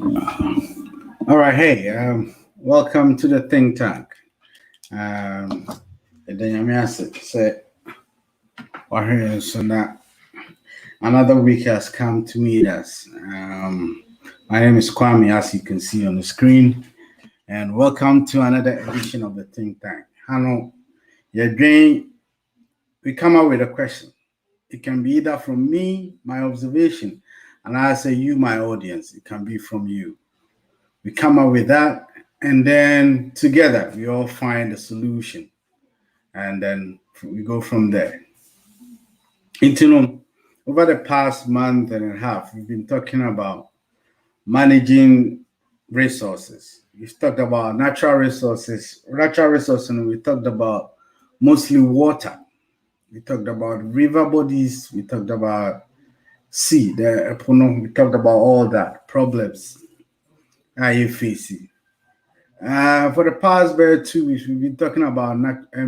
All right, hey, welcome to the think tank. Um, say, so now another week has come to meet us. My name is Kwame, as you can see on the screen, and welcome to another edition of the think tank. Hano, we come up with a question. It can be either from me, my observation, and I say you, my audience. It can be from you. We come up with that, and then together we all find a solution, and then we go from there. Over the past month and a half, we've been talking about managing resources. We've talked about natural resources, and we talked about mostly water. We talked about river bodies. We talked about sea, we talked about all that problems are you facing. For the past 2 weeks, we've been talking about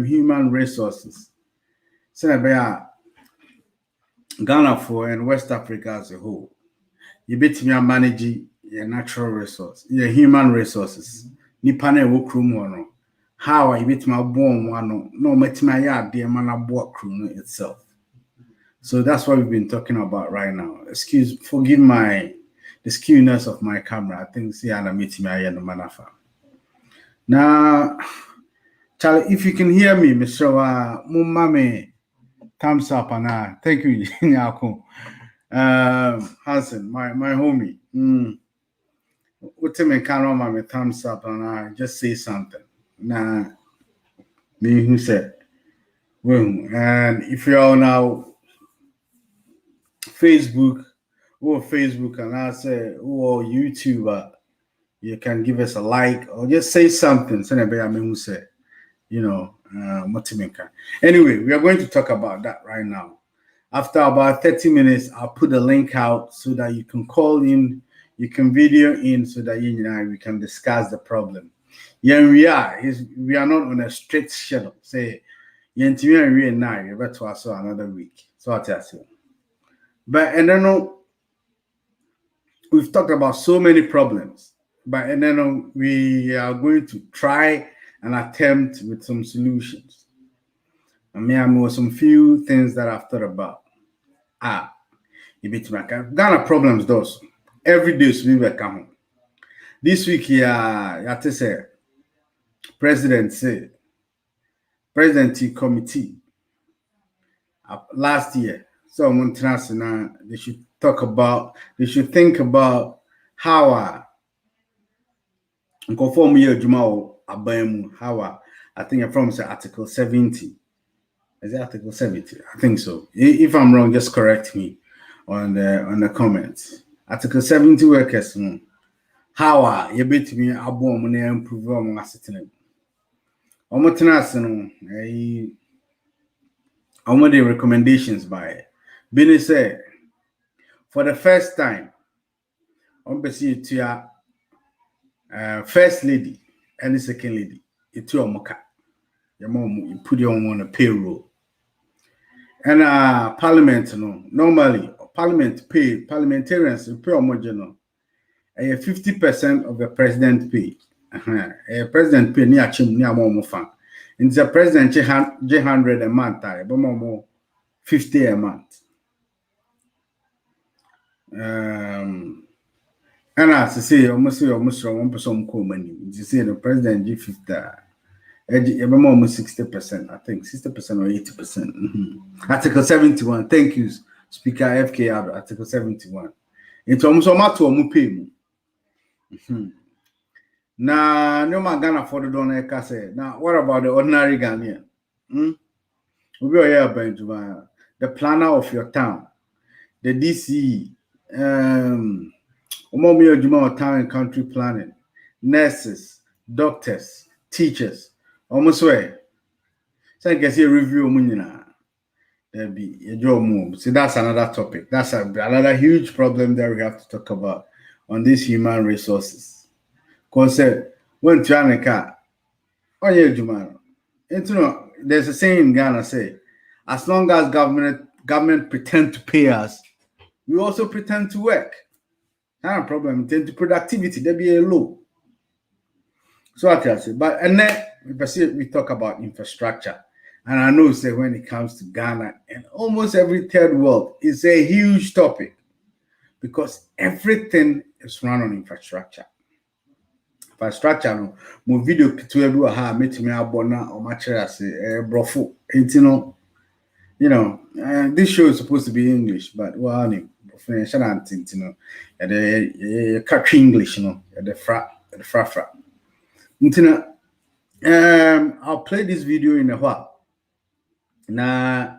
human resources. So Ghana for and West Africa as a whole, you bet me manage your natural resource, your human resources. Nipane wokrum how I bet my born one no met my yard dear man aboard crew itself. So that's what we've been talking about right now. Forgive the skewness of my camera. I think see I'm meeting me no manafa. Now, Charlie, if you can hear me, Mr. Mumame, thumbs up and thank you, Nyako. Hansen, my homie. What me can my thumbs up and just say something. Nah, me who said, well, and if you're now Facebook and I say YouTube, you can give us a like or just say something. Anyway, we are going to talk about that right now. After about 30 minutes, I'll put the link out so that you can call in, you can video in so that we can discuss the problem. Yeah, we are not on a strict schedule. Say, we better also another week. So I tell you. But and then we've talked about so many problems. But and then we are going to try and attempt with some solutions. And me some few things that I've thought about. Ghana problems those. Every day we will come. This week, you have to say, presidency committee last year. So they should think about how conform year how I think from say Article 70. Is it Article 70? I think so. If I'm wrong, just correct me on the comments. Article 70 workers how you bet me abom na improve on assetting. The recommendations by Bini say for the first time to first lady and the second lady itu omoka your mom you put your on a payroll and parliament normally parliamentarians pay omogeno 50% of the president pay. President pay near chim near more fan. In the president J100 a month, but more 50 a month. And as I say, almost 1% cool money. You see, the president G50, almost 60%, I think 60% or 80%. Article 71. Thank you, Speaker FK. Article 71. It's almost a matter of pay. Now, no man Ghana for the donor say. Now, what about the ordinary Ghanaian? We are here, the planner of your town, the DC, town and country planning, nurses, doctors, teachers, almost way. So I can see a review of there be a job move. See, that's another topic. That's another huge problem that we have to talk about on these human resources. Because when Tianeka, there's a saying in Ghana say, as long as government pretend to pay us, we also pretend to work. not a problem. The productivity there be a low. So I tell you, but and then we talk about infrastructure, and I know say when it comes to Ghana and almost every third world, it's a huge topic because everything is run on infrastructure. Infrastructure no mo video ketewa bi ha metimi abona o ma kire ase brofo enti you know this show is supposed to be English but well ni brofo shana enti no the catch English no the fra enti I'll play this video in a while. Na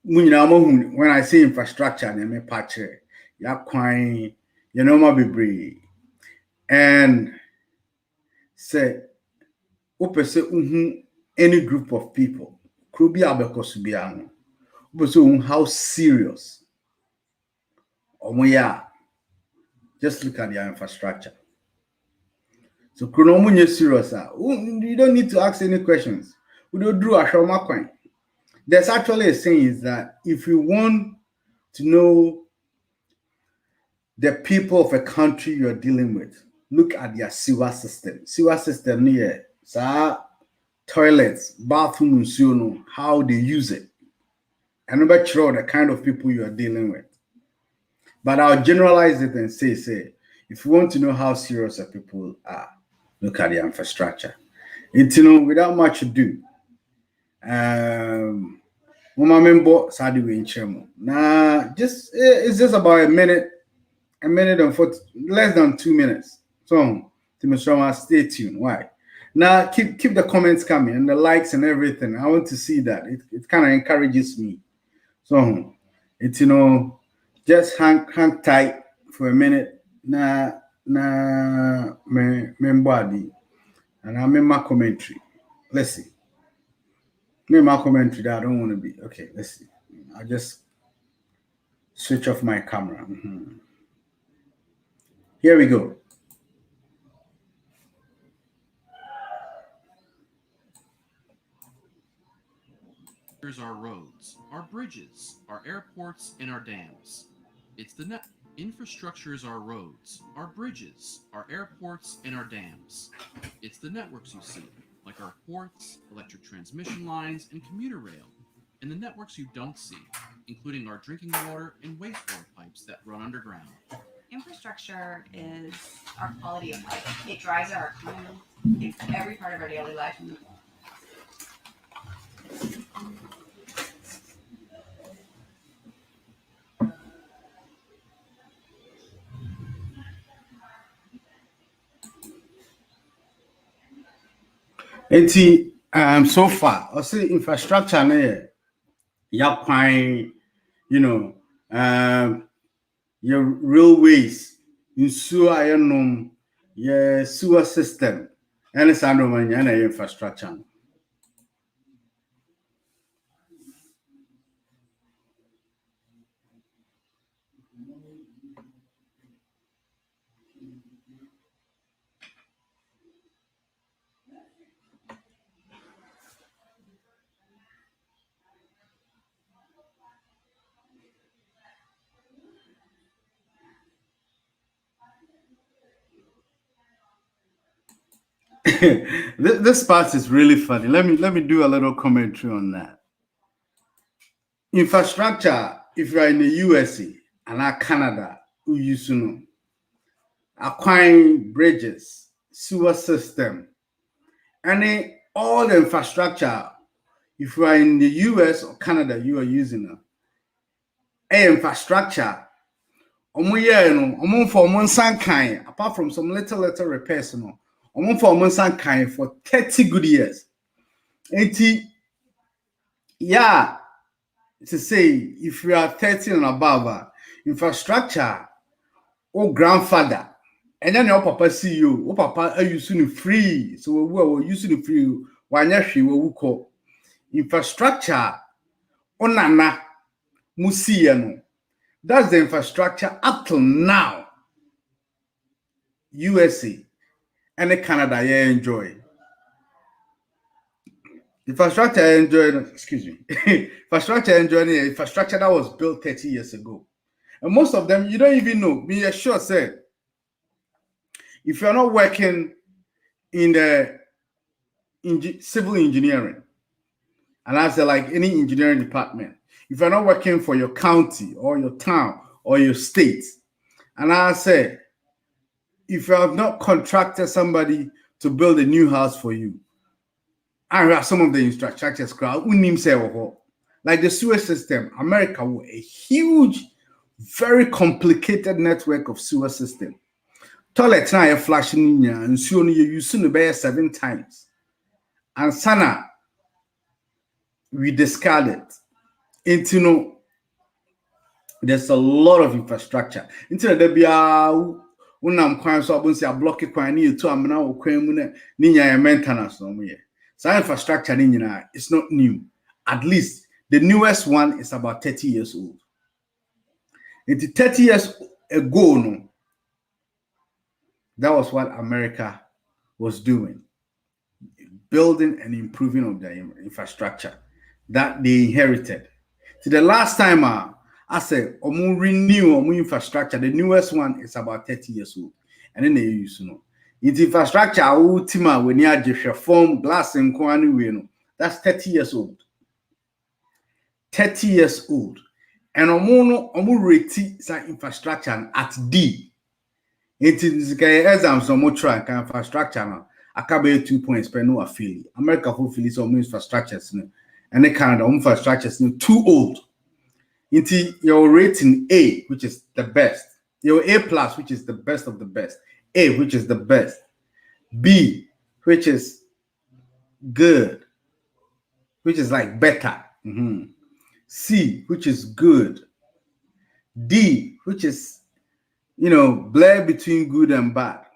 when I say infrastructure na me patch ya kwan you know ma bebre and say opese any group of people could be abekosubiano opese how serious omoya just look at their infrastructure. So kronomunye serious you don't need to ask any questions. We don't do a shoma coin. There's actually a saying is that if you want to know the people of a country you're dealing with, look at their sewer system. Sewer system here, toilets, bathroom, how they use it. And about sure the kind of people you are dealing with. But I'll generalize it and say, if you want to know how serious the people are, look at the infrastructure. It's without much ado. Now it's just about a minute and 40, less than 2 minutes. So stay tuned. Why? Now keep the comments coming and the likes and everything. I want to see that. It kind of encourages me. So it's just hang tight for a minute. Me body and I'm in my commentary. Let's see. Me my commentary that I don't want to be. Okay, let's see. I'll just switch off my camera. Here we go. Our roads, our bridges, our airports, and our dams. It's the net. Infrastructure is our roads, our bridges, our airports, and our dams. It's the networks you see, like our ports, electric transmission lines, and commuter rail, and the networks you don't see, including our drinking water and wastewater pipes that run underground. Infrastructure is our quality of life. It drives our economy. It's every part of our daily life. So far, I say infrastructure your railways, your sewer system, and it's infrastructure. This part is really funny. Let me do a little commentary on that. Infrastructure, if you are in the USA and Canada, who used to know, acquiring bridges, sewer system, and all the infrastructure. If you are in the US or Canada, you are using infrastructure. Apart from some little repairs, for 30 good years. 80, yeah, to say if you are 30 and above, infrastructure, grandfather, and then your papa see you, papa are using free, so we were using free. We will call infrastructure. Onana musiano. That's the infrastructure up till now. USA and Canada, enjoy. Infrastructure enjoying, excuse me. Infrastructure enjoying infrastructure that was built 30 years ago. And most of them, you don't even know. Me sure said If you're not working in the civil engineering, and I say like any engineering department, if you're not working for your county or your town or your state, and I say, if you have not contracted somebody to build a new house for you, and some of the infrastructures crowd, like the sewer system, America, a huge, very complicated network of sewer system. Toilet now flashing in and soon you use the bear 7 times. And Sana, we discarded into no. There's a lot of infrastructure. Into the BIA, unam kwan so abun say block kwan ni to amna wo kwan mu na ni nya maintenance no ye. So infrastructure ni nyina it's not new. At least the newest one is about 30 years old. It's 30 years ago no. That was what America was doing. Building and improving of their infrastructure that they inherited. So the last time I said, renew infrastructure. The newest one is about 30 years old. And then they use, you know. It's infrastructure, ultima, when you have form, glass, and quantity, that's 30 years old. 30 years old. And rate infrastructure at D. It is exams on more track infrastructure now. I can't be 2 points per no affiliate. America fulfill its own infrastructures, and the Canada infrastructures too old. Into your rating A, which is the best, your A plus, which is the best of the best, A, which is the best, B, which is good, which is like better, C, which is good, D, which is, blur between good and bad,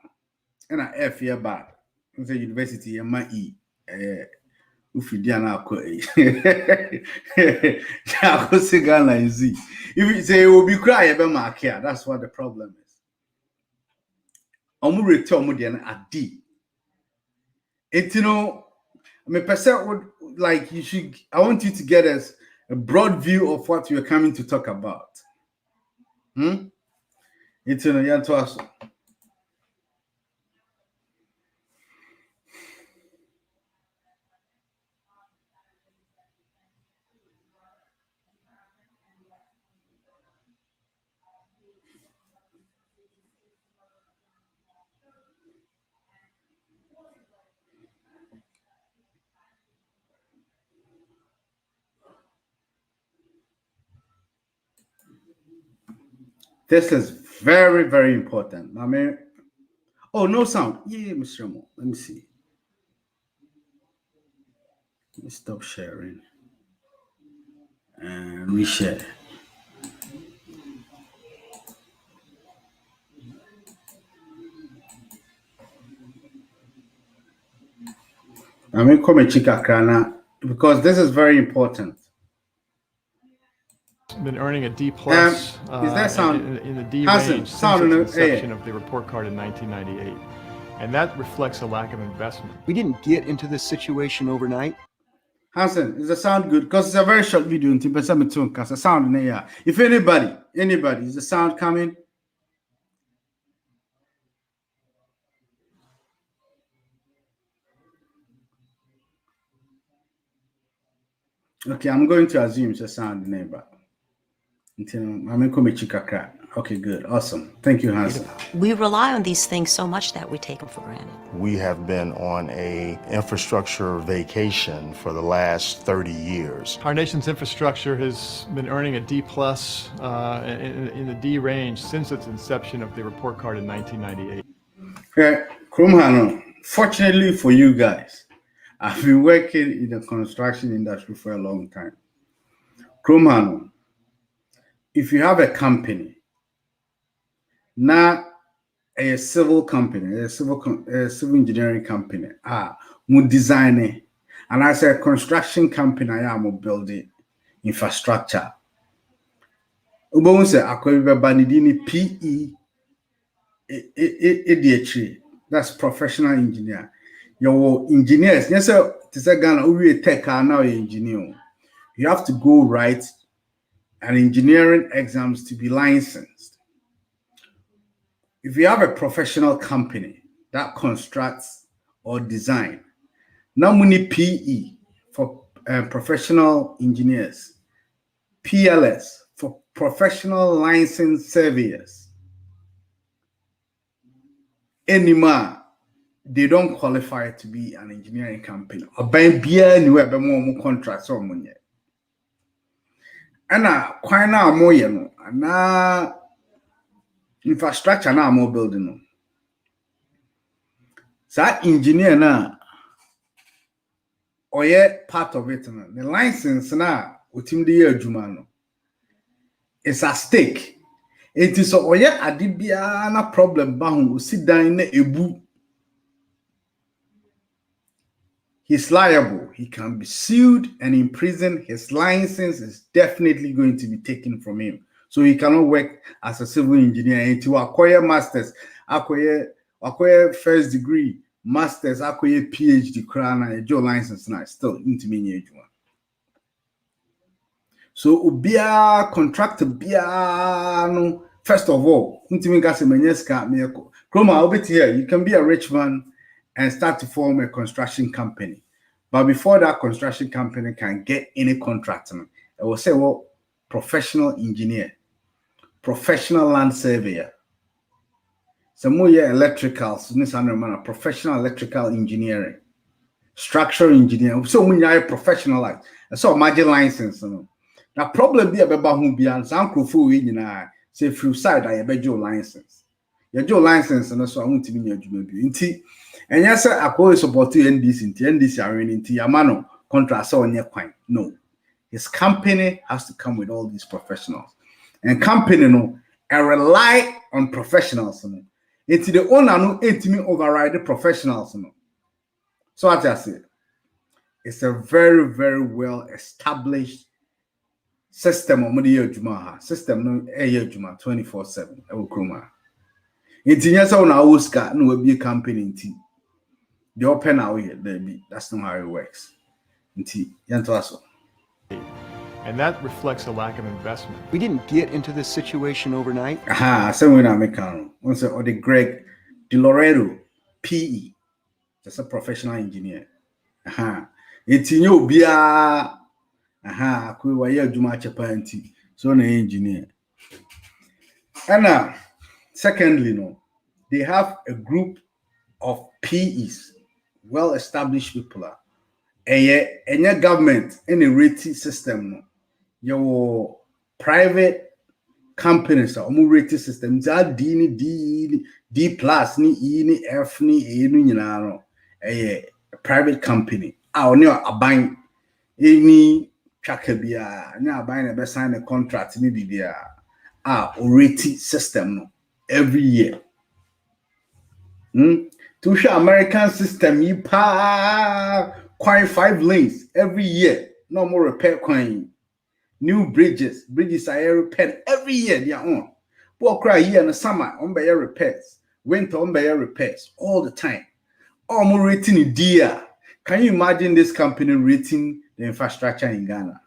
and an F here bad. In the university, my E. If you didn't if you say it will be cry about my care, that's what the problem is. I'm return at D. It person would like you should. I want you to get us a broad view of what you're coming to talk about. It's to us. This is very, very important. I mean, oh, no sound. Yeah, Mr. Mo. Let me see. Let me stop sharing and reshare. I mean, come and check Akrana because this is very important. Been earning a D plus is that sound in the D range since its inception of the report card in 1998, and that reflects a lack of investment. We didn't get into this situation overnight. Hansen, is the sound good? Because it's a very short video. Because the sound in there. If anybody, is the sound coming? Okay, I'm going to assume it's a sound in there, but okay, good, awesome. Thank you, Hansen. We rely on these things so much that we take them for granted. We have been on a infrastructure vacation for the last 30 years. Our nation's infrastructure has been earning a D plus in the D range since its inception of the report card in 1998. Okay, Krumhano, fortunately for you guys, I've been working in the construction industry for a long time. Krumhano, if you have a company, not a civil company, a civil engineering company, mu design it, and I say construction company, I am building infrastructure. Ubonse akwewe banidini PE, that's professional engineer. Your engineers, yes sir, Ghana, we tech now engineer. You have to go write an engineering exams to be licensed. if you have a professional company that constructs or design, now many PE for professional engineers, PLS for professional licensed surveyors, anymore, they don't qualify to be an engineering company. Or by anywhere be more contracts or money. And quite now more and infrastructure now more building no. So engineer na or part of it no. The license na utim the adwuma no. It's at stake. It is so adibia na problem ba ho sit down na ebu. He's liable. He can be sued and imprisoned. His license is definitely going to be taken from him. So he cannot work as a civil engineer until acquire masters, acquire first degree, masters, acquire PhD crown and your license now still into me. So ubia contractor bia no first of all, into me gas menyeska meko. Kroma obit here, you can be a rich man and start to form a construction company. But before that construction company can get any contract, I will say, well, professional engineer, professional land surveyor, some more electricals, professional electrical engineering, structural engineer, so many are professional, so major license. Now, problem be about who be an uncle for say through side, I bet your license. Your license, and so I want to be near you. And yes, I call support to NDC are into Yamano contract so on your coin. No, his company has to come with all these professionals, and company no, I rely on professionals. No, it's the owner no, it me override the professionals. No, so as I say, it's a very, very well established system. System no, 24/7. It's yes, on our Oscar no will be a company in tea. The open away, baby. That's not how it works. And that reflects a lack of investment. We didn't get into this situation overnight. So when I make once or the Greg DeLoredo, PE, just a professional engineer. It's in your bia. Kuwa Juma Chapanti, so an engineer. And secondly, no, they have a group of PEs. Well-established people are any government, any rating system, no. Your private companies are more rating systems. D plus, ni E, ni F, ni A, ni no. A private company. Only a buying any tracker be now buying a sign a contract, maybe be a rating system no every year. To show American system, you quite 5 lanes every year. No more repair coin. New bridges are repaired every year. They are on. Walk cry here in the summer on by repairs, winter on by repairs all the time. All more rating in dear. Can you imagine this company rating the infrastructure in Ghana?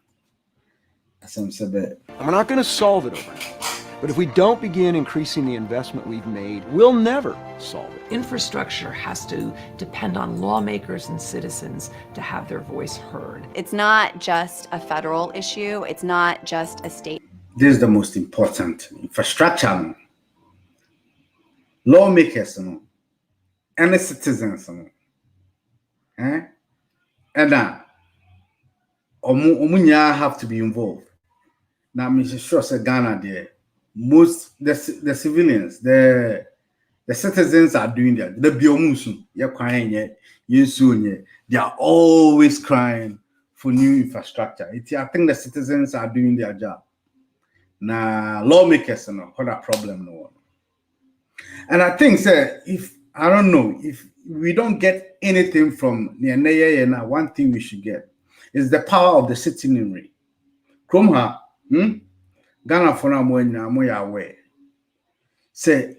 We're not going to solve it overnight. But if we don't begin increasing the investment we've made, we'll never solve it. Infrastructure has to depend on lawmakers and citizens to have their voice heard. It's not just a federal issue. It's not just a state. This is the most important. Infrastructure. Lawmakers, and the citizens. And Omunya have to be involved. Now, I'm sure say Ghana there. Most the civilians, the citizens are doing that. The biomusu, you're crying yet, they are always crying for new infrastructure. I think the citizens are doing their job. Now lawmakers no what a problem no. And I think if we don't get anything from Nyanaya, one thing we should get is the power of the citizenry. Kromha, Ghana for now more aware. Say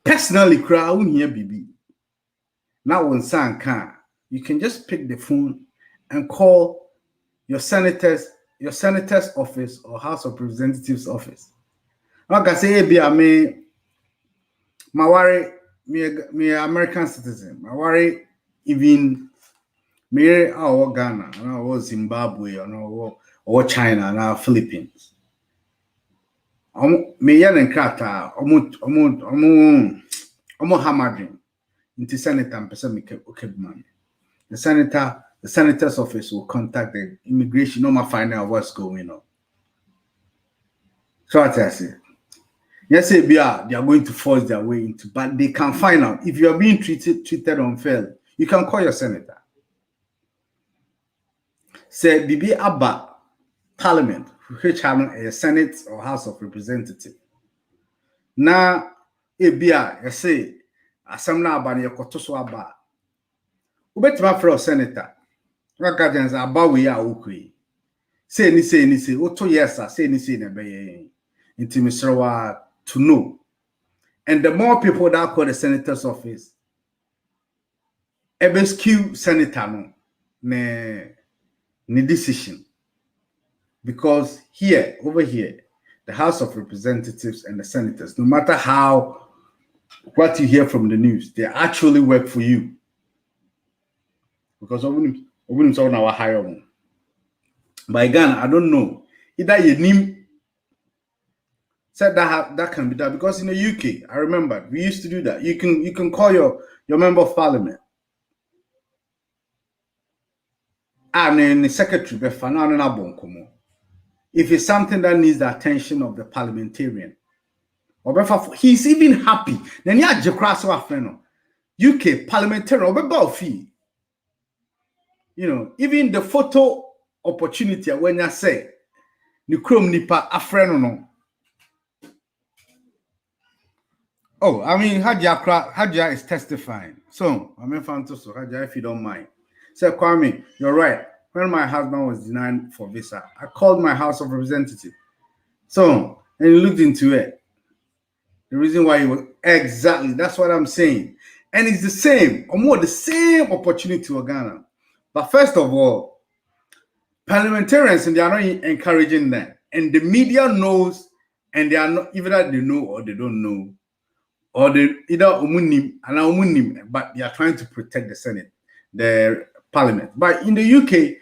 personally, crowd here, BB. Now when son can, you can just pick the phone and call your senator's office or House of Representatives office. Like I say, my worry, me American citizen. My worry, even me our Ghana, or Zimbabwe, or China, and Philippines. Me yan and krata, omo hammering into senator and person okay man. The senator's office will contact the immigration, find out what's going on. So what I say. Yes, they are going to force their way into, but they can find out if you are being treated unfairly. You can call your senator. Say Bibi Abba Parliament, which have a Senate or House of Representatives. Now, you say, Asamna Abba Yakotoso Abba. Ubetima for a senator. Wakajans Abba we are okay. Say, Oto yes, say, Nebe, Intimisrawa to know. And the more people that call the senator's office, ebesque senator no ne decision. Because over here, the House of Representatives and the senators, no matter what you hear from the news, they actually work for you. Because of our higher one. By Ghana, I don't know. Either you name said that can be done, because in the UK, I remember we used to do that. You can call your member of parliament. And then the secretary, if it's something that needs the attention of the parliamentarian, or he's even happy. Then you have UK parliamentarian, even the photo opportunity when you say, "Ni krom nipa afreno no." Oh, I mean, Hadia is testifying. So, so Hadia, if you don't mind. Say, Kwame, you're right. When my husband was denied for visa, I called my House of Representatives. So, and he looked into it. The reason why he was exactly, that's what I'm saying. And it's the same, or more the same opportunity to Ghana. But first of all, parliamentarians, and they are not encouraging them. And the media knows, and they are not, even that they know or they don't know, or they either umunim, but they are trying to protect the Senate, the Parliament. But in the UK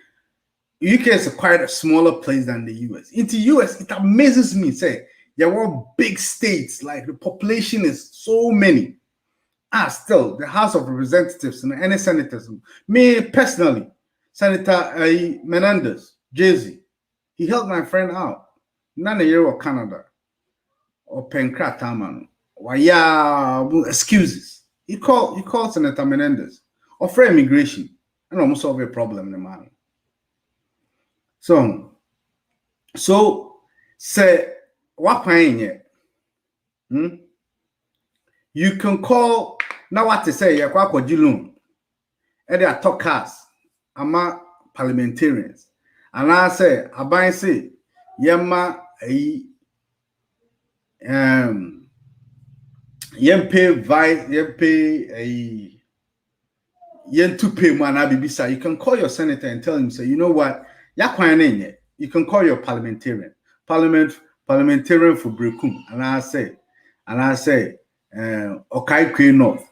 is quite a smaller place than the US. In the US, it amazes me. Say, there were big states, like the population is so many. Still, the House of Representatives and any senators, me personally, Senator Menendez, Jay-Z, he helped my friend out. None a year of Canada or Penkrataman. Excuses. He called Senator Menendez or for immigration and almost solve a problem in the man. So say what paying yet? You can call now what to say ya kwa jilun. And they are talkers, ama parliamentarians. And I say abai say yema you can call your senator and tell him, say, you know what, you can call your parliamentarian for Brekum, and I say okay North,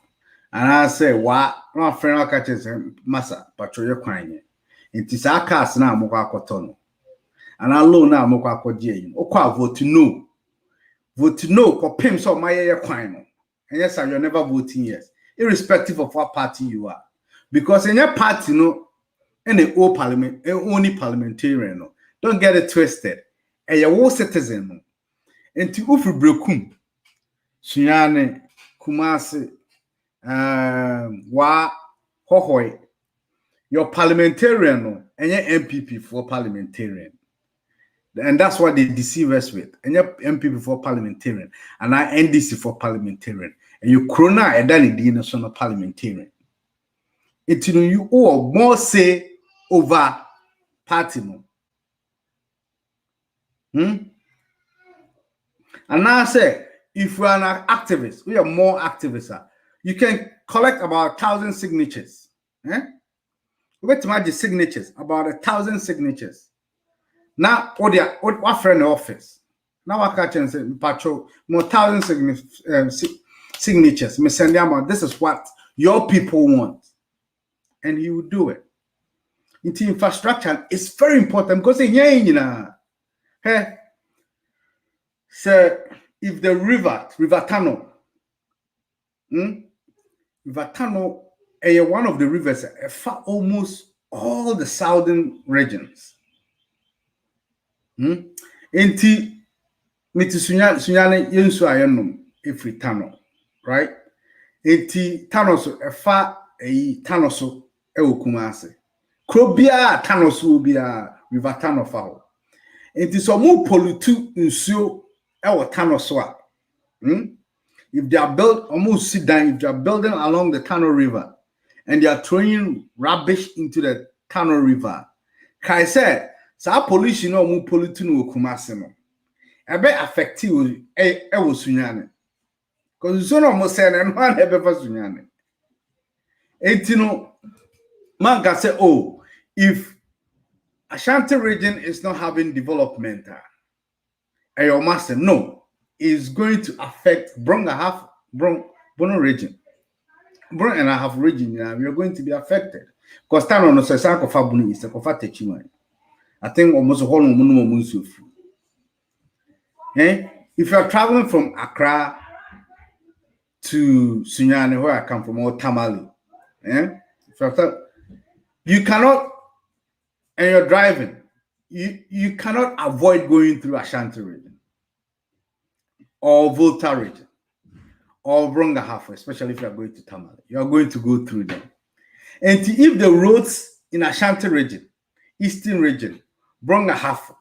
and I say what no friend catches massa patrol your crying it is our cast now mokakotono and I loan now mokako vote to know for pim so my crime. And yes, sir, you're never voting yes, irrespective of what party you are. Because in your party, any old parliament, only parliamentarian, don't get it twisted. And you're all citizen. And to Ufu Brekum, Sunyane, Kumasi, Hohoi, your parliamentarian, and your MPP for parliamentarian. And that's what they deceive us with. And your MPP for parliamentarian, and I NDC for parliamentarian. And you crona and then the national parliamentarian. It's you all more say over party. And now I say, if we are an activist, we are more activists. You can collect about 1,000 signatures. Wait to the signatures, about 1,000 signatures. Now, what friend office? Now I catch and say, Patrol, more 1,000 signatures. Me send them out. This is what your people want, and he will do it. Into infrastructure is very important because hey, so if the River Tano, River Tano, one of the rivers, almost all the southern regions. Enti miti sunyane yensu ayenom efri Tano, right? Enti Tano so Tano so Kumase. Krobia Tano so bia River Tano fa ho. Enti so mu polutu nsuo Tano so a. If they are built almost sit down, if they are building along the Tano River and they are throwing rubbish into the Tano River, Kai said, "Sa pollution no mu polluting no Kumase no. Ebe affect you was sunyane. Because so no mo say no one ebe fa sunyane. Etino man can say, oh, if Ashanti region is not having development, no, it's going to affect Bono region. Bono and a half region, we are going to be affected. Because Tano no say sanko fabuni is a kofa techiman. I think almost a whole munsu. If you are traveling from Accra to Sunyane, where I come from, or Tamale, you cannot, and you're driving, you cannot avoid going through Ashanti region or Volta region or Bronga half, especially if you are going to Tamale. You are going to go through them. And if the roads in Ashanti region, Eastern region, Bronga half,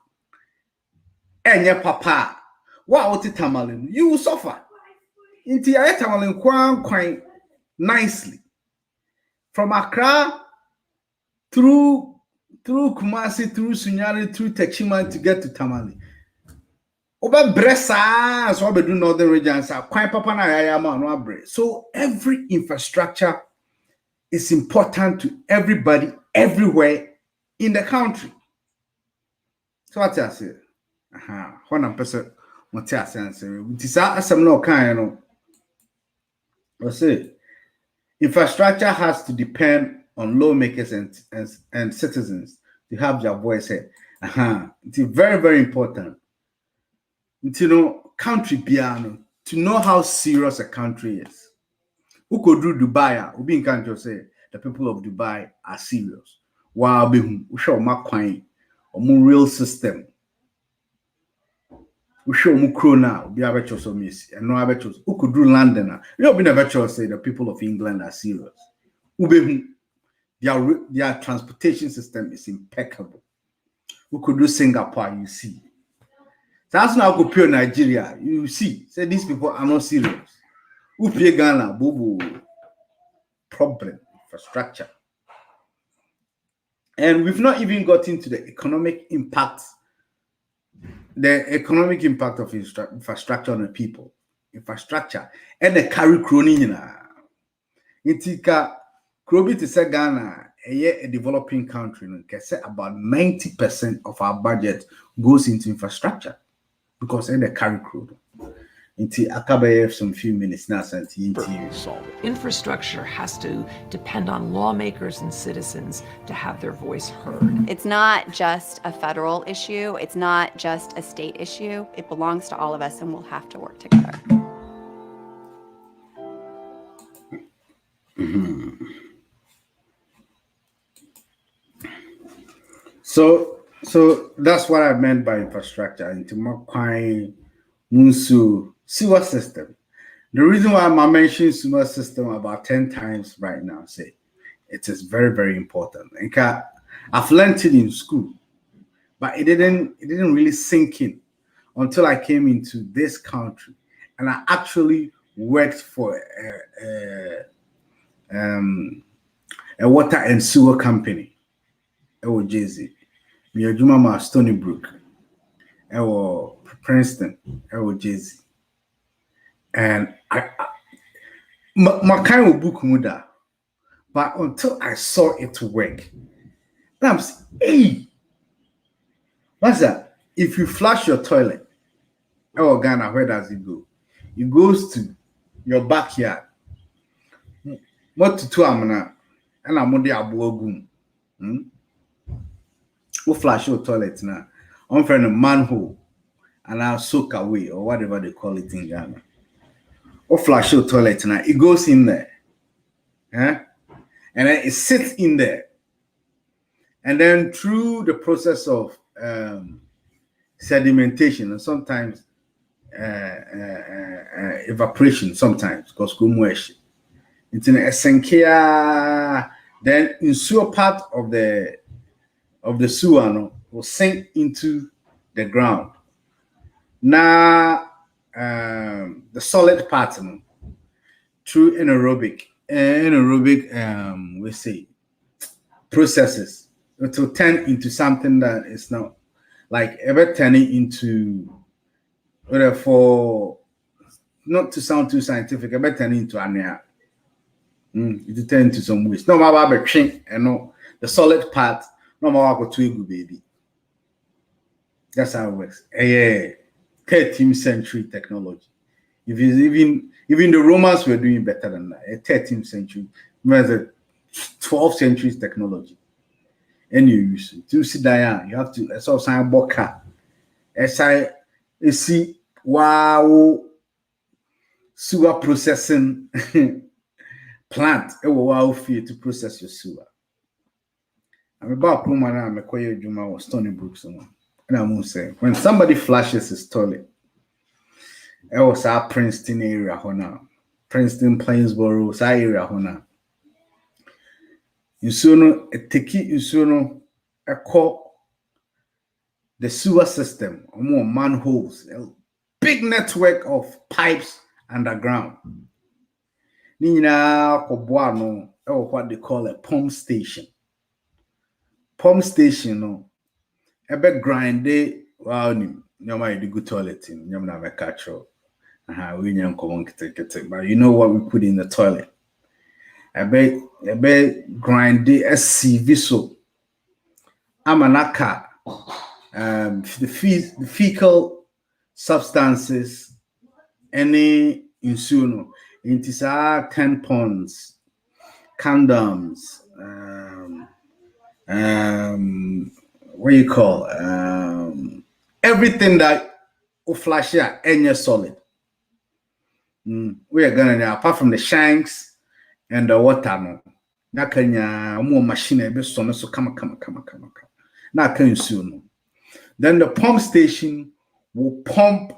and your papa, what Tamale, you will suffer. Inti aye Tamale quite nicely from Accra through Kumasi, through Sunyani, through Techiman to get to Tamale. Oba Bressa, so we do northern regions. Quite papa na yama no abre. So every infrastructure is important to everybody, everywhere in the country. So what I say? When I'm person, what I say? This asem no kind, you know. I say infrastructure has to depend on lawmakers and citizens to have their voice heard. It's very, very important. To know country piano, to know how serious a country is. Who could do Dubai? Who being can't just say the people of Dubai are serious. Wow, we show more coin or more real system. We show more krona, we have a choice of miss, and no other choice. Who could do London? You have been a choice say the people of England are serious. Their transportation system is impeccable. Who could do Singapore? You see. That's now go pure Nigeria. You see, say these people are not serious. Who play Ghana? Bobo. Problem, infrastructure. And we've not even got into the economic impact of infrastructure on the people. Infrastructure. And the carry crony. Intika, Krobi to say Ghana, a developing country, can say about 90% of our budget goes into infrastructure. Because in the carry crew, into Akabe some few minutes now, solve it. Infrastructure has to depend on lawmakers and citizens to have their voice heard. It's not just a federal issue. It's not just a state issue. It belongs to all of us, and we'll have to work together. So that's what I meant by infrastructure. Into Makwai Munsu sewer system. The reason why I'm mentioning sewer system about 10 times right now, say it is very, very important. And I've learned it in school, but it didn't really sink in until I came into this country and I actually worked for a water and sewer company. Jay-Z. Miyajuma Stony Brook, Princeton, Jay-Z. And my kind of book muda, but until I saw it work, I'm saying, hey, what's that? If you flush your toilet, Ghana, where does it go? It goes to your backyard. What to two amna and I'm on the aboagum. Who flash your toilet now? On friend a manhole and I'll soak away or whatever they call it in Ghana. Or flash your toilet now, it goes in there. And then it sits in there. And then through the process of sedimentation and sometimes evaporation, sometimes because it's in a senkia, then in sewer part of the sewer will sink into the ground. Now the solid part through anaerobic we say processes, it will turn into something that is not like ever turning into, therefore, not to sound too scientific, ever turning into ania. It will turn into some waste. No matter and no the solid part, no matter what to baby. That's how it works. 13th century technology. If it's even the Romans were doing better than that. 13th century, the 12th century technology. And you use it. To sit down, you have to sign boka. See wow sewer processing plant. Wow fear to process your sewer. I'm about to I'm a quiet Juma or Stony Brook someone. And I'm gonna say when somebody flashes his toilet, it was our Princeton area now. Princeton, Plainsboro, that area now. You soon a call the sewer system, or more manholes, a big network of pipes underground. Nina Kobuano, or what they call a pump station. Pump station, no. A bit grindy, wow, no matter the good toilet in Yamna Catro. But you know what we put in the toilet? A bit grindy SC so. Amanaka, the fecal substances, any insuno, into 10 pounds, condoms, what you call everything that will flash out any solid. We are gonna apart from the shanks and the water no. More machine so come. Now can you soon? Then the pump station will pump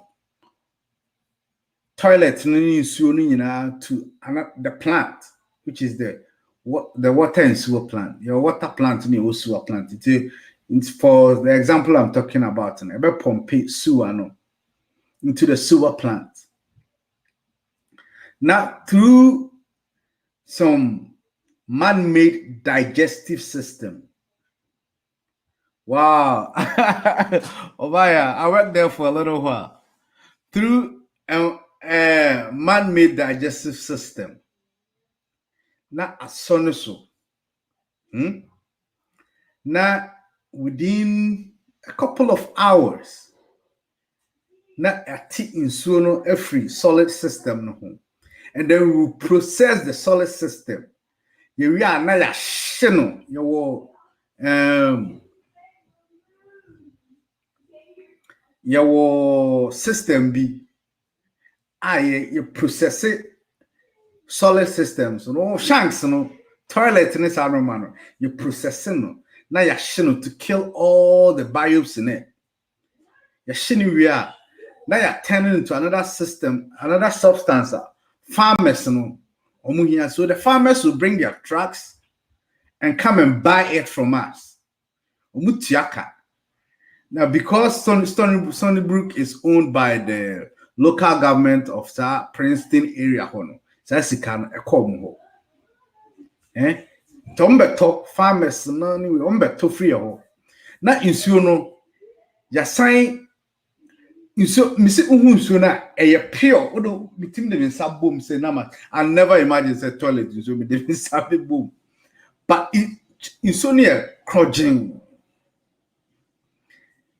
toilets to the plant, which is the water and sewer plant. Your water plant and your sewer plant. It's for the example I'm talking about. And I pump sewer into the sewer plant. Now through some man-made digestive system. Wow. Obaya, I worked there for a little while. Through a man-made digestive system. Now a sonoso. Now within a couple of hours, now a tea in sono every solid system. And then we will process the solid system. You are now a shino, your system be you process it solid systems, no shanks, no toilet in this manner. You process it now you shino to kill all the biobes in it. You shino we are now you're turning into another system, another substance. Farmers no so the farmers will bring their trucks and come and buy it from us. Now, because Stony Brook is owned by the local government of the Princeton area, Tombeto farmers no free. Now in Suno, ya sign so Missy Uhunsuna, a pure, although between them in sub boom, say Nama, I never imagine a toilet, so be the sub boom. But it's so near crudging.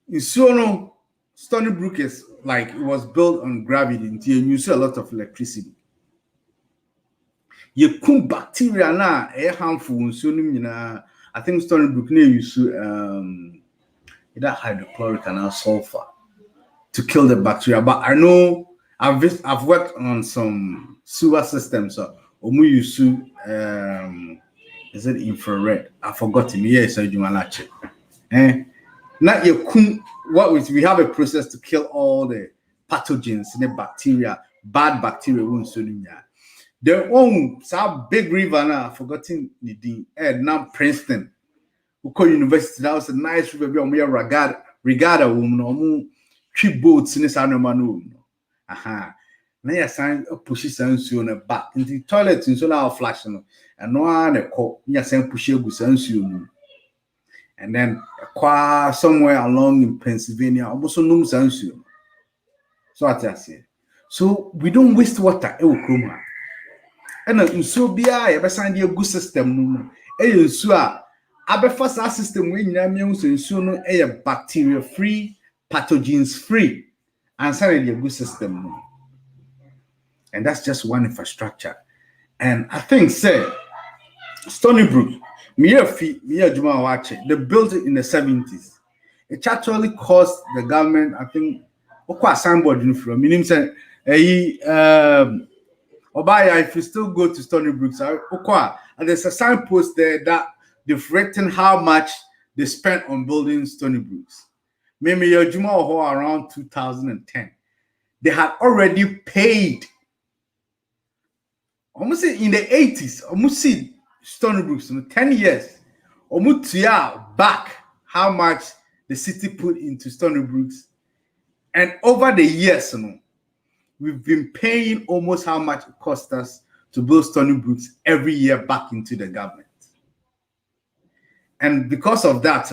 In Sono, Stony Brook is like it was built on gravity until you see a lot of electricity. you kum bacteria na harmful so no I think Stony na use either hydrochloric and sulfur to kill the bacteria. But I know I've worked on some sewer systems. So use is it infrared? I forgot him. Yes, I do manage. Not your what we have a process to kill all the pathogens, the bacteria, bad bacteria. Their own some big river now, I've forgotten the name. Now Princeton, Uko University. That was a nice river. We are regatta woman, three boats in this animal. Aha. Now you sign a pushy sense on a back in the toilet in solar flashing, and no one a call. You send pushy good sense you. And then somewhere along in Pennsylvania, almost no sense you. So I say. So we don't waste water. It will come. And so be I ever signed a good system. No, so I first our system when you so no a bacteria free, pathogens free, and sign a good system. No. And that's just one infrastructure. And I think, say, Stony Brook, they built it in the 70s. It actually cost the government, I think, a signboard from meaning say, Obaya, if you still go to Stony Brook, and there's a signpost there that they've written how much they spent on building Stony Brooks. Maybe your Juma around 2010. They had already paid almost in the 80s, almost see Stony Brooks in 10 years, almost back how much the city put into Stony Brooks. And over the years, we've been paying almost how much it cost us to build Stony Brooks every year back into the government. And because of that,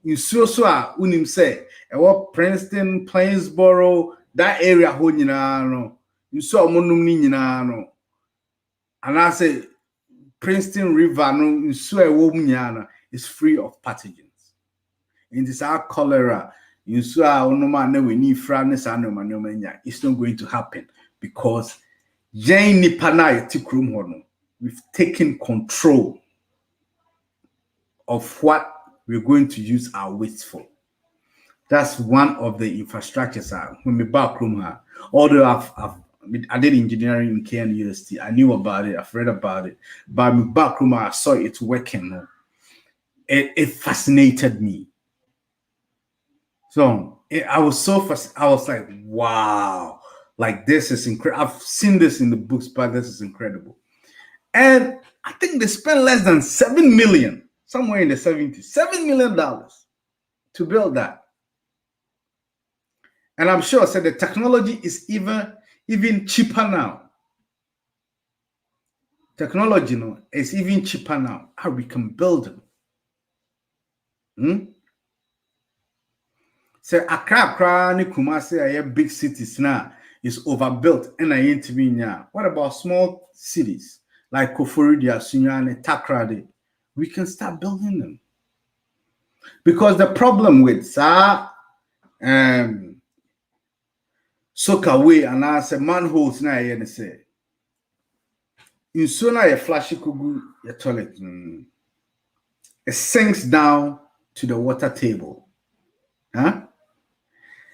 you so unim say, what Princeton, Plainsboro, that area, you saw monum. And I say Princeton River no nsuo is free of pathogens. In this our cholera, it's not going to happen because we've taken control of what we're going to use our waste for. That's one of the infrastructures. When we back room, although I did engineering in KN University. I knew about it. I've read about it. But my back room, I saw it working. It fascinated me. So I was so fascinated. I was like, wow, like this is incredible. I've seen this in the books, but this is incredible. And I think they spent less than $7 million, somewhere in the 70s, $7 million to build that. And I'm sure the technology is even cheaper now. Technology is even cheaper now. How we can build them. So Accra, ni Kumasi, big cities now is overbuilt and I ain't mean now. What about small cities like Koforidua, Sunyane, Takrade? We can start building them. Because the problem with Soakaway and I say manholes na you say. In sooner a flashy kugu your toilet. It sinks down to the water table.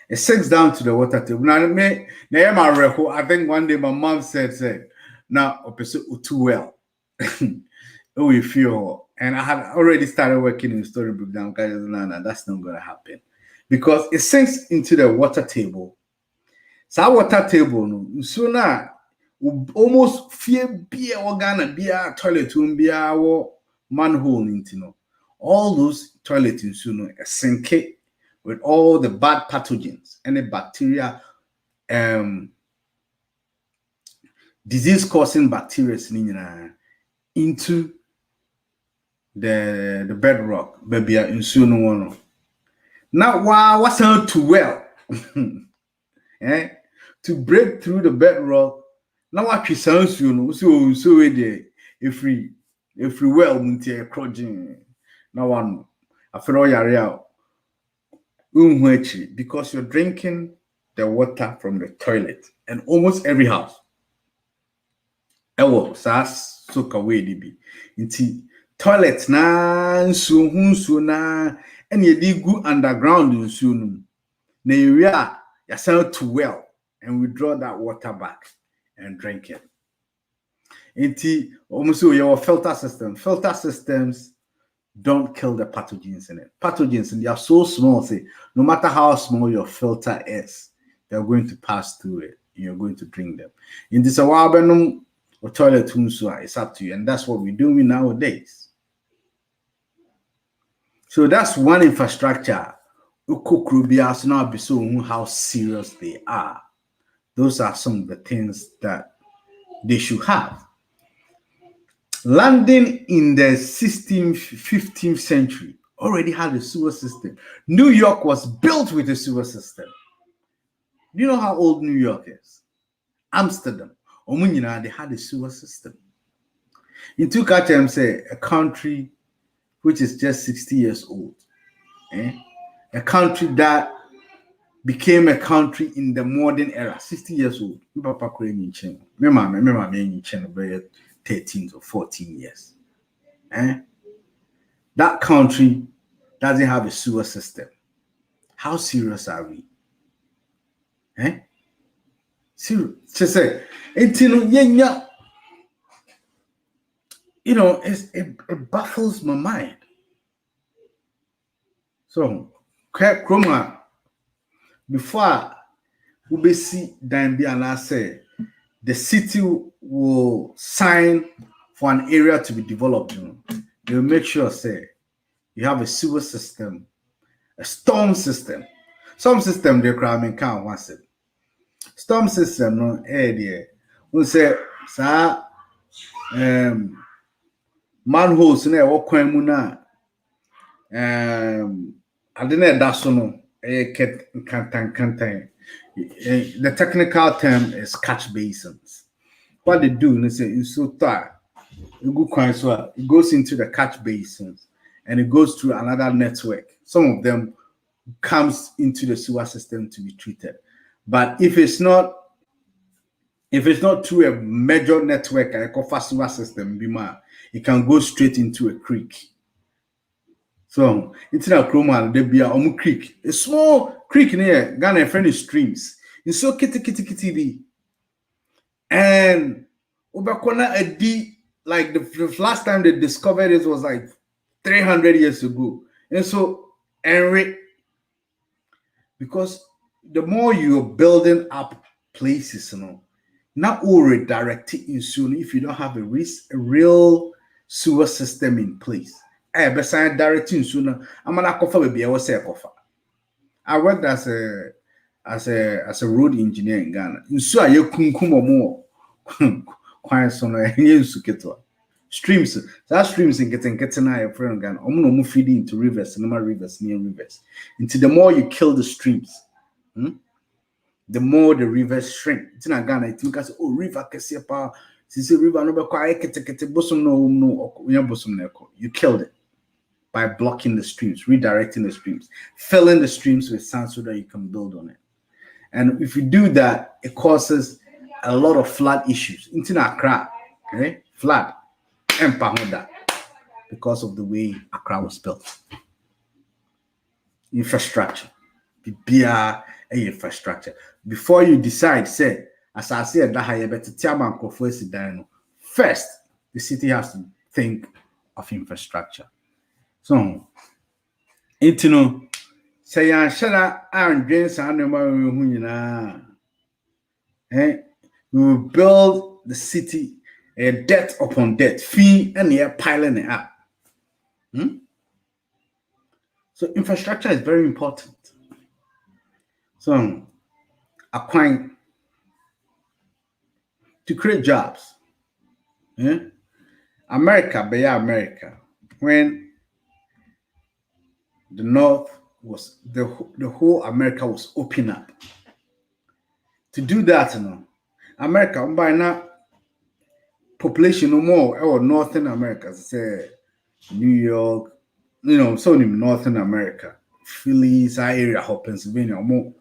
It sinks down to the water table. Now I think one day my mom said, now too well. Oh, you feel, and I had already started working in Storybook down. No, that's not gonna happen. Because it sinks into the water table. So water table so now almost fear beer organ beer toilet room beer manhole into all those toilets in sink with all the bad pathogens and the bacteria disease causing bacteria into the bedrock baby in soon. Now what's not too well to break through the bedrock. Now what she sounds so if we well crudging now one after all your because you're drinking the water from the toilet and almost every house Ewo sas soka we di. Inti toilet na nsuo hu nsuo na ene yedi gu underground nsuo no. Na area ya send to well and we draw that water back and drink it. Inti almost your filter system. Filter systems don't kill the pathogens in it. Pathogens, and they are so small, say, no matter how small your filter is, they're going to pass through it. And you're going to drink them. In this awabenum or toilet it's up to you. And that's what we're doing nowadays. So that's one infrastructure. Now be so how serious they are. Those are some of the things that they should have. London in the 16th, 15th century already had a sewer system. New York was built with a sewer system. Do you know how old New York is? Amsterdam. They had a sewer system. In two terms, say a country which is just 60 years old. A country that became a country in the modern era, 60 years old. Papa 13 or 14 years. That country doesn't have a sewer system. How serious are we? Serious. It baffles my mind. So, Kroma, before we see Danby and I say the city will sign for an area to be developed, they will make sure say you have a sewer system, a storm system. Some system they cramming can't once it. Storm system no there. We say manholes na wo kwan mu na ade na da so no kantan. The technical term is catch basins. What they do is say it goes into the catch basins and it goes through another network. Some of them comes into the sewer system to be treated. But if it's not through a major network, like a sewer system, it can go straight into a creek. So it's not Chroma, there be a creek, a small creek near Ghana friendly streams. In so kitty. And Obakona a D, like the last time they discovered it was like 300 years ago. And so Henry, because the more you're building up places, not all redirected in soon if you don't have a real sewer system in place. Besides directing sooner, I'm gonna cover baby. I was say cover. I worked as a road engineer in Ghana. So I kunkumo more quiet son streams. That streams in getting a friend Ghana. I'm feeding into rivers, normal rivers, near rivers. Until the more you kill the streams, the more the rivers shrink. It's in Ghana. I think river Kessepa. Since river no bosom no you killed it by blocking the streams, redirecting the streams, filling the streams with sand so that you can build on it. And if you do that, it causes a lot of flood issues. Into Accra, flood and Pahoda because of the way Accra was built. Infrastructure. Infrastructure. Before you decide, say, as I said, first, the city has to think of infrastructure. So, say shara and drains we will build the city debt upon debt, fee and you're piling it up. So infrastructure is very important. So acquiring to create jobs. America, when the North was the whole America was open up. To do that, America by now population no more or Northern America, say New York, so in Northern America, Philly, area, Pennsylvania, more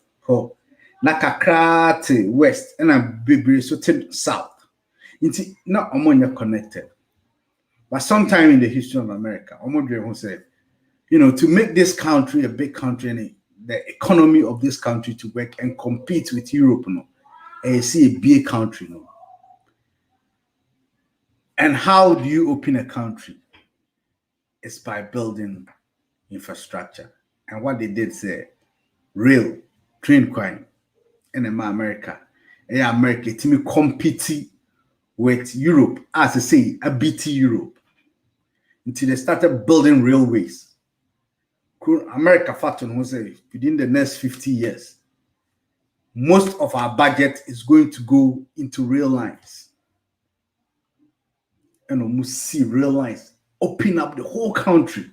Nakakra west and a big so south. It's not ammonia connected. But sometime in the history of America, who said, to make this country a big country and the economy of this country to work and compete with Europe, and see a big country, And how do you open a country? It's by building infrastructure. And what they did say, rail, train crime, in America. America to compete with Europe, as I say, a BT Europe. Until they started building railways. America Fatton will say within the next 50 years, most of our budget is going to go into rail lines. And we must see rail lines open up the whole country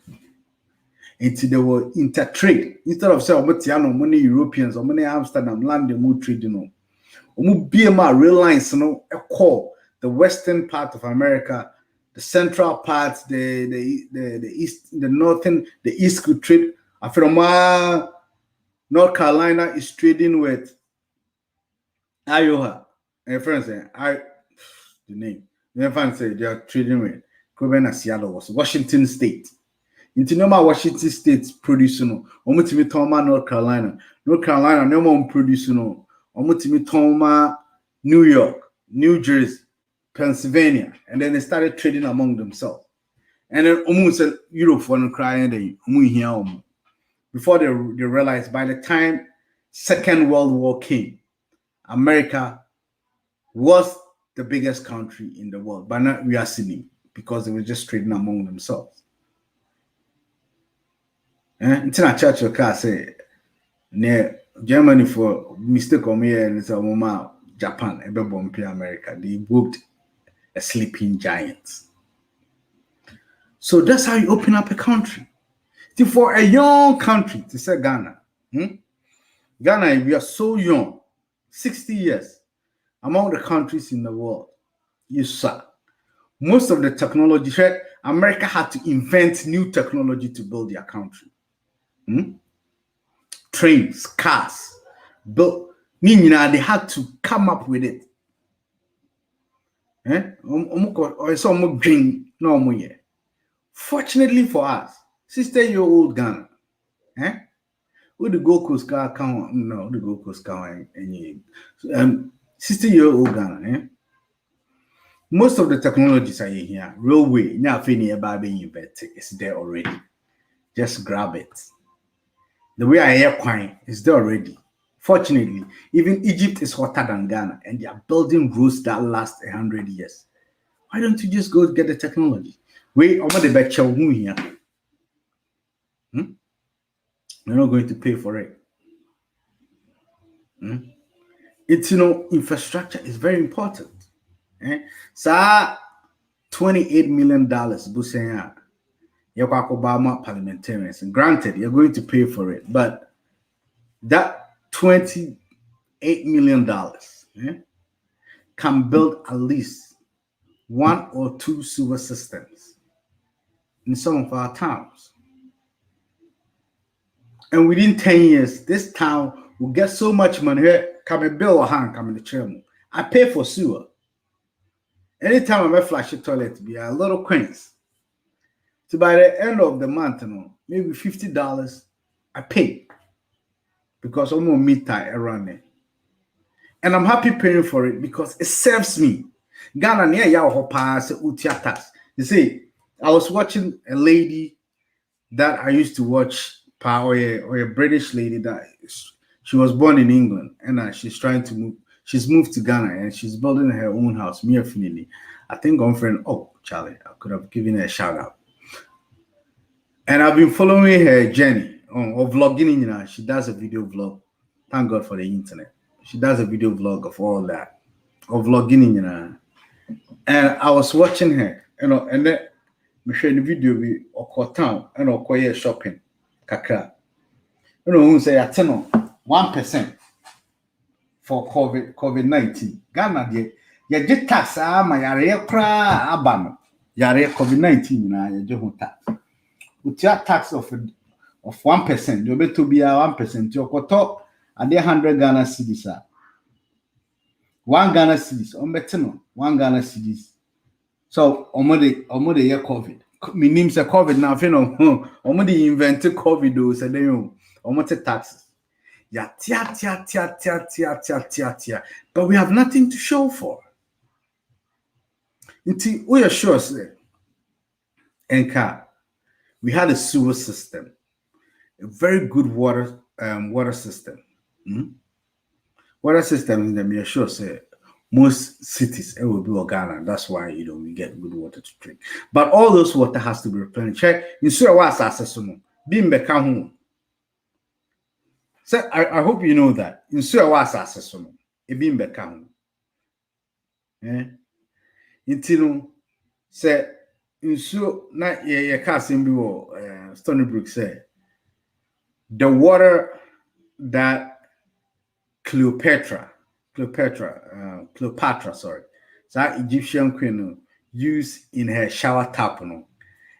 until they will intertrade. Instead of saying many Europeans or many Amsterdam land, they move trade, BMR rail lines, call the western part of America, the central parts, the east, the northern, the east could trade. From North Carolina is trading with Iowa. And friends say the name. My friends say they are trading with Quebec, Seattle was Washington State. Into normal Washington State producing Omutimi Toma North Carolina. North Carolina no more producing Omutimi Toma New York, New Jersey, Pennsylvania, and then they started trading among themselves. And then almost Europe for crying before they realized by the time Second World War came, America was the biggest country in the world. But now we are seeing because they were just trading among themselves. Until Churchill car say near Germany for mistake on me and it's a Japan, America. They booked a sleeping giant. So that's how you open up a country. For a young country, to say Ghana, Ghana, we are so young, 60 years, among the countries in the world. You saw most of the technology. America had to invent new technology to build their country. Trains, cars, built. They had to come up with it. Fortunately for us, 60-year-old Ghana, with the Gold Coast car count, no, the Gold Coast car, 60-year-old Ghana, most of the technologies are here. Railway, it's there already. Just grab it. The way I air coin is there already. Fortunately, even Egypt is hotter than Ghana, and they are building roads that last 100 years. Why don't you just go get the technology? Wait, I'm the bet you here. You're not going to pay for it. It's infrastructure is very important. So $28 million, Busenya, Obama parliamentarians, and granted, you're going to pay for it, but that $28 million can build at least 1 or 2 sewer systems in some of our towns. And within 10 years, this town will get so much money. Here, come a bill or hand, come in the chairman. I pay for sewer. Anytime I flush a toilet, be a little coins. So by the end of the month, maybe $50 I pay because I'm gonna meet that around there. And I'm happy paying for it because it serves me. Ghana near Yao pass utia tax. You see, I was watching a lady that I used to watch, or a British lady that she was born in England and she's trying to move. She's moved to Ghana and she's building her own house. Me finally, I think on friend. Oh, Charlie, I could have given her a shout out. And I've been following her journey of vlogging. She does a video vlog. Thank God for the internet. She does a video vlog of all that, of vlogging. And I was watching her, and then we share the video we or town and or shopping. Kakra. Who say at 1% for COVID-19. Ghana you get tax my area cra abano. Yare COVID-19 na you tax. With your tax of 1%, you bet to be a 1%. You got top and 100 Ghana cedis. 1 Ghana cedis on betino 1 Ghana cedis. So omode year COVID. Me name say COVID now fino omode invented COVID do say dem omote taxes. Yeah, tia. But we have nothing to show for. Until we are sure say Enka, we had a sewer system, a very good water system. Water system in them, we are sure say most cities it will be Ghana. That's why we get good water to drink. But all those water has to be replenished. You see what accessible. Bimbe home. So I hope you know that. You see what accessible. Bimbe home. Until say nsuo na ye casting bi wo Stony Brook say the water that Cleopatra, sorry, that Egyptian queen used in her shower tap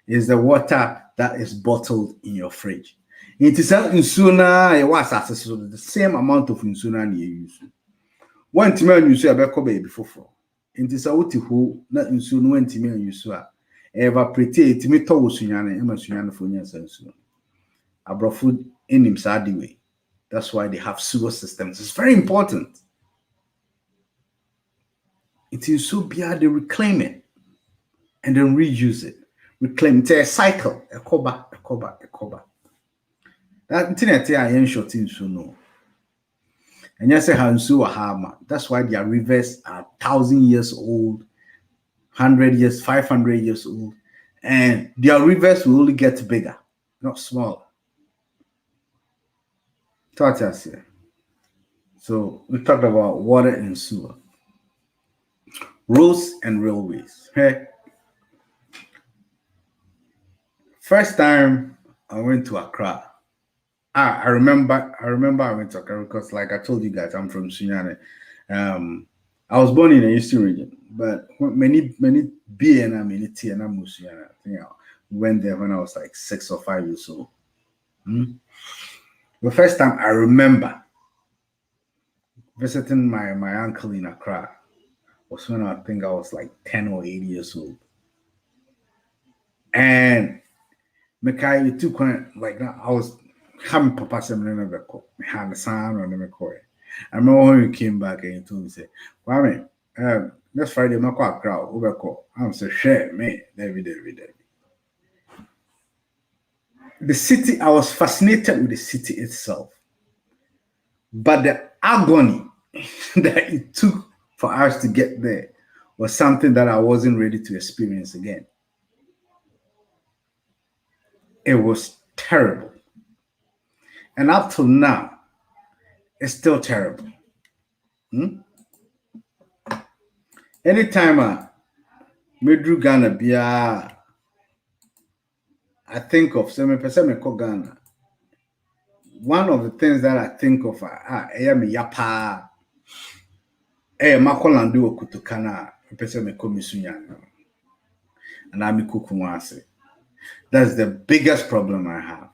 is the water that is bottled in your fridge. It is nsuo na ye was accessible the same amount of nsuo na you use. One time you say abeko baby foforo. It is a wuti ho na nsuo no antimi anyuso a evaporate etimi to wo sunyane ema sunyane fo nya sansuo. Abrofo enim sadi way. That's why they have sewer systems. It's very important. It is so bad they reclaim it and then reuse it. Reclaim it. It's a cycle. A koba. That internet I ain't short in so no. And yes, that's why their rivers are 1,000 years old, 100 years, 500 years old, and their rivers will only get bigger, not smaller. So we talked about water and sewer, roads and railways. Hey, first time I went to Accra. I remember I went to Accra because, like I told you guys, I'm from Sunyane. I was born in the Eastern region, but many B and many T and I'm Sunyane. I think I went there when I was like 6 or 5 years old. The first time I remember visiting my uncle in Accra was when I think I was like 10 or 8 years old. And Mekai, you took like that. I was having Papa Seminary Beko. I had a son on the McCoy. I remember when you came back and you told me, say, Kwame, next Friday, I'm going to Ubeko. I'm so share me, David. The city, I was fascinated with the city itself. But the agony that it took for us to get there was something that I wasn't ready to experience again. It was terrible. And up till now, it's still terrible. Anytime I Medru Ghana Bia, I think of Ghana. One of the things that I think of me yapa makolandu okutukana peseme komisunyana. And I'm kukumwase. That's the biggest problem I have.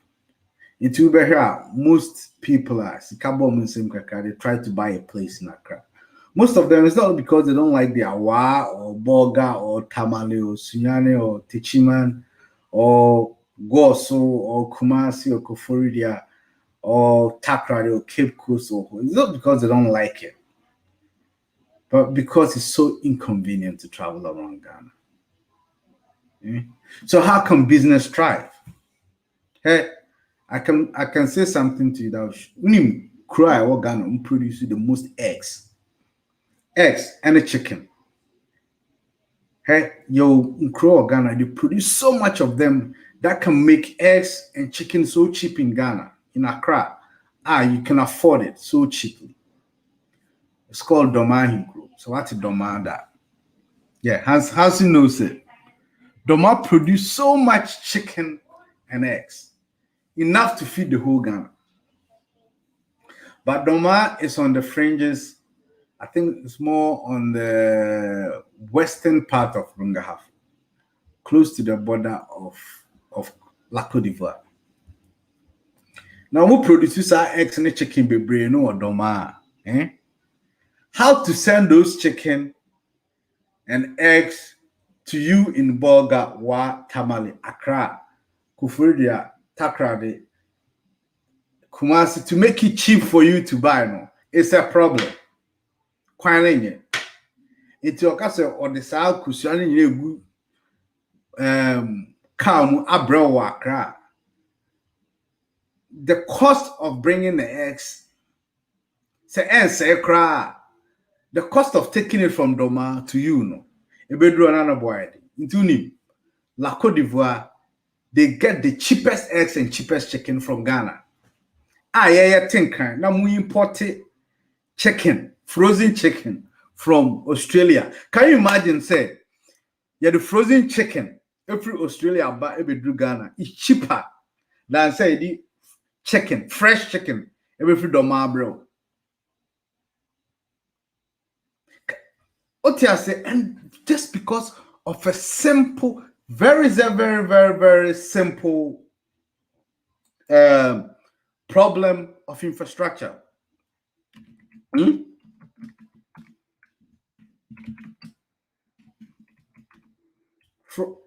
In Tuber, most people are they try to buy a place in Accra. Most of them, it's not because they don't like the Awa or Boga or Tamale or Sunyane or Techiman or Goso or Kumasi or Koforidia or Takrady or Cape Coast. It's not because they don't like it, but because it's so inconvenient to travel around Ghana. So how can business thrive? Hey, I can say something to you that when you cry what Ghana produce the most eggs and a chicken. Hey, yo crow Ghana, they produce so much of them that can make eggs and chicken so cheap in Ghana, in Accra. You can afford it so cheaply. It's called Doma Group. So what's a Doma that? Yeah, how's he knows it? Doma produce so much chicken and eggs, enough to feed the whole Ghana. But Doma is on the fringes. I think it's more on the western part of Rungahaf, close to the border of La Côte d'Ivoire. Now, who produces our eggs and chicken be no or Doma? how to send those chicken and eggs to you in Bolga, Wa, Tamale, Accra, Kufuridia, Takrade, Kumasi, to make it cheap for you to buy. No, it's a problem. Quite it's your castle or the South Kusiani Yegu Kamu Abro Accra. The cost of bringing the eggs, say cry. The cost of taking it from Doma to you, no, a bedroom and a boy into Nim, La Cote d'Ivoire, they get the cheapest eggs and cheapest chicken from Ghana. Yeah, think now we imported chicken, frozen chicken from Australia. Can you imagine? Say, yeah, the frozen chicken every Australia buy every Ghana is cheaper than say the chicken, fresh chicken every Doma, bro. And just because of a simple, very simple problem of infrastructure.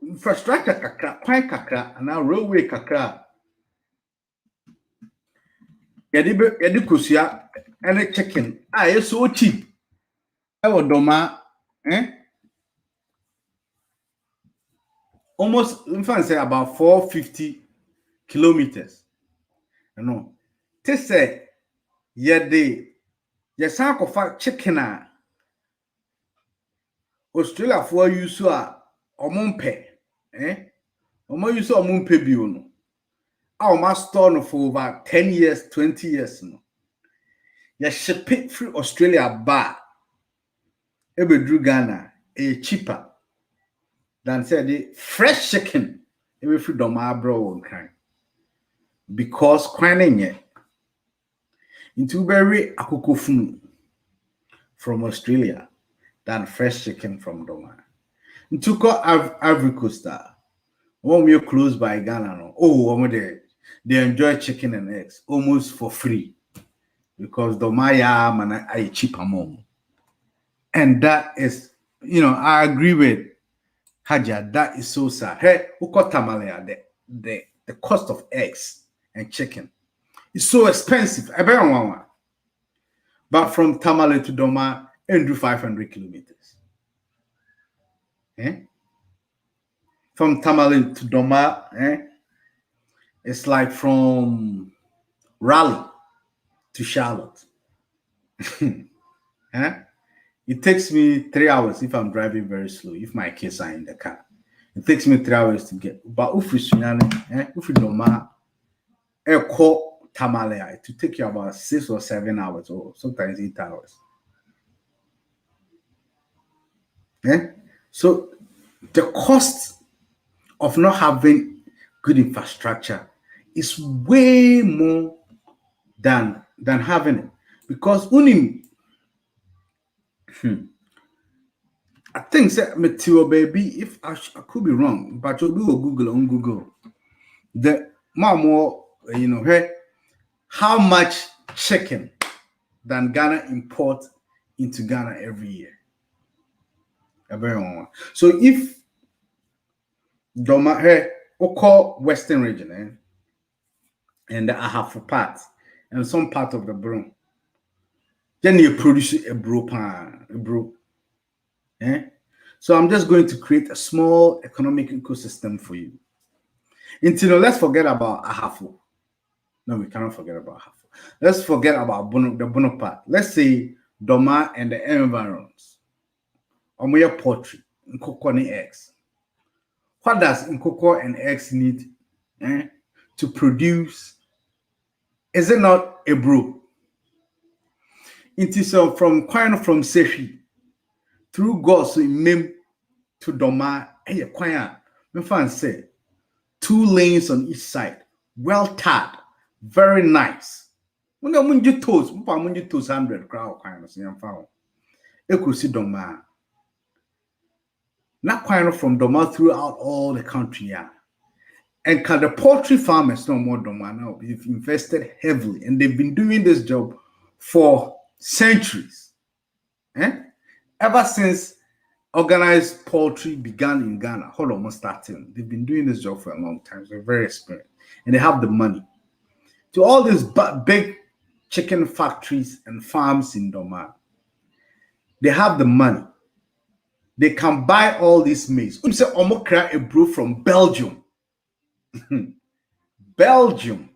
Infrastructure kakra, quite kakra, and now railway kakra. Yedi kusia and a chicken. It's so cheap. I would doma. Almost, in fact, say about 450 kilometers. You know, they say, sank of chicken. Australia for you so omumpe, omo you so omumpe biono. Our master no for over 10 years, 20 years. No, you ship it through Australia bar. Ebe drew Ghana cheaper than say the fresh chicken every free doma bro on kind because quaning it into very akukofunu from Australia than fresh chicken from doma. Into Ivory Coast, when we are close by Ghana, no. Oh, they enjoy chicken and eggs almost for free because doma ya man I cheaper mom, and that is, I agree with Haja, that is so sad. Hey, Ukotamalea, the cost of eggs and chicken is so expensive. I bet on one. But from Tamale to Doma, and do 500 kilometers. From Tamale to Doma, it's like from Raleigh to Charlotte. It takes me 3 hours if I'm driving very slow, if my kids are in the car. It takes me 3 hours to get. But if we Doma, Tamale, it will take you about 6 or 7 hours, or sometimes 8 hours. So the cost of not having good infrastructure is way more than having it, because I think that material baby, if I could be wrong, but you'll go Google the more how much chicken than Ghana import into Ghana every year. So if Doma Oko Western region and the Ahafo part and some part of the Bron, then you produce a bro. So I'm just going to create a small economic ecosystem for you. Until let's forget about Ahafo. No, we cannot forget about Ahafo. Let's forget about the Bono part. Let's say Doma and the environs. Omoya poultry, nkoko and eggs. What does nkoko and eggs need to produce? Is it not a brew? It is from Sefi through Gosu Mim to Doma and Yakwaya. My fan say 2 lanes on each side, well tarred, very nice. When I want you toast, 100 crowd kind of thing. Ekusi Doma. Not quite from Doma throughout all the country, And can the poultry farmers no more Doma now? They've invested heavily and they've been doing this job for centuries. Ever since organized poultry began in Ghana, hold on, starting. They've been doing this job for a long time. So they're very experienced and they have the money. To all these big chicken factories and farms in Doma, they have the money. They can buy all this maize. You say Omokra a brew from Belgium. Belgium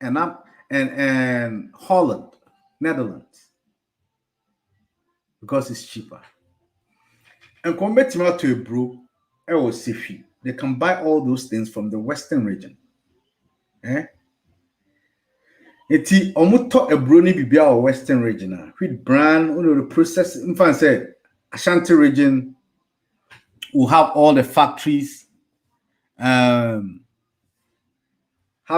and Holland, Netherlands. Because it's cheaper. And compared to a brew, they can buy all those things from the Western region. Eti omuto ebroni bibia or Western region. Wheat bran, the process. In fact, say Ashanti region will have all the factories, have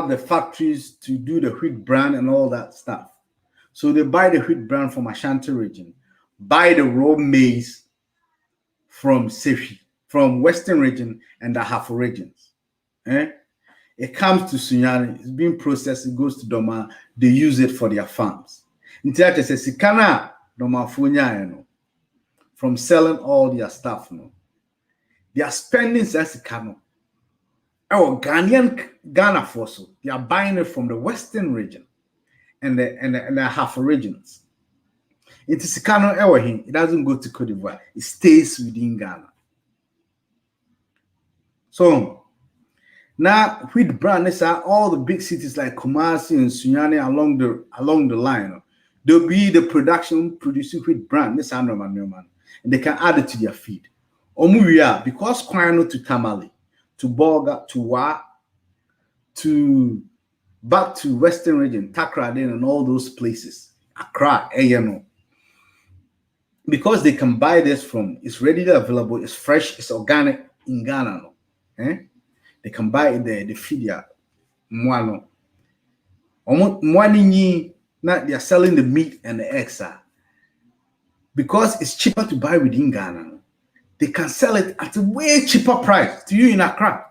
the factories to do the wheat bran and all that stuff. So they buy the wheat bran from Ashanti region, buy the raw maize from Sefi, from Western region and the Ahafo regions. It comes to Sunyani, it's being processed, it goes to Doma, they use it for their farms. Intiate says, Sikana, Doma Funya, from selling all their stuff. They are spending Sikano. Our Ghana Fosso, they are buying it from the Western region and the Ahafo regions. It is Sikano Ewahin, it doesn't go to Cote d'Ivoire, it stays within Ghana. So, now, wheat bran is all the big cities like Kumasi and Sunyani along the line. They'll be the producing wheat bran. This and they can add it to their feed. Omuya, because Kwano to Tamale, to Bolga, to Wa, to back to Western region, Takra and all those places, Accra, Eyano. Because they can buy this from, it's readily available, it's fresh, it's organic in Ghana. They can buy it there, they feed their mwano. Now they are selling the meat and the eggs. Because it's cheaper to buy within Ghana, they can sell it at a way cheaper price to you in Accra.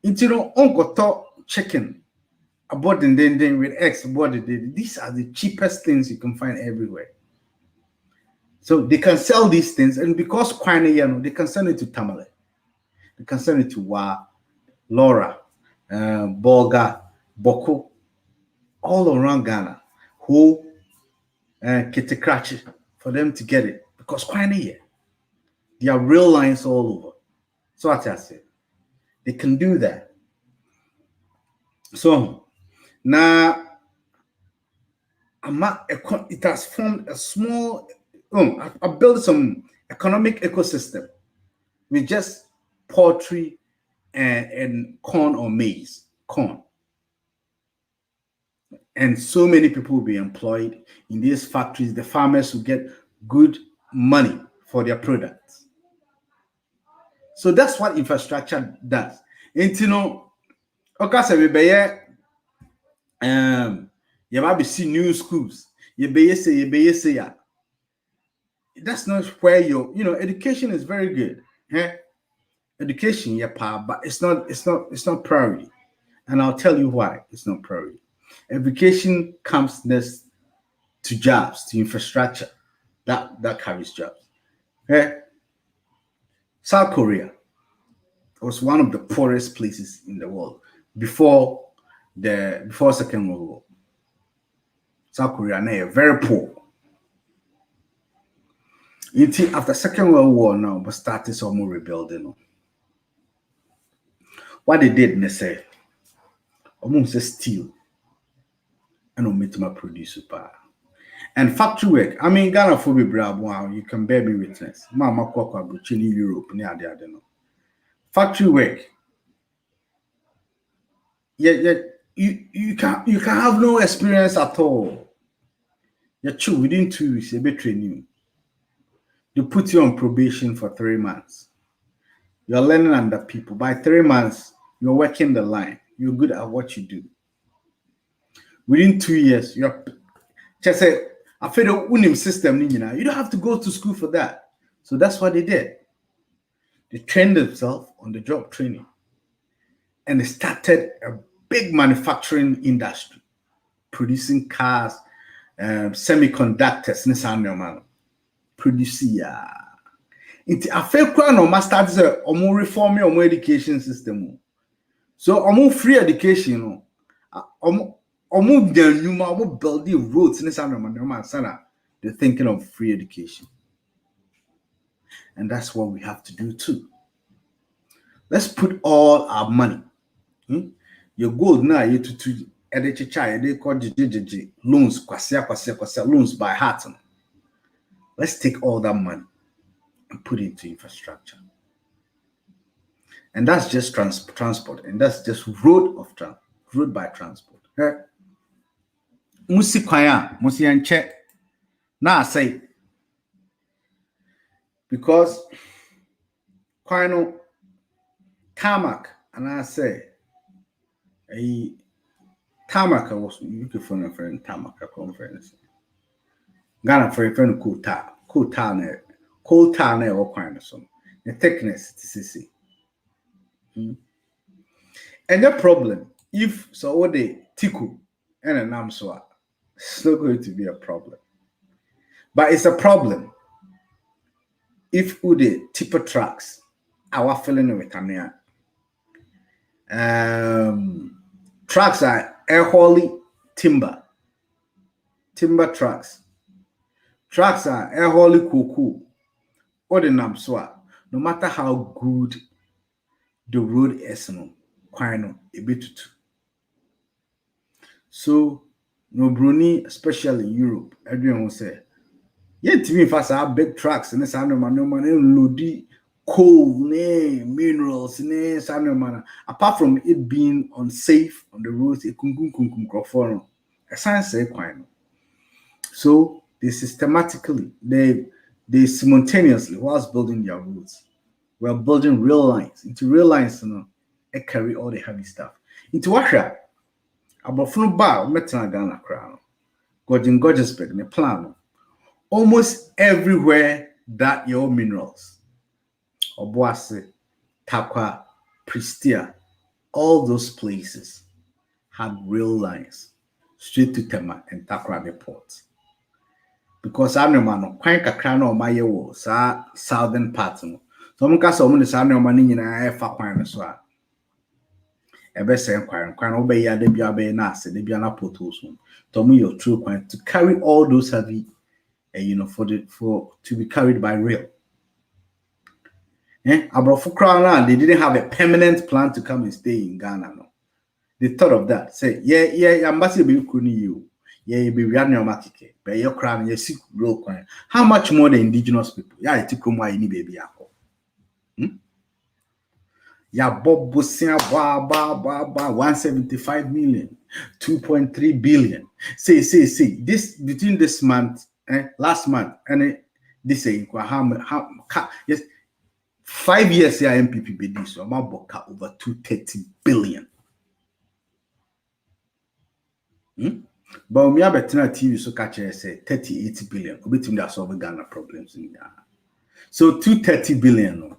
Until Uncle chicken aboard and then with eggs aboard. These are the cheapest things you can find everywhere. So they can sell these things, and because Kwane, they can send it to Tamale. They can send it to Wa, Laura, Bolga, Boko, all around Ghana, who Kitekrachi, for them to get it. Because Kwanye, there are real lines all over. So what I said, they can do that. So now, it has formed a small, I built some economic ecosystem with just poultry and corn or maize, corn. And so many people will be employed in these factories. The farmers will get good money for their products. So that's what infrastructure does. And you might be see new schools. That's not where education is very good. Education, but it's not priority. And I'll tell you why it's not priority. Education comes next to jobs, to infrastructure. That carries jobs. South Korea was one of the poorest places in the world before Second World War. South Korea now very poor. After Second World War now, but started some more rebuilding. What they did, they say, almost steel and omitma produce power. And factory work. I mean, Ghana for wow, you can bear me witness. Mama Kwakwa Buchini Europe, near the other. Factory work. You can have no experience at all. You're true within 2 weeks, they train you. They put you on probation for 3 months. You're learning under people. By 3 months, you're working the line. You're good at what you do. Within 2 years, you're just say, I feel the unim system. You don't have to go to school for that. So that's what they did. They trained themselves on the job training. And they started a big manufacturing industry, producing cars, semiconductors. produce ya. It affect no ma start say omo reform your education system. So omo free education no. Omo the numa omo building roads in sana. They're thinking of free education. And that's what we have to do too. Let's put all our money. Your goal now you to they call loans, kwasia loans by heart. Let's take all that money and put it into infrastructure. And that's just transport, and that's just road by transport. Musi kwaya, musi yanche. Now I say, because kwano tarmac, and I say a tarmac was you can phone a friend tarmac conference. Ghana for a friend cool tar or kwano some the thickness to and the problem, if so what they tickle and an arm so it's not going to be a problem. But it's a problem if the tipper trucks are filling with Tania. Trucks are air hauling timber trucks. Trucks are air hauling cocoa or the namswa. No matter how good the road is, no, quino a bit too. So no Bruni, especially in Europe, everyone will say, yeah, to me, fast our big trucks and this animal no money loady coal, minerals, apart from it being unsafe on the roads, it say quite. So they systematically, they simultaneously, whilst building their roads, we're building rail lines. Into rail lines, it carry all the heavy stuff. Into Russia, about from bar, Metan Ghana crown, Gordon Gorgesburg, the plan. Almost everywhere that your minerals, Obuasi, Takwa, Pristia, all those places had rail lines straight to Tema and Takwa ports. Because I know man, quite a crown or my southern part. So I'm going to say, no money in a far so. Ebe say quite obey ya de bia be na se de bia na portos. Tomu your true point to carry all those heavy to be carried by rail. They didn't have a permanent plan to come and stay in Ghana. No, they thought of that. Say, yeah, embassy be kuni you. Yeah, be real but your crown, you see real coin. How much more the indigenous people? Yeah, it took my any baby. Yeah, Bob Busia, 175 million, 2.3 billion. Say, this between this month, last month, and this yes, 5 years here MPP be this, so I'm about over 230 billion. But we have a TV so catch say 38 billion. We between that solve Ghana problems in Ghana. So 230 billion. No.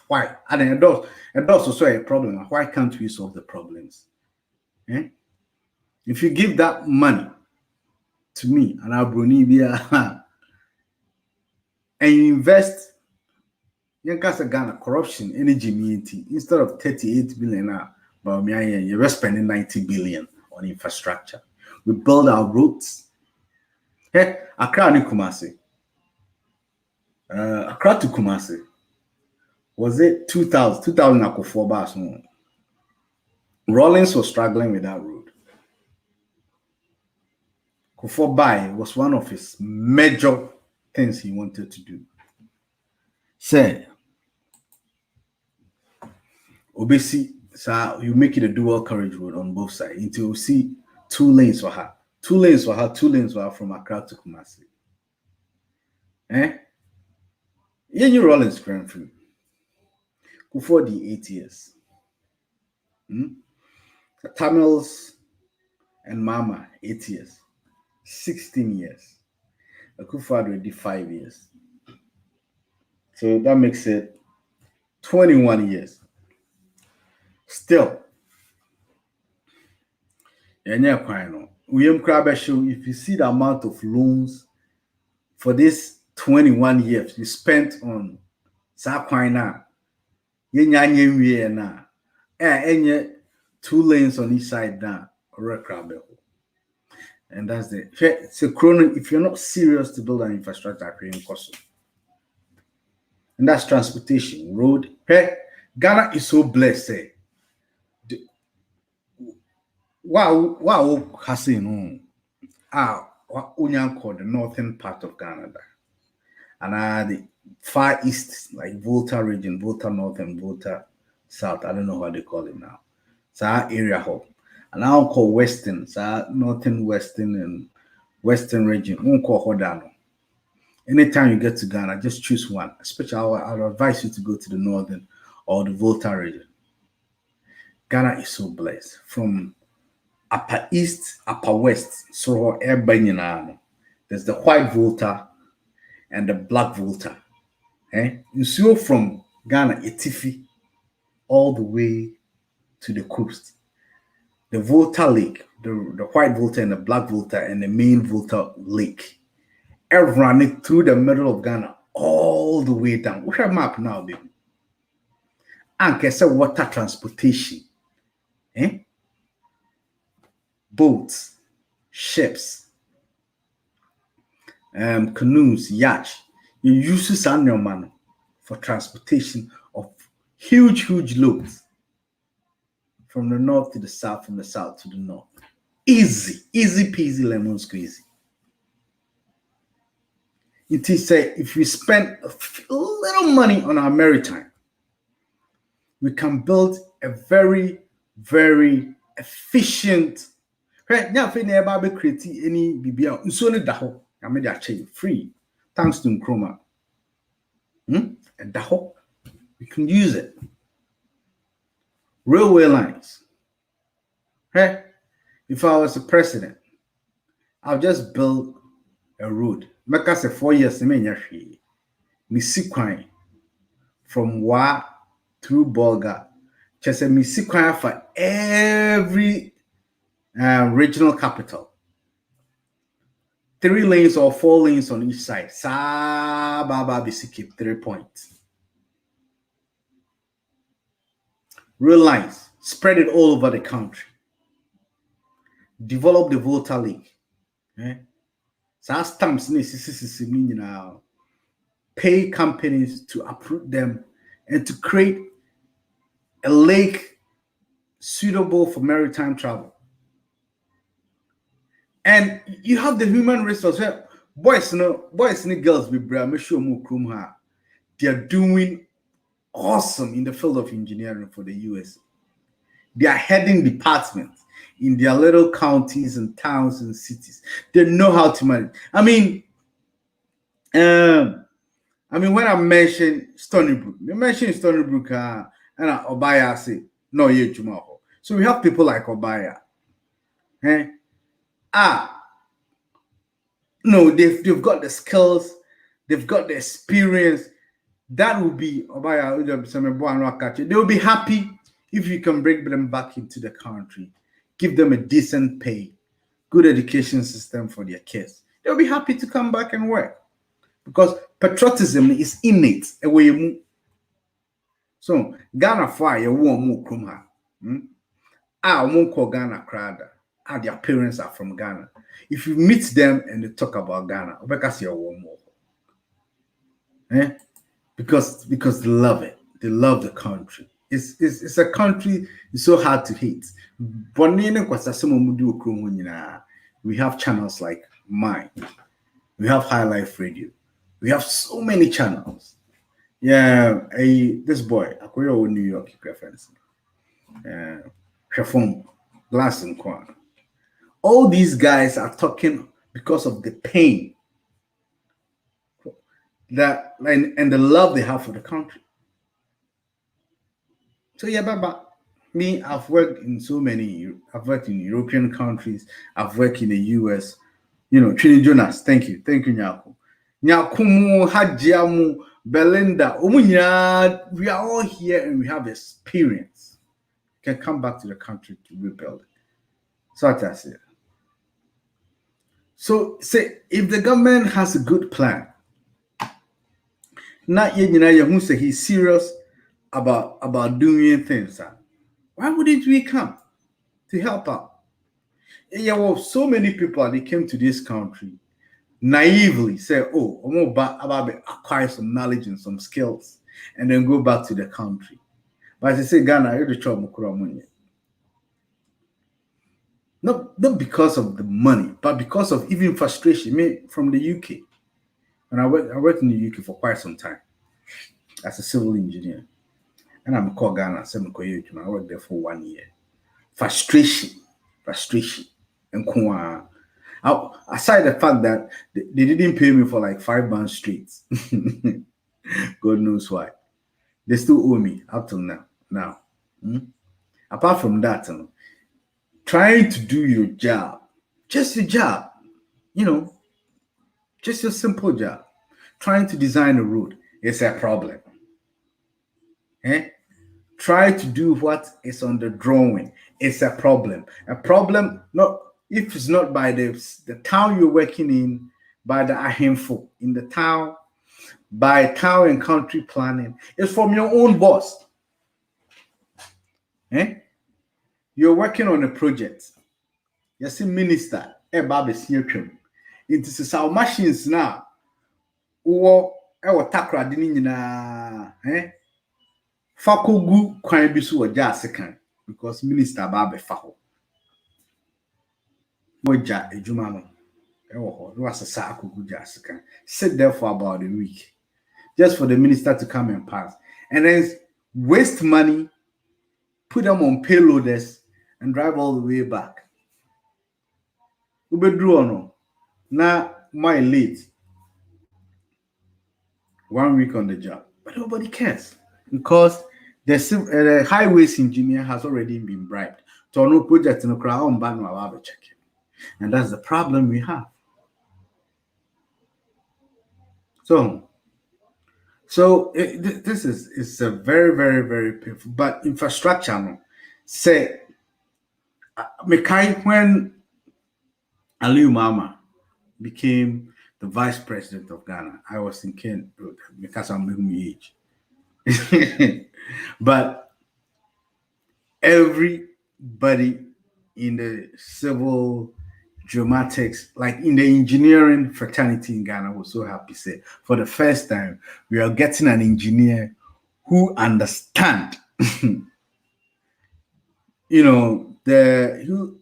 Why? And that's also a problem. Why can't we solve the problems? If you give that money to me and our Brunei and you invest in Ghana corruption, energy, immunity, instead of 38 billion but you're spending 90 billion on infrastructure. We build our roads. Accra and Kumasi. Accra to Kumasi. Was it 2000 Akufo bars? Rawlings was struggling with that road. Akufo Bai was one of his major things he wanted to do. Say, Obesi, so you make it a dual carriage road on both sides until you see 2 lanes for her. 2 lanes for her, 2 lanes for her from Accra to Kumasi. Yeah, you Rawlings grand free. Before the 8 years. The Tamils and Mama, 8 years. 16 years. Akufo already 5 years. So that makes it 21 years. Still, if you see the amount of loans for this 21 years you spent on Saquina, Yenya, and 2 lanes on each side now, or a crab. And that's the so chrono. If you're not serious to build an infrastructure, creating cost. And that's transportation, road. Hey, Ghana is so blessed. Wow, Hassan. Unyan called the northern part of Ghana. And the far east, like Volta region, Volta North and Volta South. I don't know what they call it now. So our area hub. And I'll call Western, so Northern, Western, and Western region. Won't call Hodano. Anytime you get to Ghana, just choose one. Especially, I'll advise you to go to the northern or the Volta region. Ghana is so blessed. From upper east, upper west, so there's the white Volta and the black Volta. You see from Ghana, Etifi, all the way to the coast. The Volta Lake, the white Volta and the black Volta and the main Volta Lake. Running through the middle of Ghana all the way down. We have a map now, baby. And can say water transportation. Boats, ships, canoes, yachts. You use your money for transportation of huge loads from the north to the south, from the south to the north. Easy peasy lemon squeezy. It is if we spend a little money on our maritime, we can build a very, very efficient. Right now, if you ever create any BBL, it's only daho. I made that change free, thanks to Nkrumah. And daho, we can use it. Railway lines. Right? If I was the president, I'll just build a road. Make us 4 years. Misikwan from Wa through Bolga. Just a Misikwan for every regional capital. 3 lanes or 4 lanes on each side. Sa Baba Bisikip 3 points. Rail lines, spread it all over the country. Develop the Volta Lake. So as stamps now, pay companies to approve them and to create a lake suitable for maritime travel. And you have the human resource. Boys and girls with they are doing awesome in the field of engineering for the US. They are heading departments in their little counties and towns and cities. They know how to manage. I mean, when I mentioned Stony Brook, and Obaya say no ye tomorrow. So we have people like Obaya. No, they've got the skills, they've got the experience. That will be Obaya. They will be happy if you can bring them back into the country, give them a decent pay, good education system for their kids. They'll be happy to come back and work because patriotism is innate. So Ghana fire won't move Krumha. I won't call Ghana crowd. Their parents are from Ghana. If you meet them and they talk about Ghana, because you're one more. Because they love it. They love the country. It's a country it's so hard to hate. We have channels like mine. We have High Life Radio. We have so many channels. Yeah, this boy, I go to New York reference. Shafon, Glass and Kwan. All these guys are talking because of the pain that and the love they have for the country. So yeah, Baba, me, I've worked in I've worked in European countries, I've worked in the US, Trini Jonas, thank you, Nyako. Nyakumu, Hajiamu, Belinda, we are all here and we have experience. Can come back to the country to rebuild it. So that's it. So say if the government has a good plan, Not yet, who say he's serious about doing things. Why wouldn't we come to help out? Yeah, well, so many people they came to this country naively say, "Oh, I'm about to acquire some knowledge and some skills, and then go back to the country." But they say, "Ghana, you're the trouble, money." Not because of the money, but because of even frustration. Me from the UK, and I worked in the UK for quite some time as a civil engineer, and I'm called Ghana. I worked there for 1 year. Frustration, and aside the fact that they didn't pay me for like 5 months straight. God knows why. They still owe me up till now. Apart from that, trying to do your job, just your job, just your simple job, trying to design a road is a problem. Try to do what is on the drawing. It's a problem. A problem, not if it's not by the town you're working in, by the ahemfo in the town, by town and country planning. It's from your own boss. You're working on a project. You see, minister, it is our machines now. Or takra dinina, fakogu kwan bisu wa jasikan because minister babe faho. Moja ejuma no. Sit there for about a week just for the minister to come and pass, and then waste money, put them on payloaders, and drive all the way back. Now my late 1 week on the job, but nobody cares because the highways engineer has already been bribed to no project in the crowd on check, and that's the problem we have. So this is a very, very, very painful. But infrastructure, say, when Aliu Mama became the vice president of Ghana, I was thinking because I'm my age, but everybody in the civil dramatics, like in the engineering fraternity in Ghana, was so happy. Say, for the first time, we are getting an engineer who understand, who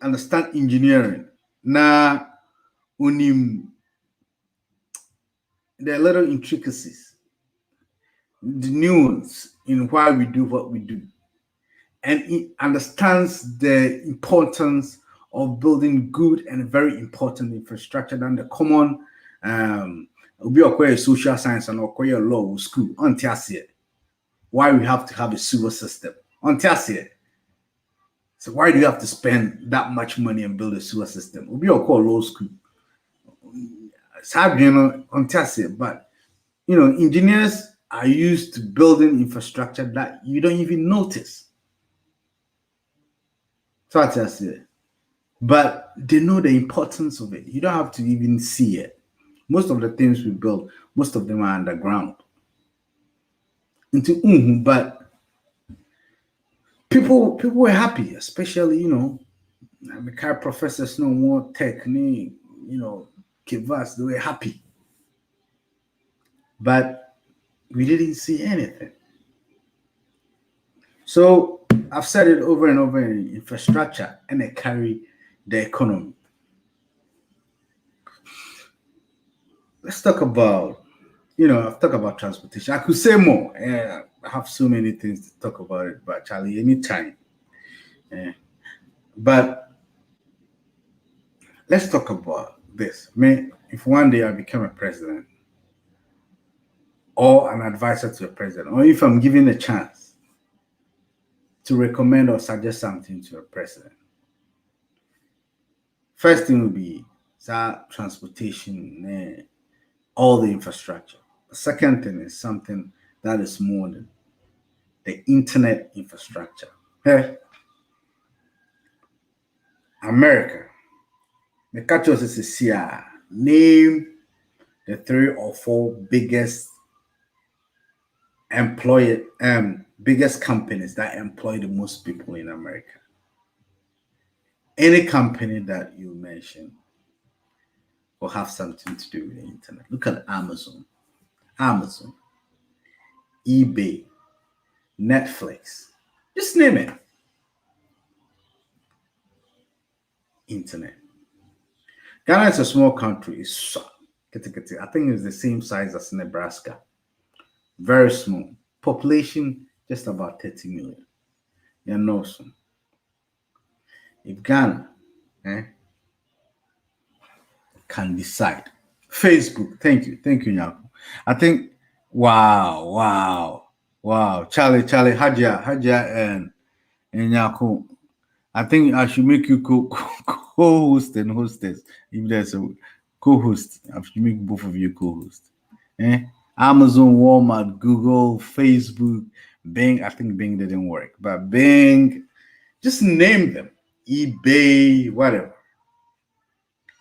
understand engineering. Now, unim the little intricacies, the nuance in why we do what we do, and he understands the importance of building good and very important infrastructure than the common social science and law school. Why we have to have a sewer system? So why do you have to spend that much money and build a sewer system? Law school. But engineers are used to building infrastructure that you don't even notice. So I say, but they know the importance of it. You don't have to even see it. Most of the things we build, most of them are underground. But people were happy, especially the car professors know more technique, Kivas, they were happy. But we didn't see anything. So I've said it over and over in infrastructure, and they carry the economy. Let's talk about, I've talked about transportation. I could say more. I have so many things to talk about it, but Charlie, anytime. But let's talk about this. If one day I become a president or an advisor to a president, or if I'm given a chance to recommend or suggest something to a president, first thing would be transportation, all the infrastructure. The second thing is something that is modern, the internet infrastructure. America, the culture is name the 3 or 4 biggest biggest companies that employ the most people in America. Any company that you mention will have something to do with the internet. Look at Amazon, eBay, Netflix, just name it. Internet. Ghana is a small country. I think it's the same size as Nebraska. Very small. Population just about 30 million. You know, so if Ghana can decide, Facebook, thank you, Nyako. I think, wow, Charlie, Haja, and Nyako. I think I should make you co-host and hostess. If there's a co-host, I should make both of you co-host. Amazon, Walmart, Google, Facebook, Bing. I think Bing didn't work, but Bing, just name them. eBay, whatever.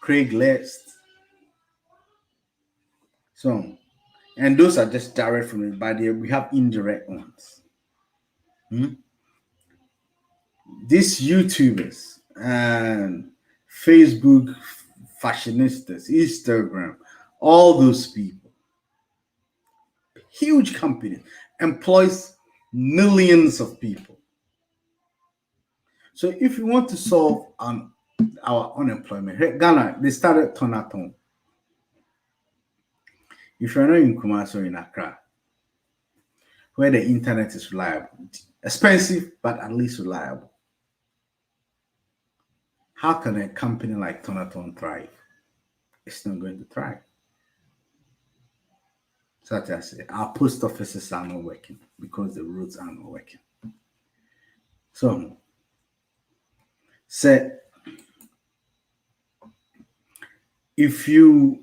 Craigslist. So, and those are just direct from it, but we have indirect ones. These YouTubers and Facebook fashionistas, Instagram, all those people, huge companies, employs millions of people. So if you want to solve our unemployment, Ghana, they started Tonaton. If you're not in Kumasi or in Accra, where the internet is reliable, expensive, but at least reliable, how can a company like Tonaton thrive? It's not going to thrive. Such as our post offices are not working because the roads are not working. So, say, if you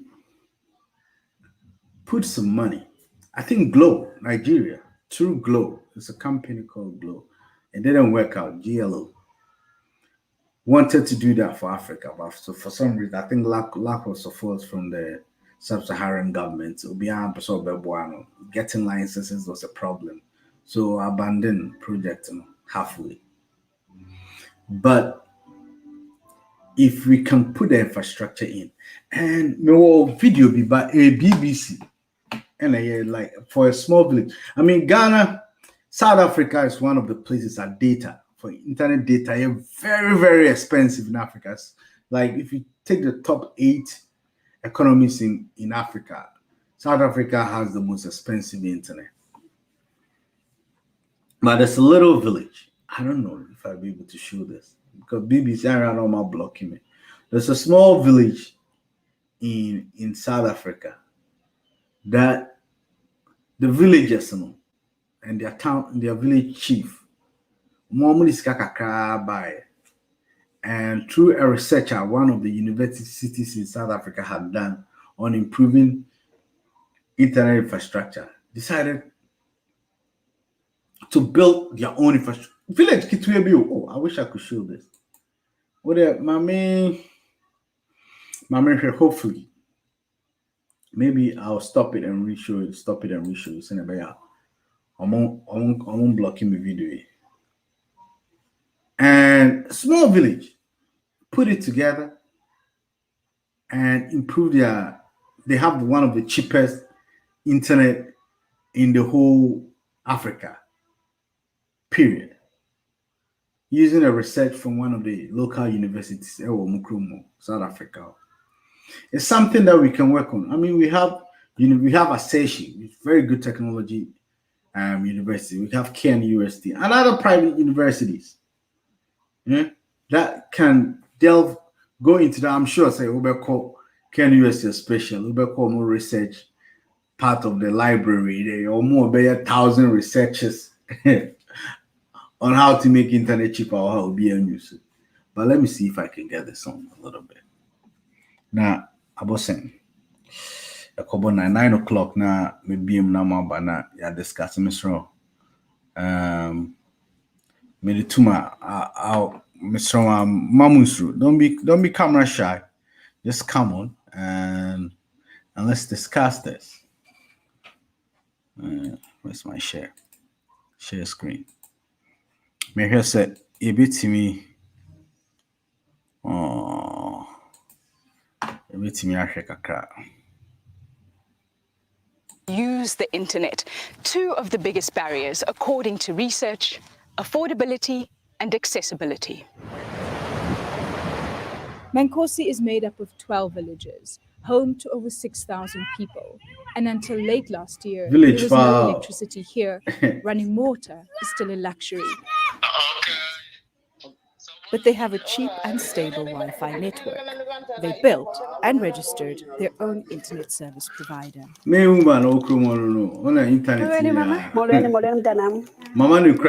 put some money, I think Glow, Nigeria, through Glow, it's a company called Glow. It didn't work out, GLO. Wanted to do that for Africa, but so for some reason, I think lack of support from the sub-Saharan government. Getting licenses was a problem, so abandoned project halfway. But if we can put the infrastructure in, and no video be by a BBC, and like for a small village. I mean, Ghana, South Africa is one of the places that data. For internet data, are very, very expensive in Africa. Like if you take the top 8 economies in Africa, South Africa has the most expensive internet. But there's a little village. I don't know if I'll be able to show this because BBC around on my blocking me. There's a small village in South Africa that the villagers and their town, their village chief, and through a researcher, one of the universities in South Africa had done on improving internet infrastructure, decided to build their own infrastructure. Village Kitwebio. Oh, I wish I could show this. Well, my hopefully, maybe I'll stop it and reshow it. Send it back. I won't blocking the video. And small village put it together and improve they have one of the cheapest internet in the whole Africa, period, using a research from one of the local universities, South Africa. It's something that we can work on. I mean, we have Asahi, with very good technology university. We have Ken University and other private universities that can go into that. I'm sure say call Ken University special, call more research part of the library. There are more than 1,000 researchers on how to make internet cheaper or how to be use it. But let me see if I can get this on a little bit. Now, I was saying, about 9 o'clock now, maybe I'm not but now you're discussing this wrong. I'll Mr. Mamusru, don't be camera shy. Just come on and let's discuss this. Where's my share screen? May here said a bit to me. Oh, a bit to me. Use the internet. Two of the biggest barriers, according to research, affordability and accessibility. Mankosi is made up of 12 villages, home to over 6,000 people. And until late last year, there was no electricity here. Running water is still a luxury. But they have a cheap and stable Wi-Fi network. They built and registered their own internet service provider. Mama no cry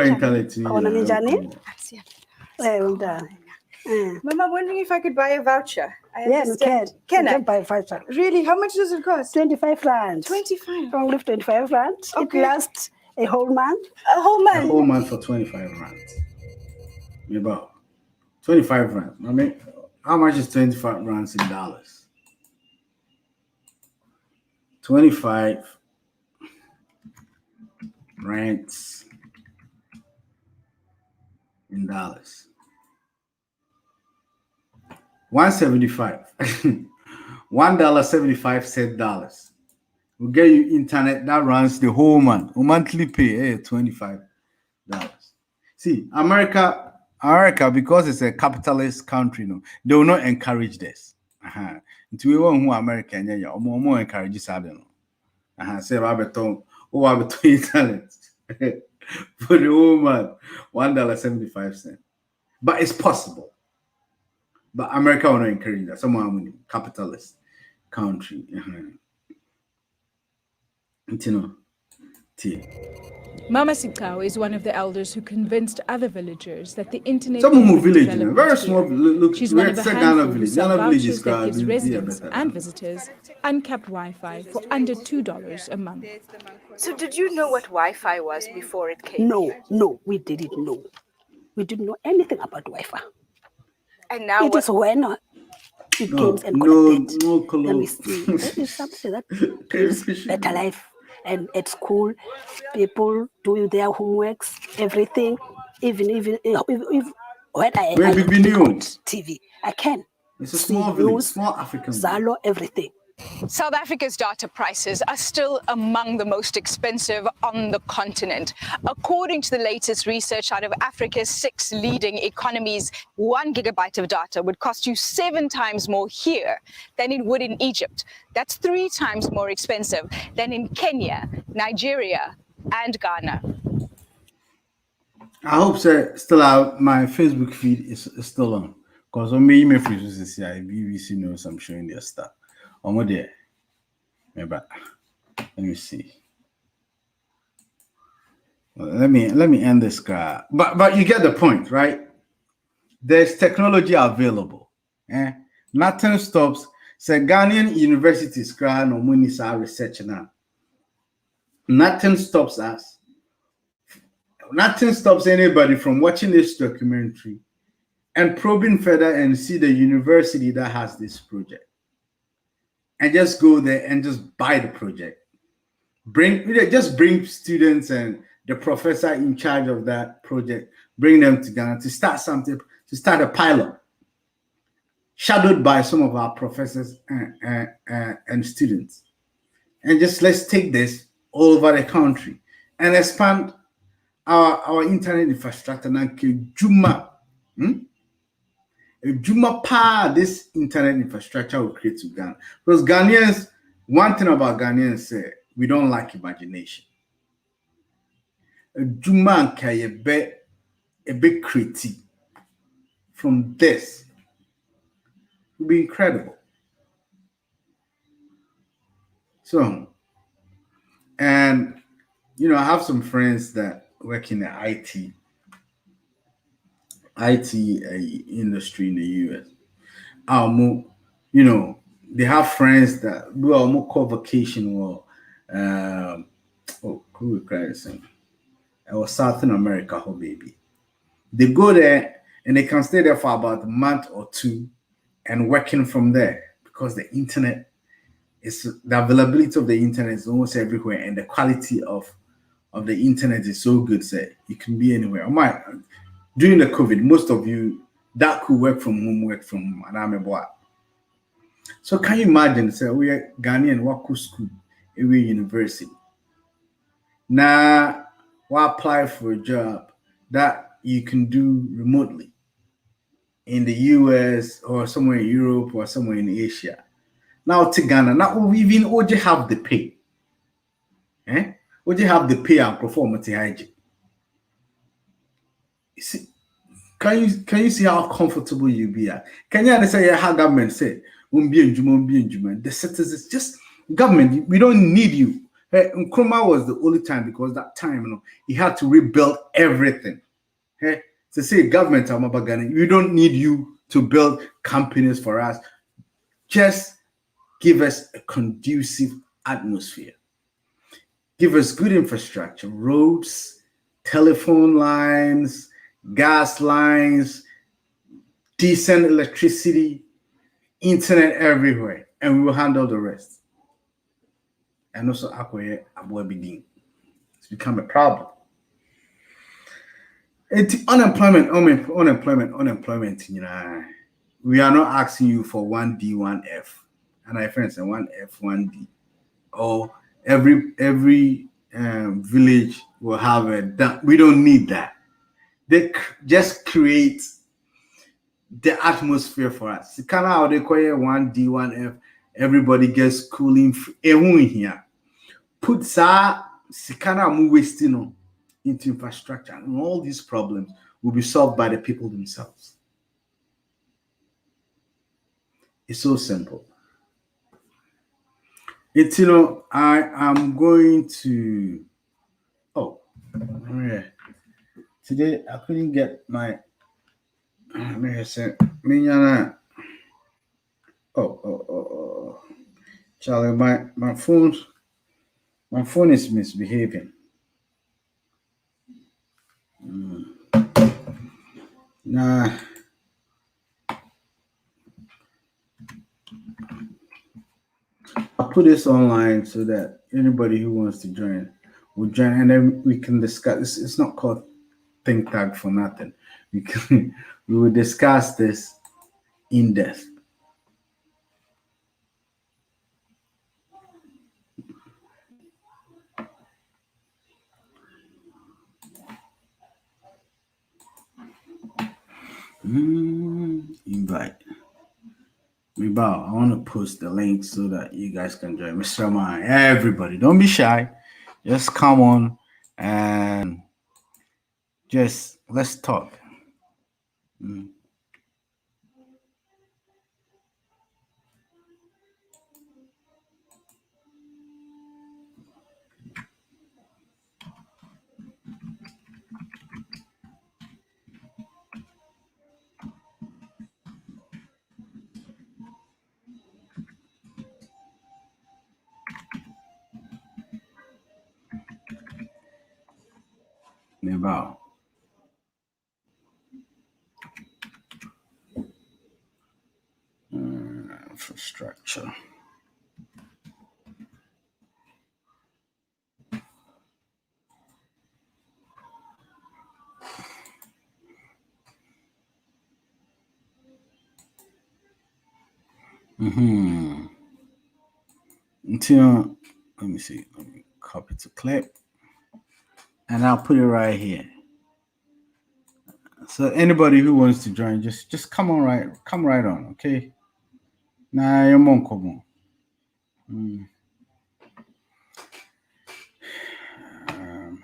internet. Mama, wondering if I could buy a voucher. Yeah, you can. Can you I? can buy a voucher. Really? How much does it cost? 25 rands. 25. Only 25 rands. Okay. It lasts a whole month. A whole month? A whole month for 25 rands. About 25 rands. I mean, how much is 25 rands in dollars? 25 rands in dollars. 175. $1.75 will get you internet that runs the whole month. Monthly pay $25. See, America, because it's a capitalist country, no, they will not encourage this. Into we who American, yeah, more encourages them. Say about internet for the whole month, $1.75. But it's possible. But America will not encourage that. Someone in capitalist country. Mama Sikau is one of the elders who convinced other villagers that the internet. Some village, very small. Look, she's one of the handful who sell vouchers that gives village residents and visitors uncapped Wi-Fi for under $2 a month. So did you know what Wi-Fi was before it came here? No, we didn't know. We didn't know anything about Wi-Fi. And now it is when it came and connected. No clue. Then we see that is something that gives better life. And at school, people doing their homeworks, everything, even if when I watch TV, I can. It's a small village, small African Zalo, everything. South Africa's data prices are still among the most expensive on the continent. According to the latest research out of Africa's 6 leading economies, 1 gigabyte of data would cost you 7 times more here than it would in Egypt. That's 3 times more expensive than in Kenya, Nigeria, and Ghana. I hope so. Still out. My Facebook feed is still on. Because when me email free to see BBC knows I'm showing their stuff. There. Maybe. Let me see. Well, let me end this guy. But you get the point, right? There's technology available. Nothing stops. Say Ghanaian universities no money research now. Nothing stops us. Nothing stops anybody from watching this documentary and probing further and see the university that has this project. And just go there and just buy the project. Just bring students and the professor in charge of that project, bring them together to start something, to start a pilot, shadowed by some of our professors and students. And just let's take this all over the country and expand our internet infrastructure. This internet infrastructure will create to Ghana. Because Ghanaians, one thing about Ghanaians say, we don't like imagination. A big critique from this will be incredible. So, and I have some friends that work in the IT industry in the US. They have friends that do more convocation or South America, baby. They go there and they can stay there for about a month or 2 and working from there because the internet is the availability of the internet is almost everywhere and the quality of of the internet is so good, say you can be anywhere. During the COVID, most of you that could work from home, and I'm a boy. So can you imagine, say we are Ghanaian, what school, every university. Now, we apply for a job that you can do remotely in the US or somewhere in Europe or somewhere in Asia. Now to Ghana, now we even only have the pay. Only have the pay and performance hygiene. See, can you see how comfortable you be at? Can you understand how government say the citizens just government, we don't need you. Nkrumah was the only time because that time, he had to rebuild everything. To say government, we don't need you to build companies for us. Just give us a conducive atmosphere. Give us good infrastructure, roads, telephone lines, gas lines, decent electricity, internet everywhere, and we will handle the rest. And also, it's become a problem. It's unemployment. We are not asking you for 1D, 1F, and I friends, 1F, 1D, or every village will have a. We don't need that. They just create the atmosphere for us. They call 1D, 1F. Everybody gets cooling. Here. Put Sikana mu wasting into infrastructure, and all these problems will be solved by the people themselves. It's so simple. It's I am going to. Oh, yeah. Today I couldn't get my. Oh. Charlie, my phone is misbehaving. Nah. I'll put this online so that anybody who wants to join will join, and then we can discuss. It's not called think tag for nothing. We will discuss this in depth. Invite. I want to post the link so that you guys can join. Mr. Man, everybody, don't be shy. Just come on and just let's talk. About infrastructure. Until let me see. Let me copy to clip, and I'll put it right here. So anybody who wants to join, just come right on, okay? Nah, you're mon come on.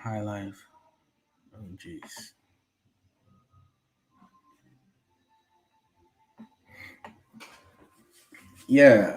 High life. Oh jeez. Yeah.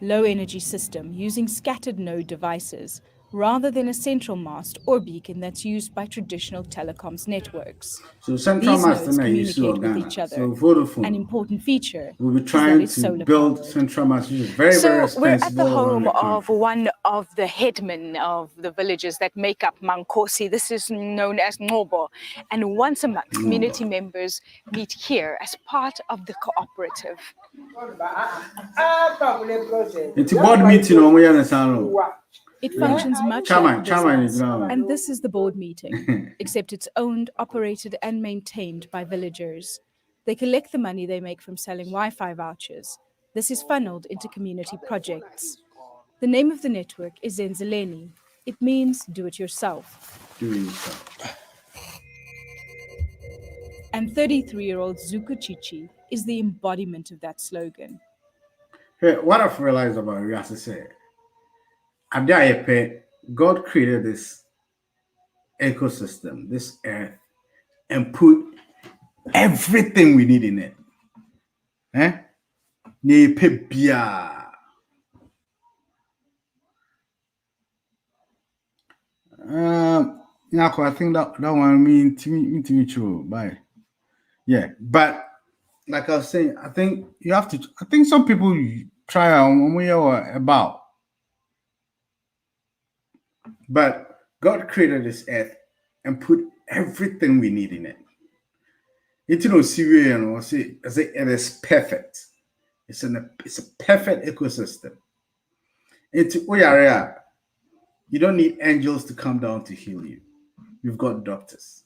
Low energy system using scattered node devices rather than a central mast or beacon that's used by traditional telecoms networks. So central These mast nodes na you see communicate with Ghana. each other. So Vodafone. An important feature we'll be is that trying it's to solar build powered. central mast, which is very, very So we're expensive. at the all around home the of country. one of the headmen of the villages that make up Mankosi. This is known as Ngobo. And once a month, community members meet here as part of the cooperative. It's a board meeting on where you It functions much like a business, and this is the board meeting, except it's owned, operated, and maintained by villagers. They collect the money they make from selling Wi-Fi vouchers. This is funneled into community projects. The name of the network is Zenzeleni. It means do it yourself. Do it yourself. And 33-year-old Zuko Chichi is the embodiment of that slogan. Hey, what I've realized about you, as I said, God created this ecosystem, this earth, and put everything we need in it. I think that one mean to me true. Bye. Yeah, but like I was saying, I think you have to. I think some people try on we are about, but God created this earth and put everything we need in it. It's no serious, it is perfect. It's a perfect ecosystem. You don't need angels to come down to heal you. You've got doctors.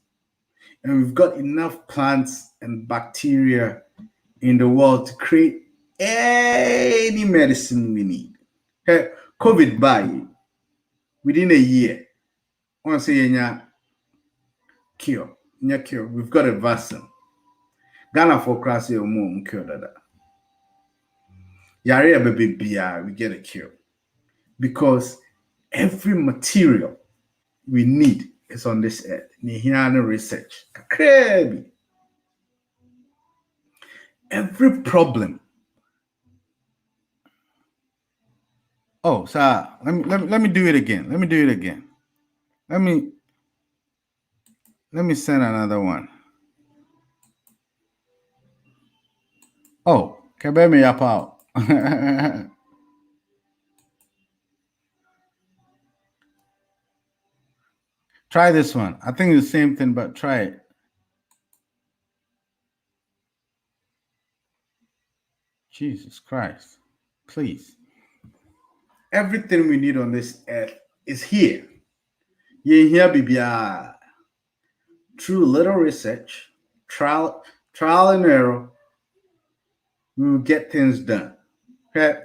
And we've got enough plants and bacteria in the world to create any medicine we need. Hey, COVID by within a year. Once a year, cure. We've got a vaccine. Ghana for crassy or more cure that. Yare baby we get a cure. Because every material we need is on this earth. Nihana research. Crazy. Every problem. Oh, sir, let me do it again. Let me send another one. Oh, kabeme yap out. Try this one. I think it's the same thing, but try it. Jesus Christ. Please. Everything we need on this earth is here. You here, BBI. Through little research, trial and error, we will get things done. Okay.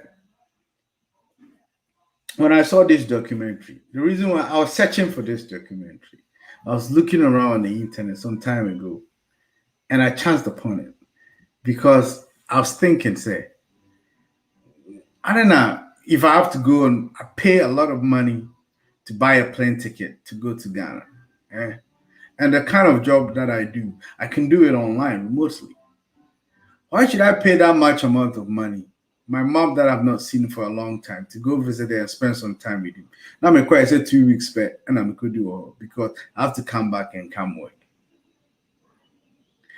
When I saw this documentary, the reason why I was searching for this documentary, I was looking around on the internet some time ago, and I chanced upon it because I was thinking, I don't know if I have to go and I pay a lot of money to buy a plane ticket to go to Ghana. And the kind of job that I do, I can do it online remotely. Why should I pay that much amount of money? My mom that I've not seen for a long time to go visit her and spend some time with him. Now I'm quite say 2 weeks back and I'm going to do all because I have to come back and come work.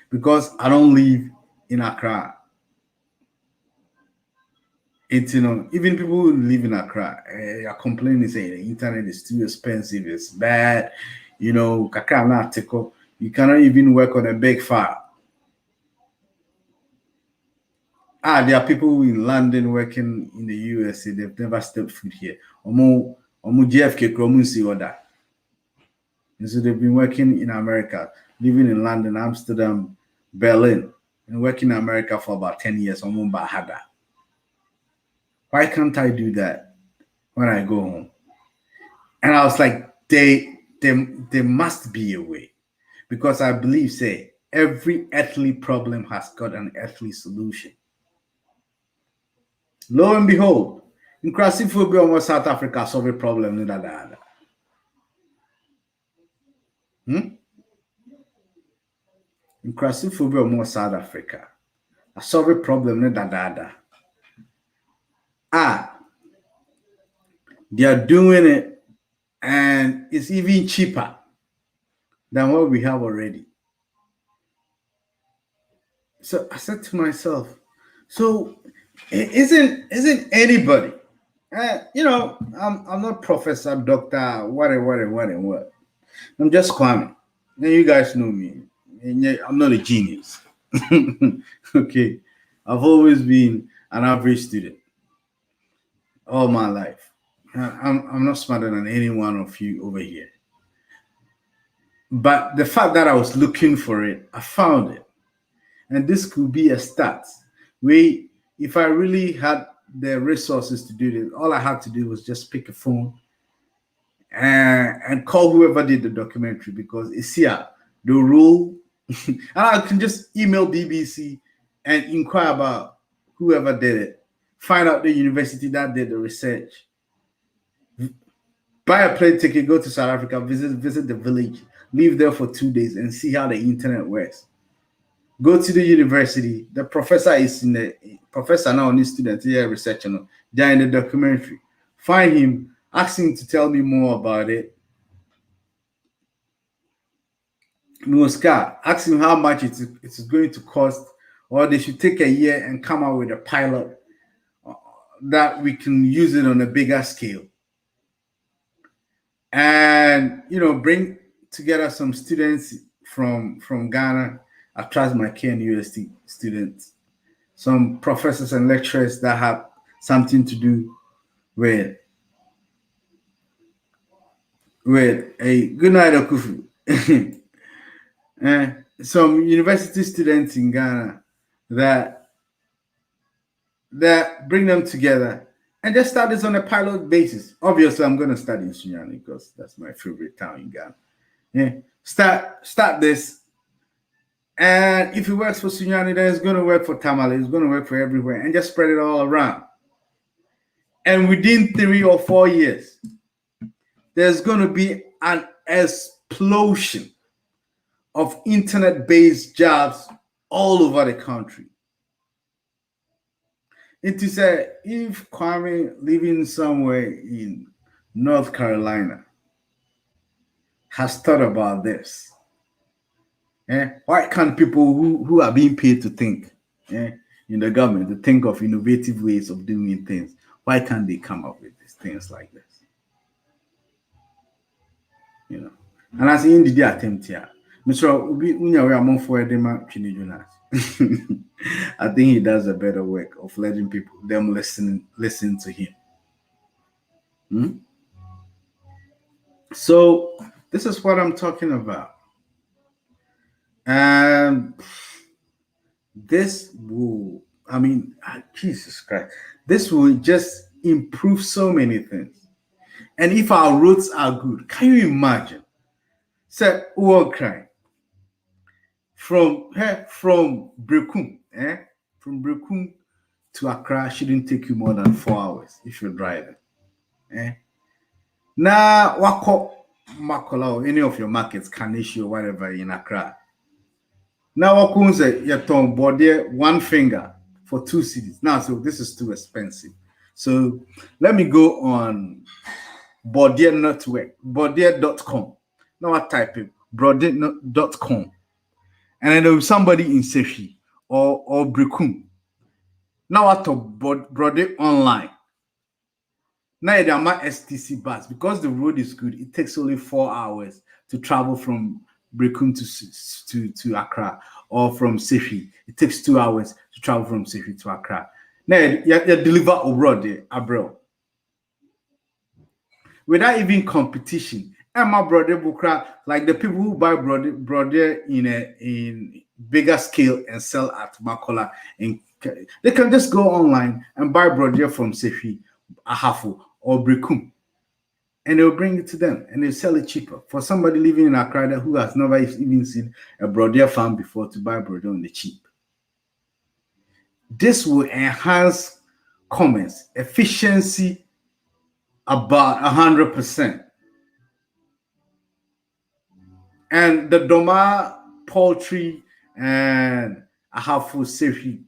Because I don't live in Accra. It's even people who live in Accra are complaining saying the internet is too expensive, it's bad, kakra na article. You cannot even work on a big file. There are people in London working in the USA, they've never stepped foot here. Omo GFK Kromunsi order. And so they've been working in America, living in London, Amsterdam, Berlin, and working in America for about 10 years. Omo Bahada. Why can't I do that when I go home? And I was like, there must be a way. Because I believe, every earthly problem has got an earthly solution. Lo and behold, incrassiphobia almost South Africa solve a problem. Incrassiphobia almost South Africa. I solve a problem. They are doing it and it's even cheaper than what we have already. So I said to myself, so isn't anybody, I'm not professor, doctor, what. I'm just Kwame. Now you guys know me. And yet I'm not a genius. Okay. I've always been an average student all my life. I'm not smarter than any one of you over here. But the fact that I was looking for it, I found it. And this could be a start. If I really had the resources to do this, all I had to do was just pick a phone and call whoever did the documentary, because it's here, the rule. And I can just email BBC and inquire about whoever did it, find out the university that did the research, buy a plane ticket, go to South Africa, visit the village, live there for 2 days and see how the internet works. Go to the university. The professor is in the professor now, his student here, researcher. They're in the documentary. Find him, ask him to tell me more about it. Ask him how much it is going to cost, or they should take a year and come out with a pilot that we can use it on a bigger scale. And bring together some students from Ghana, attract my KNUST students, some professors and lecturers that have something to do with a good night, Okufu. Some university students in Ghana that bring them together and just start this on a pilot basis. Obviously, I'm going to study in Sunyani because that's my favorite town in Ghana. Start this, and if it works for Sunyani, then it's going to work for Tamale. It's going to work for everywhere, and just spread it all around. And within 3 or 4 years, there's going to be an explosion of internet-based jobs all over the country. It is if Kwame living somewhere in North Carolina has thought about this, why can't people who are being paid to think in the government to think of innovative ways of doing things, why can't they come up with these things like this? And as in the attempt here, Mr. Ubi Unya among for Edema Chini Jonas. I think he does a better work of letting them listen to him. So this is what I'm talking about. And this will, Jesus Christ, this will just improve so many things. And if our roads are good, can you imagine? Say, war crime from Brekum, from Brekum to Accra shouldn't take you more than 4 hours if you're driving. Now, Wako Makola or any of your markets, Kanishi or whatever in Accra. Now, Wakunze, you're talking about one finger for 2 cities. Now, so this is too expensive. So let me go on Bordier Network, Bordier.com. Now I type it, Bordier.com. And then there was somebody in Sefi or Brekum. Now I talk Bordier online. Now there are my STC bus because the road is good. It takes only 4 hours to travel from Brekum to Accra, or from Sefi. It takes 2 hours to travel from Sefi to Accra. Now you deliver abroad, without even competition. And my brother Bukra, like the people who buy brother in bigger scale and sell at Makola, and they can just go online and buy brother from Sefi, Ahafo, or Brekum, and they'll bring it to them and they'll sell it cheaper for somebody living in Accra who has never even seen a brother farm before to buy brother on the cheap. This will enhance commerce efficiency about 100%. And the Doma poultry and Ahafo Sefi,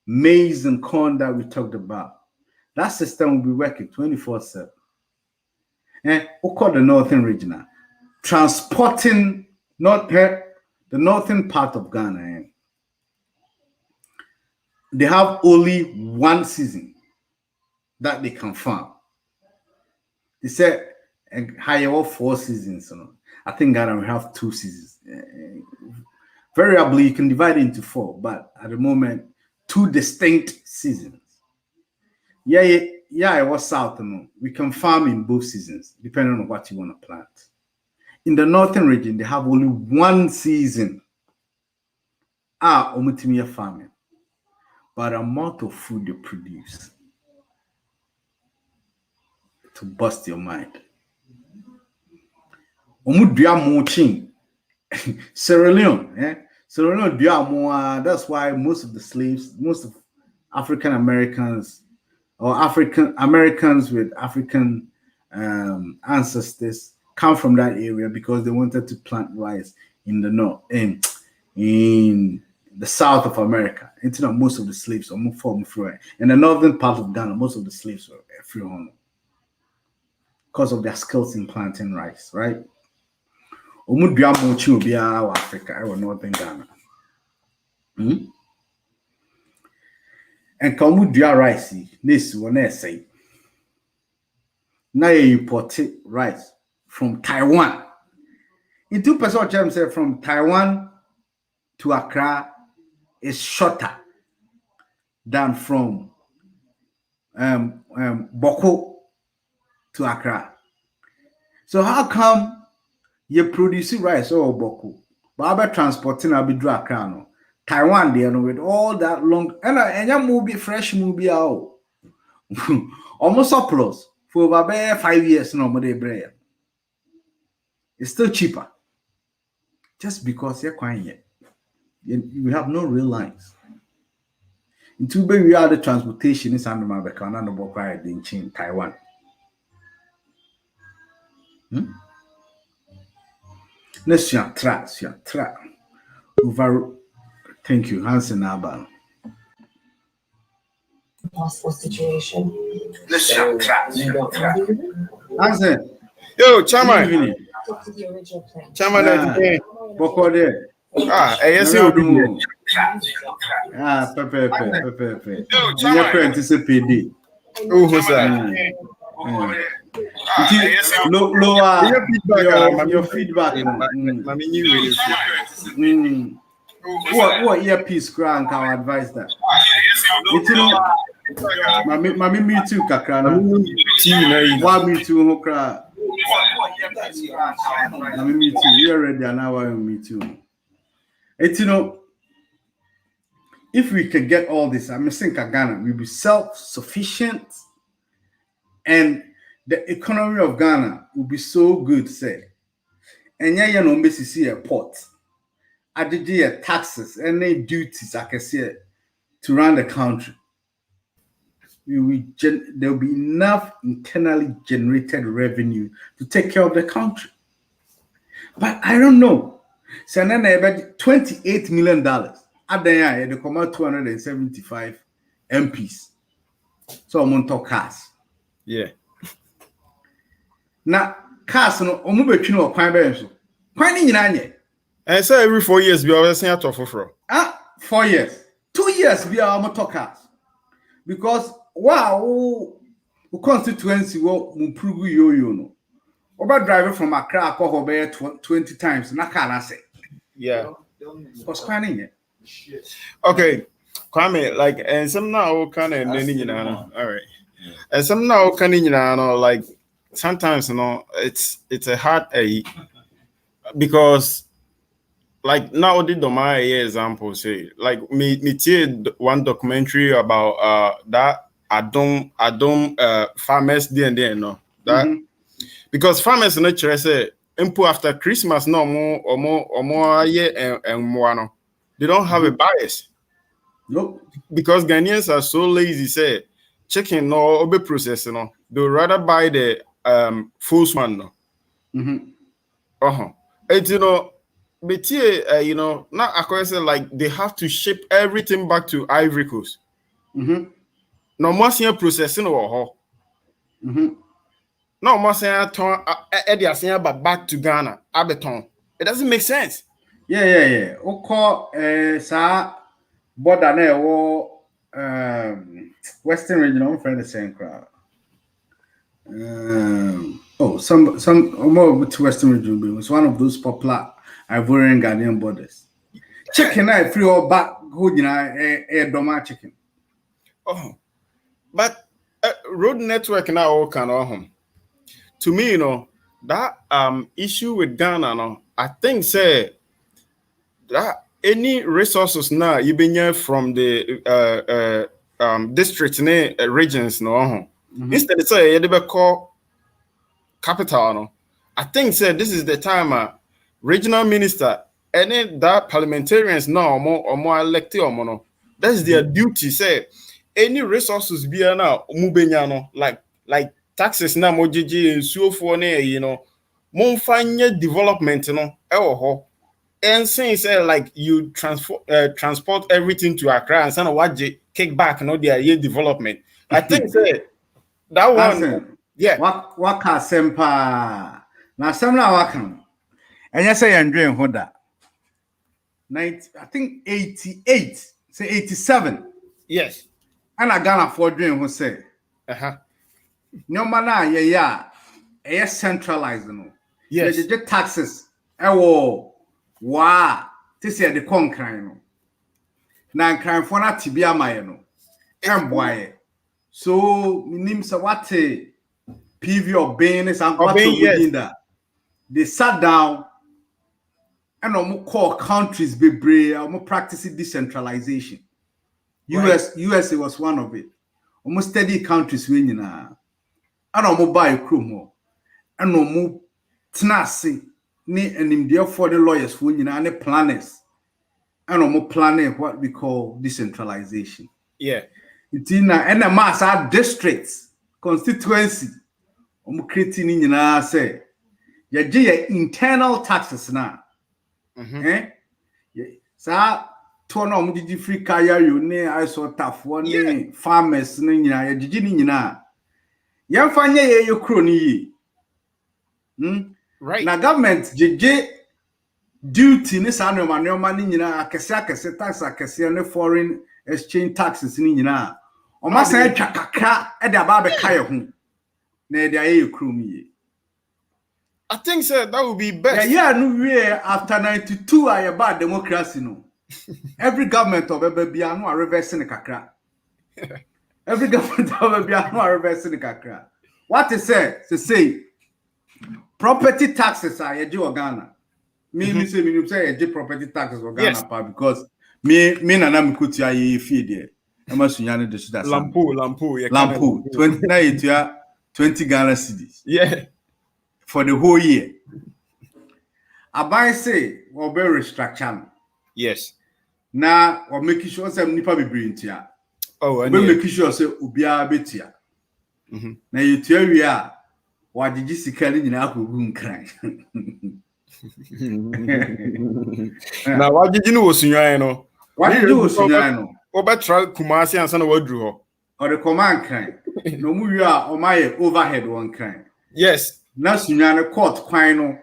maize and corn that we talked about, that system will be working 24/7. the northern region, transporting not the northern part of Ghana. They have only one season that they can farm. They said higher 4 seasons. I think Ghana will have 2 seasons. Variably, you can divide it into 4, but at the moment, 2 distinct seasons. Yeah, it was south. We can farm in both seasons, depending on what you want to plant. In the northern region, they have only 1 season. Omutimia farming. But the amount of food they produce to bust your mind. Omudria Mochin. Sierra Leone, Sierra Leone, that's why most of the slaves, most of African Americans or African Americans with African ancestors come from that area because they wanted to plant rice in the north, in the south of America. Into most of the slaves are from free. In the northern part of Ghana, most of the slaves were free home because of their skills in planting rice, right? Omudua mochi obiara wa Africa, I northern Ghana. And omudua rice, this one say. Now you import rice from Taiwan. In 2% terms, say from Taiwan to Accra is shorter than from Boko to Accra. So how come you produce rice or Boko, but transporting a bit to Accra no? Taiwan there with all that long and you movie fresh movie out almost surplus for about 5 years no more bread. It's still cheaper just because you're quiet. You have no real lines. In Tube, we are the transportation is under my back and the Boko in Taiwan. Let's track. Over. Thank you, Hansen Abba. Possible situation. Let's track. Hansen. Yo, Chairman. Chairman, Boko there. Yes, you. Pepe. You're going to say PD. Oh, who's that? Your feedback. What earpiece crank our advice that? Mami me too, Kakrana. Me too, Hokra. Mami me too. We are ready now. Me too. If we can get all this, I'm saying Ghana will be self-sufficient, and the economy of Ghana will be so good, say. And yeah, you know, see a port. I did taxes and duties, I can say, to run the country. There will be enough internally generated revenue to take care of the country. But I don't know. So then about $28 million. At the end, they come out 275 MPs. So I'm on top cars. Yeah. Now, cars no omubetwino o kwan be nso. Kwan ni nyina nye. And so every 4 years we always send out for 4 years. 2 years we are motor cars. Because wow, constituency wo mpugu yo no. Oba driver from Accra ko be 20 times na car na say. Yeah. Because kwan ni nye. Okay. Kwame, like, and some now kind of all right. And some now kind of like sometimes it's a hard because like now the my example say like me one documentary about that I don't farmers there no that because farmers no say input after Christmas no more year and more no they don't have a bias. Nope. Because Ghanaians are so lazy, say chicken no obe process no. They rather buy the full one no. It's but now I say like they have to ship everything back to Ivory Coast. No more processing or No, I'm saying Eddie saying but back to Ghana, Abeton. It doesn't make sense. Yeah. Okay, sa border na Western region, I'm friend the same crowd. Some more to Western region. It was one of those popular Ivorian Ghanaian borders. Chicken, I free or back good, Doma chicken. Oh, but road network now all can home. To me, that issue with Ghana, I think say that any resources now you been from the districts regions instead of say you call capital I think say this is the time regional minister and then that parliamentarians now or more elected or that's their duty say any resources be now like taxes now mojiji and so for mon find development and since like you transport everything to Accra and send what kick back their development. I think that one what can sempa now some now wakan and you say and dream hoda 90 I think 88 say 87 yes and I Ghana for dream who say no man centralized yes they get taxes wow this is the concrete na crime for na tibia maye no emboaye so minim say what PV or Bain is and what that they sat down and call countries be brave practicing decentralization. USA was one of it. Almost steady countries winning and buy chrome and tenacity and there for the lawyers winning and the planners and planning what we call decentralization. Yeah. It's in and the mass our districts constituency creating in say your internal taxes now. Sa to na omudi free kaya you ne I saw tough one farmers ne nyina ya gigi ni nyina ya mfanye ye yokro ni yi right na government gigi duty ne sa no manoma ni nyina akese tax akese ne foreign exchange taxes ni nyina o ma san atwa kakra e de aba be kai ho na e de aye yokro mi yi. I think so that would be best. Yeah, no way after 92 I about democracy no. Every government of Ebebia no are reversing the kakra. Every government of Ebebia no are reversing the kakra. What is said to say property taxes are a Ghana. Me say a property taxes or Ghana because me na me kuti aye feed there. I must sunyane de suda. Lampu 20 Ghana cedis. Yeah. For the whole year. I say or very restructure. Yes. Now or making sure some nipa be bring tia. Oh, and making sure say ubia betia. Now you tell we are what did you see calling in our room crying? Now what did you know was no? What did you do Sunyano? Over Kumasi and son of drew or the command crying. No more you are or my overhead one crying. Yes. Now Sunyano court quino.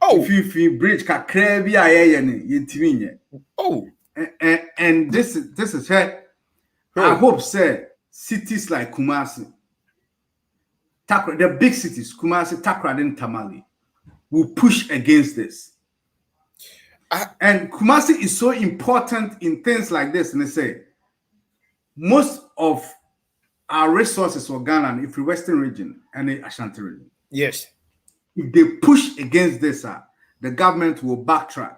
Oh, if you bridge ka crabby yentiminya. Oh, and this is her. I hope say cities like Kumasi, Takra, the big cities, Kumasi, Takra, and Tamale, will push against this. And Kumasi is so important in things like this, and they say most of our resources for Ghana, if the Western region and the Ashanti region. Yes. If they push against this, the government will backtrack.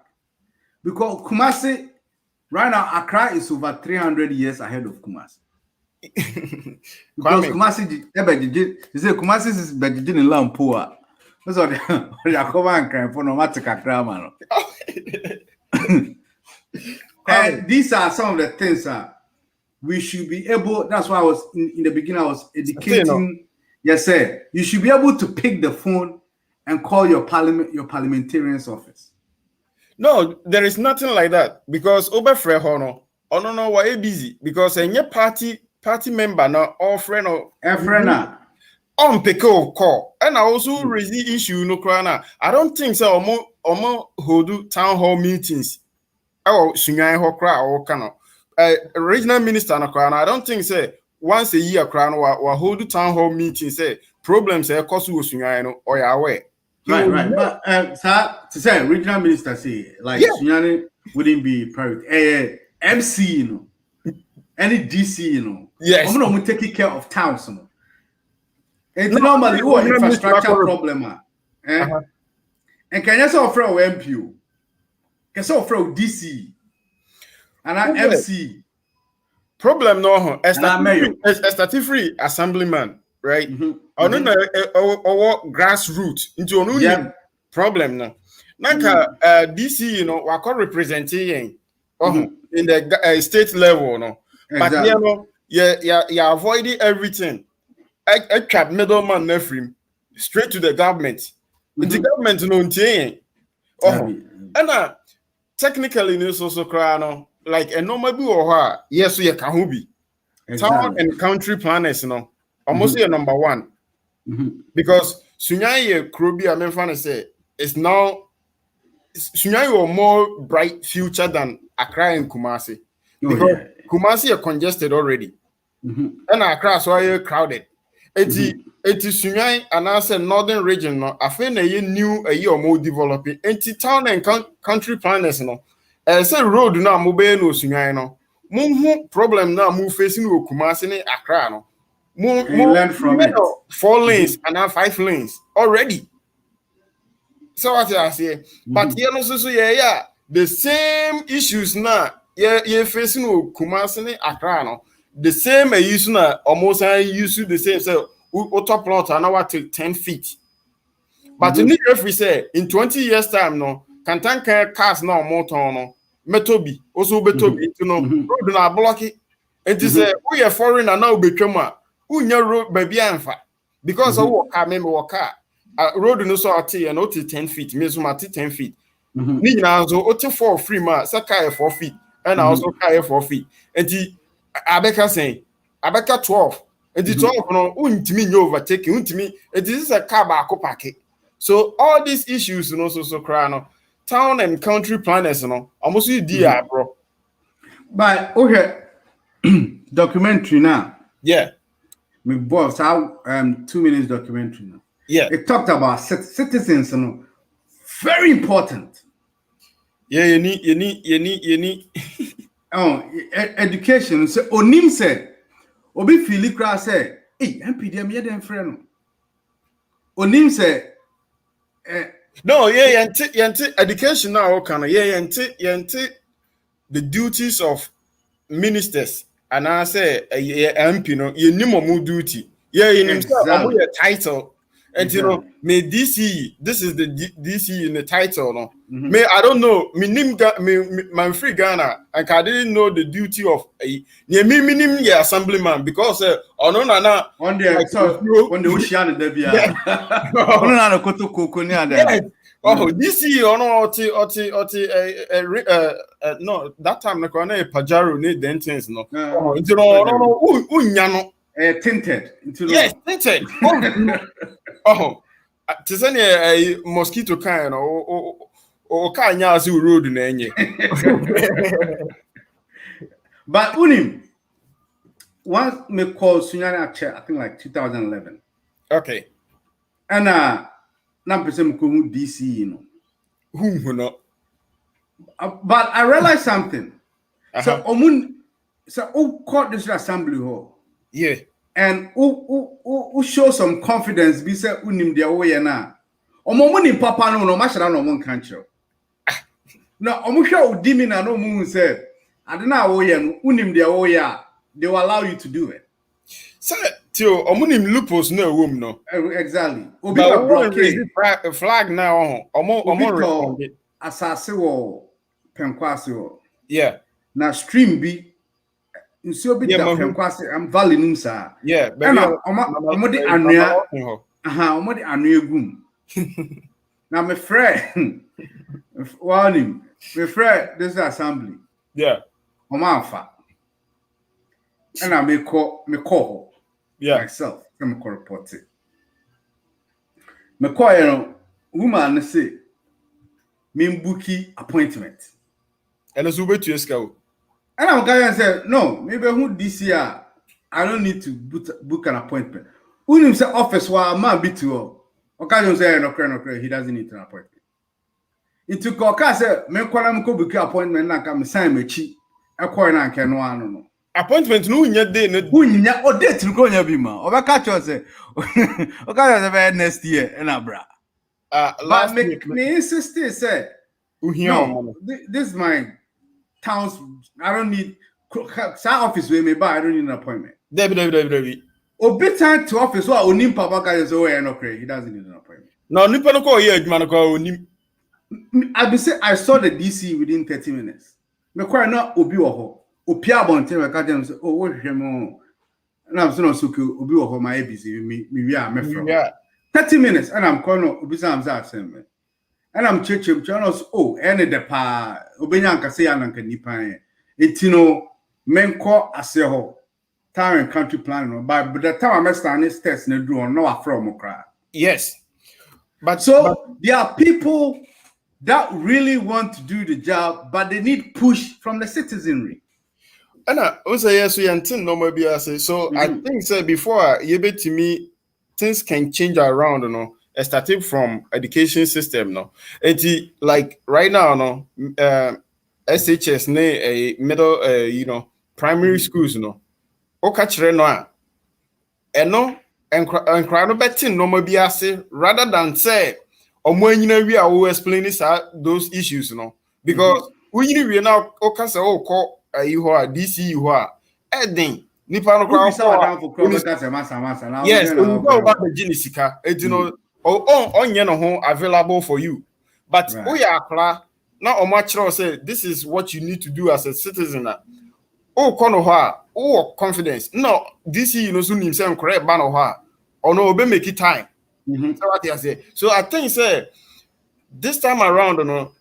Because Kumasi, right now, Accra is over 300 years ahead of Kumasi. Because Kumasi, Kumasi is Bejidin in Lampua. That's what they are covering crime for no matter Accra. And these are some of the things we should be able. That's why I was in the beginning, I was educating. Yes, sir. You should be able to pick the phone and call your parliamentarian's office. No, there is nothing like that because over Frehono, oh no, why busy? Because any party member now or friend or friend on pickle call. And I also raise the issue no crana. I don't think so omo hold town hall meetings. Oh, Sunyai Hokra or Kano. Regional minister no crana. I don't think say once a year crown or hold town hall meeting say problems cause Sunyai no or your way. Right. But to say regional minister say like Sunyani wouldn't be private. MC, you know, any DC, you know. Yes. I'm not taking care of towns, you know. It's normally an infrastructure problem. And can you say offer MPO? Can you offer DC? And an MC? Problem no, a statutory assemblyman, right? Or no, or grassroots into a problem no. Nanka DC, you know, we are representing in the state level, no. But you know, you avoiding everything. I trap middleman nefrim straight to the government. The government no and technically news also crano like a normal or yes we can be town and country planners no almost number one because Sunyai Krobi I mean say it's now Sunyai a more bright future than Accra and Kumasi because Kumasi are congested already and Accra so crowded. It is Sunyai and I said northern region no I feel a new a year more developing town and country planners no say road now mobile no Sunyai no problem now move facing Kumasi ni Accra no learn from it 4 lanes and now 5 lanes already. So what I say, but you know so the same issues now you facing Kumasi ni Accra no. The same use na almost use the same so top plot and now take 10 feet. But if we say in 20 years time no can tank cars now motor no metobi also betobi you know road na block it. It is we are foreign and now become unya road baby anfa because of car me car road no so at and not 10 feet me so at 10 feet. Ni na so ot 4 free ma say car 4 feet and also car 4 feet. And Abeka saying, Abeka 12. And the 12 no untimi no overtaking, untimi. It is a car back packet. So all these issues, you know, so crano, town and country planners, you know, almost you dear, bro. But okay, documentary now. Yeah. My boss, how 2 minutes documentary now. Yeah. It talked about citizens, you know, very important. Yeah, you need. Education. So Onim said, Obi Filikra said, hey, MPDM, yeah, them friend. Onim said, no, yeah, education now, the duties of ministers, and I say, MP, no, you need more duty. Yeah, in himself, a title. And you know, may DC, this is the DC in the title, no. May I don't know, my free Ghana, and I didn't know the duty of a me assemblyman because on one day when the ocean there oh DC no that time the corner Pajaro need the entrance no tinted yes tinted oh to send a mosquito kind or can you see road in any but unim once me call Sunyani I think like 2011 okay and now person who DC you know who no but I realized something so who caught this assembly hall yeah and who show some confidence be say unim their way na omomuni papa no mashara no mon kancho na omusha udimi na no mu say adena wo ye no unim their way they will allow you to do it so tio omunim loopholes no wom no exactly obi blockade flag now omo asase wo penkwase wo yeah na stream bi nso bi da penkwase am valley num sa yeah na omo de anua omo de anua gum na me friend warning me friend this assembly yeah omo afa and I me call yeah myself come report it Me call you woman say me bookie appointment. And as we to escape. And I'm going to say, no, maybe who this year I don't need to book an appointment. Who him say office while man be to okay, say no, he doesn't need an appointment. It took a say, me call him book appointment na come sign me chi. I call na nke no ano no. Appointment no nya day no. Who nya o date no go nya bi ma. Oba catch us say, okay, say next year na bra. But me insist say, no, this is my towns. I don't need office with me, but I don't need an appointment. Debbie. Obi time to office or onim papa guys oh no crazy. He doesn't need an appointment. No, nipa no call here man call onim. I be say I saw the DC within 30 minutes. Me quite not obi wo ho. Opi abonten we ka dem say oh what hwem na am so no suku obi wo ho my ABC me we are me from. 30 minutes and I'm calling obi say am say asem. And I'm checking channels oh any the pa obenya nka say ananka nipa etino menko ase ho town and country plan no but the time I stand steps na do no afro cry. Yes. But there are people that really want to do the job but they need push from the citizenry. And also yes we until normal be say so I think say before you bet to me things can change around you know. Starting from education system no it like right now no SHS ne a middle you know primary schools no o ka kire no a eno enkra no betin no ma bi ase rather than say omo anyina wi a wo explain those issues no because we need we now o ka say o call you ho a DC ho a edin nipa no kwa yes o go about the genisika you know onye no ho available for you but we are kla na o ma kire say this is what you need to do as a citizen o kono ho a o confidence no this you know so nim say correct ba no ho a or no be make it time so what you say so I think say this time around no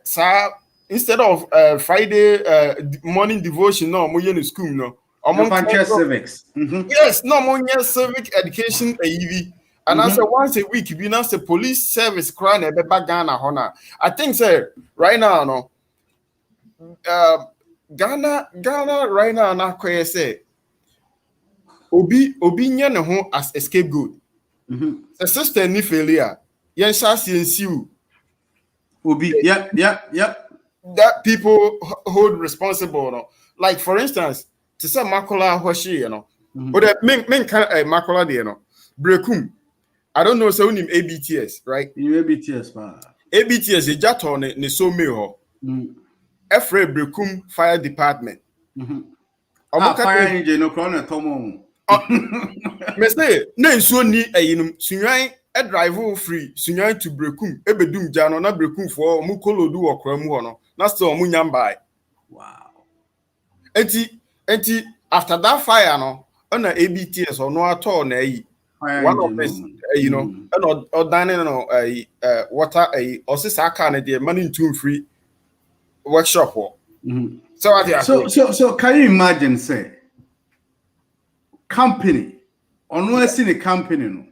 sa instead of Friday morning devotion no mo in school no civics yes no mo civic education and I say once a week, we now say police service crying a beba Ghana Hona. I think say right now, no. Ghana right now na say Obi nya ne ho as a scapegoat. The sister ni failure. Yen shasi ensiu. Obi, yep. That people hold responsible, no. Like for instance, to say Makola Hoshi, you know. But that men Makola there, no. Brekum. I don't know so name ABTS, right? ABTS, man. ABTS is just on the so me ho. Efre Brekum Fire Department. Fire engine no corner Tomo. Me say na so ni ayinum sunyan e drive free sunyan to Brekum e bedum jano na Brekum for mu kolodu okra mu ho no. Na still mu nyamba. Wow. Enti after that fire no, on ABTS or no at all na yi. One of this, you know, or dining water, or sister can the money to free workshop. So can you imagine, say, company, or no, the company, no,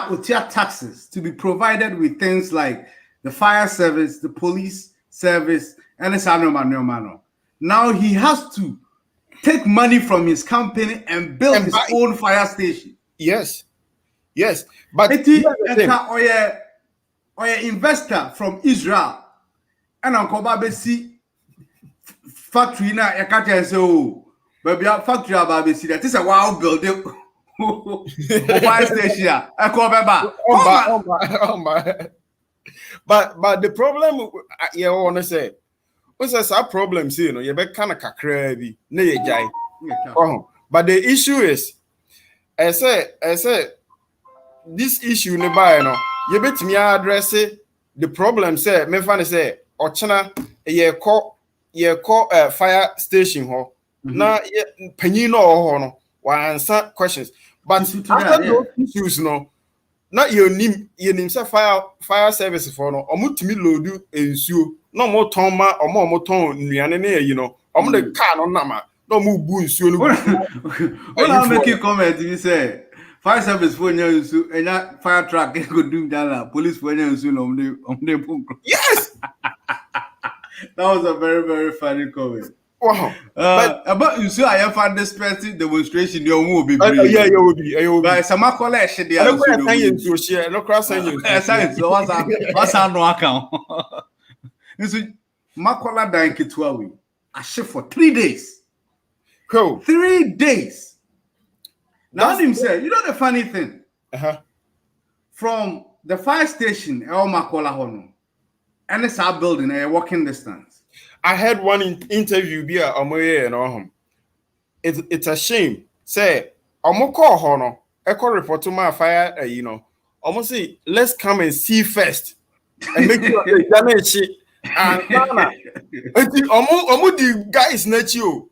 with your taxes to be provided with things like the fire service, the police service, and it's no. Now he has to take money from his company and build his own fire station. Yes, but or investor from Israel and Uncle Babesi factory na yakata say oh baby factory Babesi that is a wild building fire station but the problem you want to say what's that problem say you know you be kind of kakra bi na ye jai but the issue is I say this issue nearby, no, you bet me address the problem. Say, me fan say, Ochana, ye call fire station ho. Na penino ho no, wa answer questions. But after those issues, no, not your name say fire service for no, omutimi loadu ensuo, no more toma or more ton nuane you know, the car no nama, no mu bu ensuo no. When I make a comment, you say. Fire service for you and that fire truck could do that. Police for you soon on the Yes. That was a very, very funny comment. Wow. But you see, I have found this person demonstration. You will be yeah, you will be. But some collection there. I don't saying you share. No cross saying you. So what's our no account? You see, Makola dying Kitwawi. I shift for 3 days. Cool. 3 days. Now him say, you know the funny thing? From the fire station, El Makola Hono, and it's our building, a walking distance. I had one interview via Omoye and Ohom. It's a shame. Say, Omoko Hono, echo report to my fire, you know. Almost say, let's come and see first. And make sure they damage it. And Omo the guys net you.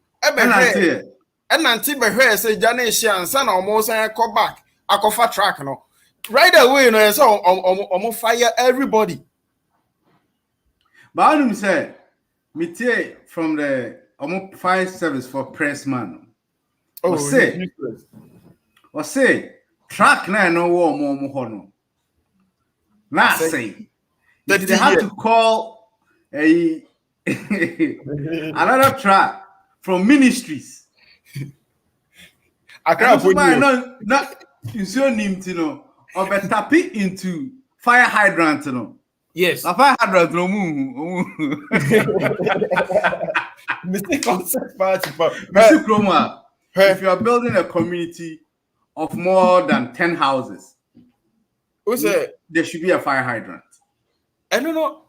And until my hair say Janesha and son almost and call back. I call for track no. Right away, no, so almost fire everybody. But I say, me from the fire service for pressman. Or say, track na no war more hono. Now say, that they have to call another track from ministries. I can't put not you see name to know or but tap it into fire hydrant to know. Yes, a fire hydrant no Mr. Concept Party. Mr. Chroma, if you are building a community of more than 10 houses, there should be a fire hydrant. I don't know.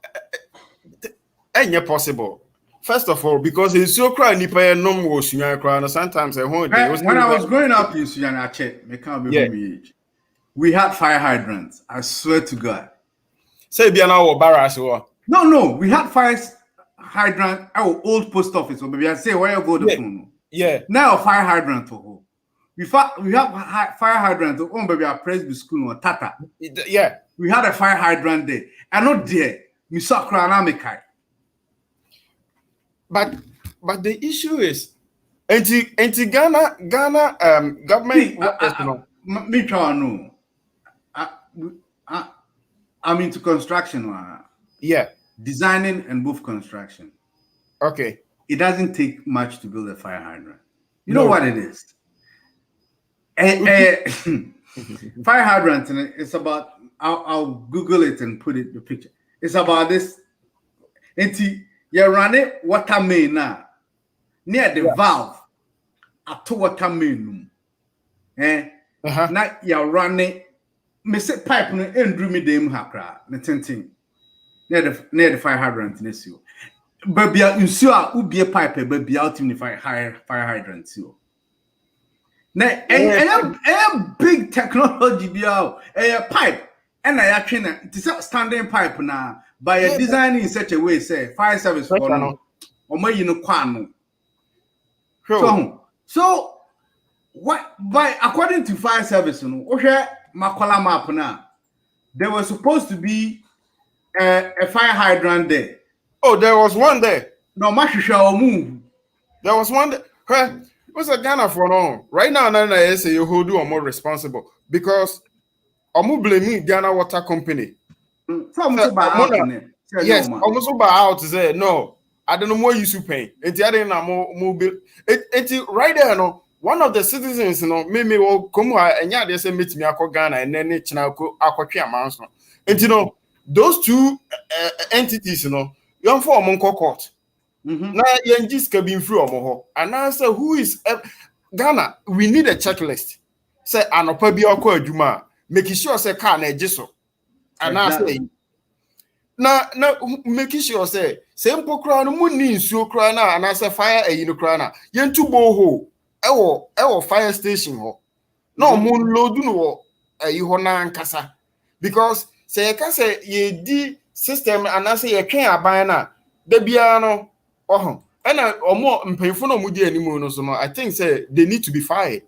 Ain't possible. First of all, because in so cry nipa no more sometimes when I was growing up in Sunyana, we had fire hydrants. I swear to God. Say be now barrage or no, we had fire hydrant our old post office. Or maybe I say where you go the phone. Yeah. Now fire hydrant for we have fire hydrant on baby our Presby school or Tata. Yeah. We had a fire hydrant there. And not there. But the issue is anti Ghana government I'm into construction. Yeah. Designing and both construction. Okay. It doesn't take much to build a fire hydrant. You know what it is? Fire hydrant, it's about I'll Google it and put it the picture. It's about this. You run it water main now near the valve at water main. Now you run it. Me say pipe no endru me dem hakra ne tenten near the fire hydrant in you. But be you see ubie pipe but be out in the fire hydrant you. Now a big technology be out a pipe. And I actually it's a standing pipe now by a design in such a way, say fire service for no or may you know kwano. So what by according to fire service, Makola map now, there was supposed to be a fire hydrant there. Oh, there was one there. No, Mashisha move. There was one there. What's a Ghana for no? Right now, I say you who do are more responsible because I'm blaming Ghana Water Company. Yes, almost about out to say no. I don't know more you should pay. It's right there. No, one of the citizens, maybe will come and yeah, they say meet me at Ghana and then it's now amounts. And those two entities, you're for Monko court. Now you're just cabin through Omoho. And I say, who is Ghana? We need a checklist. Say, Anopabi Juma. Making sure say car na jiso and I say na making sure say mpo kra no munni nsuo kra na and I say fire no kra na yentu boho ewo fire station ho na mun load no ho na nkasa because say ka say ye di system and I say ye twen aban na da bia no and omo mpanyfo no mu di animu no so no I think say they need to be fired.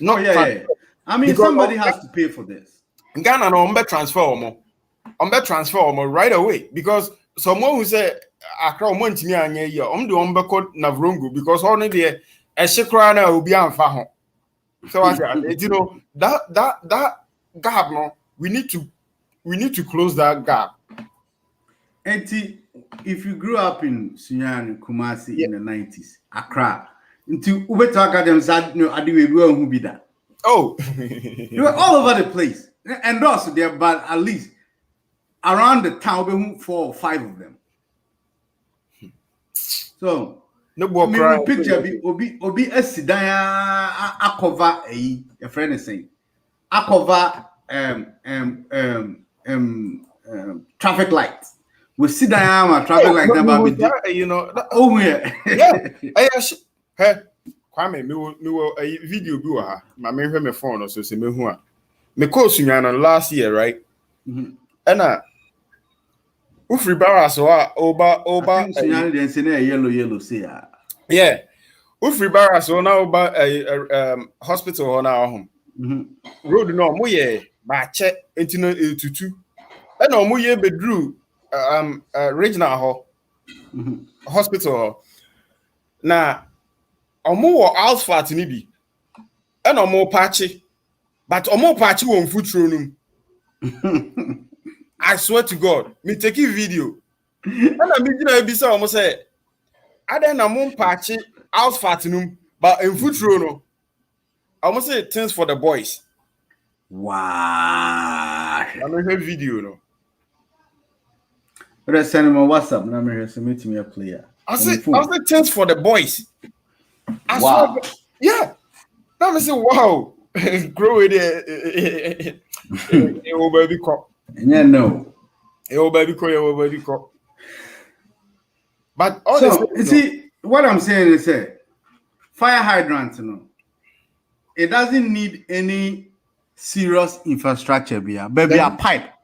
No, yeah. I mean, because somebody has to pay for this. Ghana no transfer right away because someone who say akra ntimi anya here do code Navrongo because only there e shekra na obi anfa ho So I said, you know, that gap, no, we need to close that gap. And if you grew up in Sunyani, Kumasi in the 90s, Accra, into Ube to Academy, who be that. Oh, they were all over the place. And also there, but at least around the town, 4 or 5 of them. So, no picture be obi asidaya akova a friend is saying akova traffic lights. We sit down traffic light number be you know yeah. Hey, Kwame, me will a video be ha. My me hwe me phone so say me hu a. Me call Sunyana last year, right? And Ufri Barra so oba Sunyana den say na yellow say yeah. Ufri Barra so na oba hospital na home. Road no mo ye ba che entino etutu. And no mo ye bedru regional hospital. Na omo asphalt ni bi. And omo patchy. But omo patchy won futuro num. I swear to God, me take a video. And I begin to be so almost say, I don't know patchy asphalt num, but in futuro no. I almost say things for the boys. Wow. I don't have video no. But I send him on WhatsApp. Now I'm submit me a player. I say things for the boys. I wow. Swear, yeah. Now I say wow. Grow it. It will baby cop. Yeah, no. It will baby cop. But so you see what I'm saying is fire hydrant, it doesn't need any serious infrastructure, baby a pipe.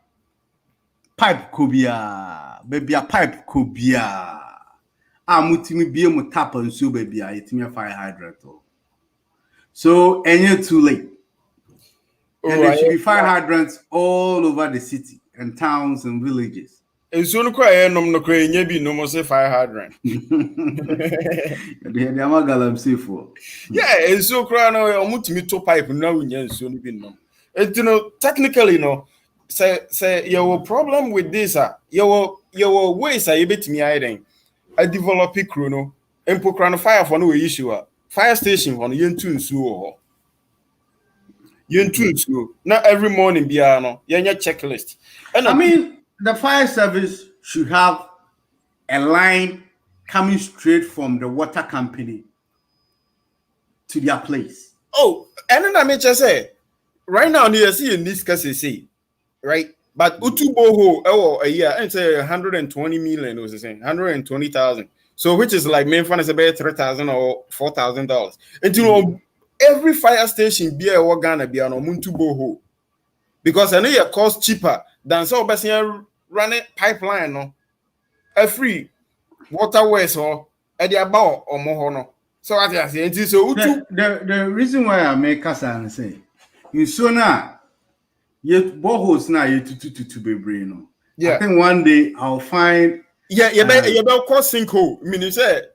Pipe could be a pipe could be a mutimi be a tap and so baby a fire hydrant. So and you're too late. And there should be fire hydrants all over the city and towns and villages. And so no cry no cry no more say fire hydrant. The amagalam say for. Yeah, and so cry no mutimi to pipe now nya so no bi no. And you know technically no say your problem with this your ways you betimi aiden. I develop it crew no. Empo cry no fire for no issue fire station for no yentu nsuo ho. Not every morning biano yenya checklist. And I mean the fire service should have a line coming straight from the water company to their place. Oh, and then I may just say right now you see in this case say right, but utuboho a year and say 120 million was saying 120,000. So which is like main fund is about $3,000 or $4,000. And you know every fire station be a Ghana be an omuntu boho. Because I know it costs cheaper than so running pipeline no. A free waterways or at the about or more no. So I say so the reason why I make us and say you so now yet bohos now you to be brain. Yeah, I think one day I'll find you better cross sinkhole. I mean you say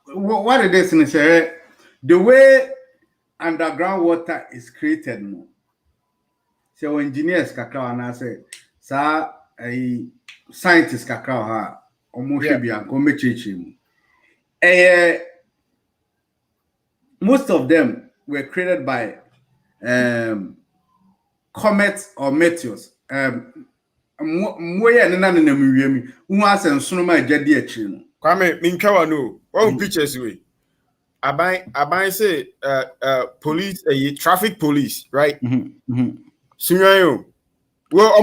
what it is in say the way underground water is created no. So engineers kakra and I say sa a scientists kakra ha omo hwebia ko mechechi most of them were created by comets or meteors. Moye na miwiemi hu asensono ma agade akiri no. Kwame minkawa no. One pictures we. Abai say police traffic police, right? Sunyayo. Well,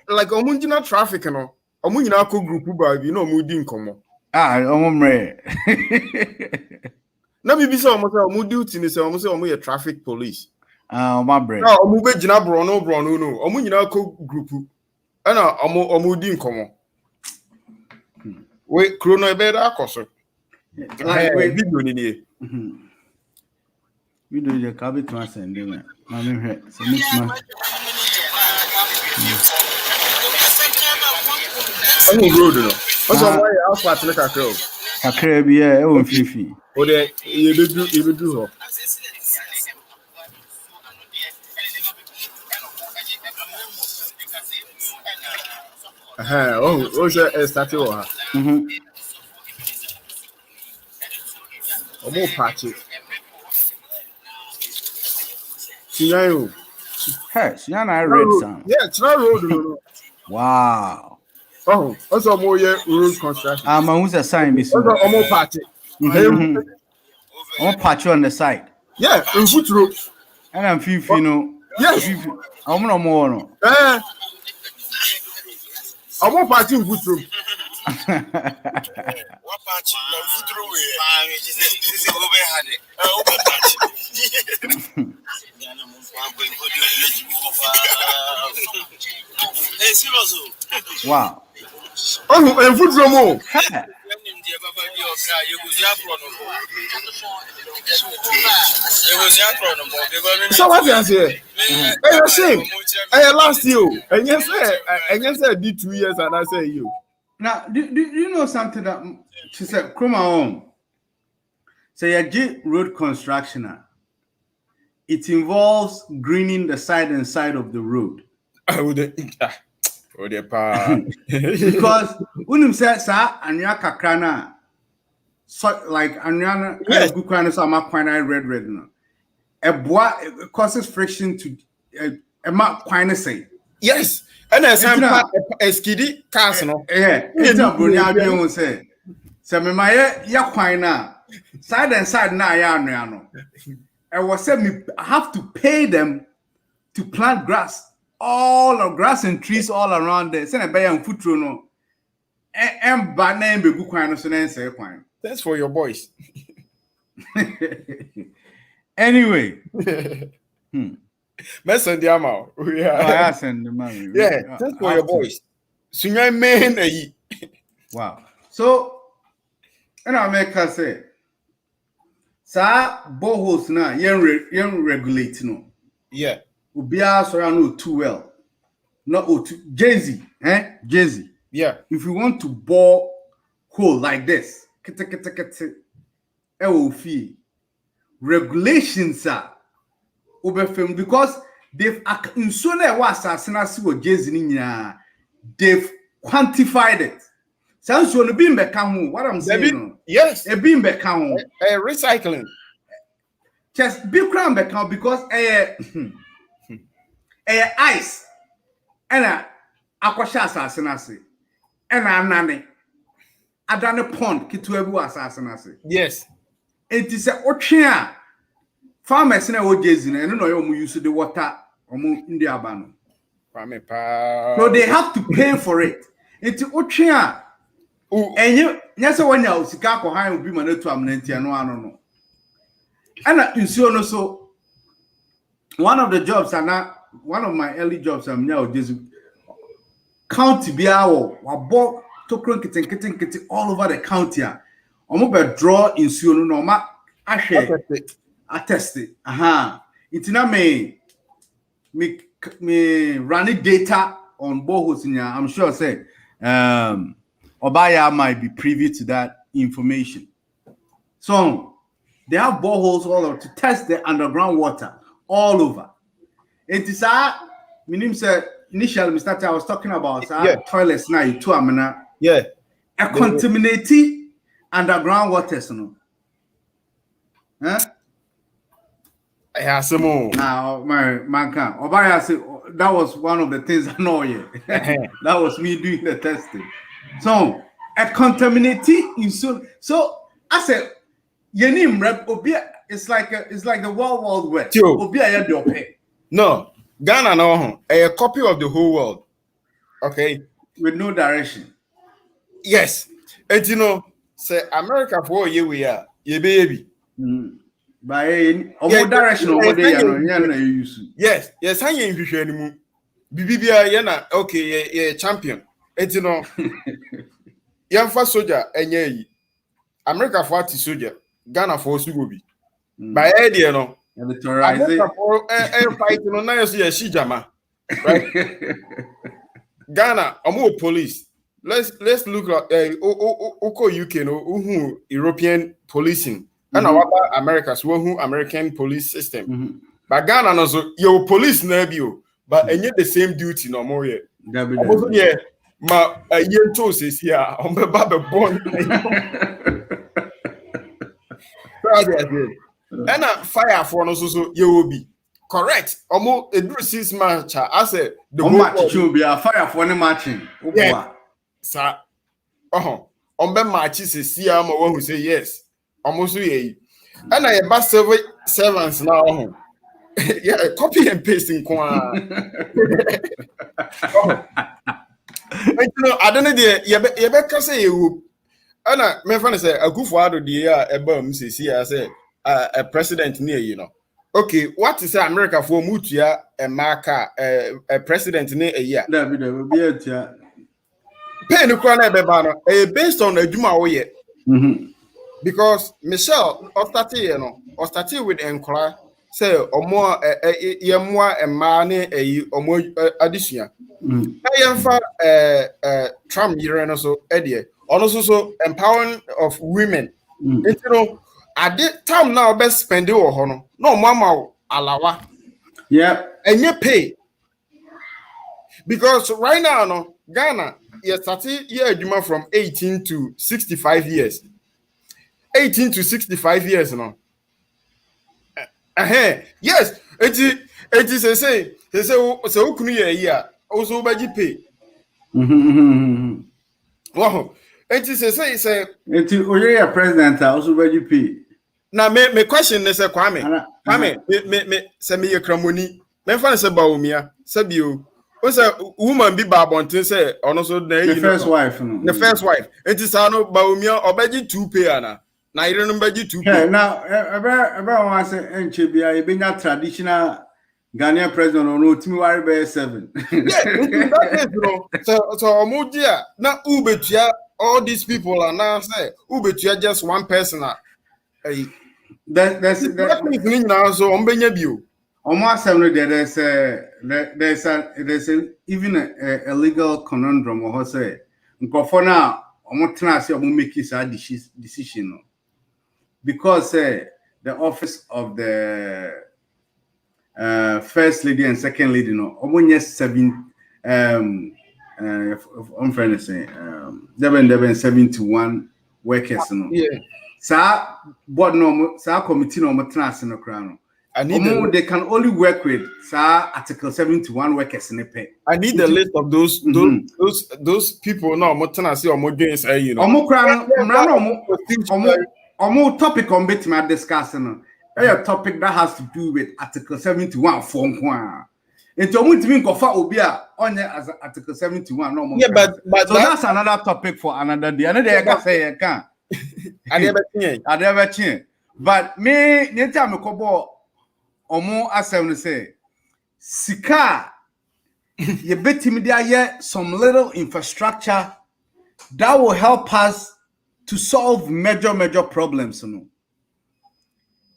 like omunjina traffic no. Omunjina ko group ba bi no omudi nkomo. Omomre. Na bibi say omudi uti ni say omo say omo ye traffic police. My brain. No, omo be jina bro no. Omunjina ko group. Ana omudi nkomo. Wait, chrono ebe da akoso. Wait, video ni nie. Video je ka be to send dem. Na me hwe. So me tuma. I'm road no. What's on my alpha to look at you? Kakra bi e won fifi. O de ye bedu ho. Oh, je start wo ha. Omo patch. Siyayo. Hey, Siana red sound. Yeah, try road no. Wow. Oh, also more road construction. Who's a sign this? Also omo patch. Omo patch on the side. Yeah, in foot road. And I'm fifi no. Yes. I'm no more no. Omo patch in foot road. Wow. Oh, and foot road. So what you say? Hey, shame. Hey, last year, and yes, did 2 years, and I say you. Now, do you know something that she said? Come on. Say a road construction. It involves greening the side and side of the road. Because when you say sa anya kakrana, so like anya kakrana so ma kwana red no. It causes friction to a map kwana say. Yes. And as I'm a skiddy cars no. It's a brunya bi say. Say me ma ya kwana side and side na ya anu no. I was saying I have to pay them to plant grass. All of grass and trees all around there. Send a bay and foot no. And banana be good kind of say quine. That's for your boys. Anyway. Send the amount. I send the money. Yeah, that's for your boys. Sunya man. Wow. So and I make her say, sa boreholes na yen regulate no. Yeah. Ubia so no too well. Not Jay-Z, Jay-Z. Yeah. If you want to bore hole like this, regulations are obefem because they've they've quantified it. Sounds you be what I'm saying. Yes. A beam back home. Recycling. Just be crown back home because ice and aquasha assassinasi and nane adane pond kituebu assassinasi. Yes. It is a ocean farmers na Jay-Z na no you use the water omu ndi abano. So they have to pay for it. It's ocean. And you say when you sika ko han obi ma na tu amnanti no ano no. And insuo no so one of the jobs one of my early jobs I'm now just county biawo wabo tokron kitten all over the county omo be draw insuo no ma ahwe attest it it's not me running data on boreholes in I'm sure say Obaya might be privy to that information. So they have boreholes all over to test the underground water all over. It is minim said initially Mr. I was talking about toilets now to amana. Yeah. A contaminated underground waters no. Huh? Yeah, some more. Now my man can Obaya said that was one of the things I know yeah. That was me doing the testing. So a contaminated so I said Yenim rep obia it's like the wild west. Obia ya pay. No, Ghana no a copy of the whole world. Okay. With no direction. Yes. And you know, say America for you we are, ye baby. By direction over there, no use. Yes, yes, I ain't fish anymore. Bibia yana okay, yeah, champion. And you know, young for soldier and ye America for soldier, Ghana for Sugobi. By idea no. America for fight no nice yeah, Shijama. Right? Ghana, more police. let's look at UK no European policing and our Americas who American police system. But Ghana no so your police na bio but any the same duty no more yet. Yeah, ma yen to says here on the baba born. And fire for no so you will be correct. Almost a 6 months. I said the match should be a fire for any matching. Yeah, sir. On be matches is see am one who say yes. Almost ye. And I have civil servants now. Yeah, copy and pasting. You know, I don't know the you better say you. And my friend say a good father the year a bomb say I say a president near you know. Okay, what is America for Mutia and Marka a president near a year? There will be a pay no crown based on a Juma way. Because Michelle or started with Encola say or more a money or more addition. I am for Trump year so Eddie. Also so empowering of women. You know, at this time now best spend it or honor. No mama alawa. Yeah. And you pay. Because right now no Ghana you started year from 18 to 65 years. 18 to 65 years now. Yes, it is a say so kunu year also by pay. Wow. It is a say it's a president also by pay. Now me question is a Kwame me send me a cramoni. Me fan say baumia sabio. What's a woman be babontin say also the first wife the first wife. It is ano baumia or by 2 pay ana. Now you remember you 2 pay. Now about one say enchebia you been a traditional Ghanaian president or no Timi Wari by 7. Yeah, that is no. So Omudia now Ubetia all these people are now say Ubetia just one person. That's now so Ombenya almost there's even a legal conundrum or say for now make his decision because the office of the first lady and second lady no almost 7 I'm trying to say 71 workers no yeah board no committee no no crown they can only work with Article 71 workers in a pay. I need the list of those people now. You know, topic on bit my discussing a topic that has to do with Article 71 form. It's almost mean Obia on as Article 71. No more. Yeah, but so that's another topic for another day. Another day I can say I can't. I never change. But me, anytime I go Omo asem say sika ye betimi dia some little infrastructure that will help us to solve major problems no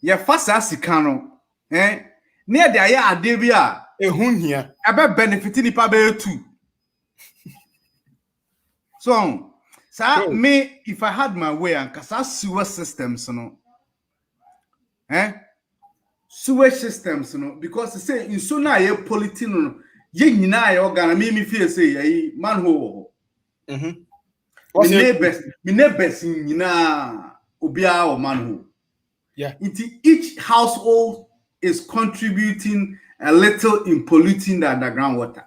ye fasa sika no near dia ye ade bi a ehun hia ebe benefit ni pa be too so me if I had my way and kasa sewer systems no sewage systems no because say in so na ye polity no ye nyina ye organ me feel say ye manhole me neighbors nyina obia o manhole yeah each household is contributing a little in polluting the underground water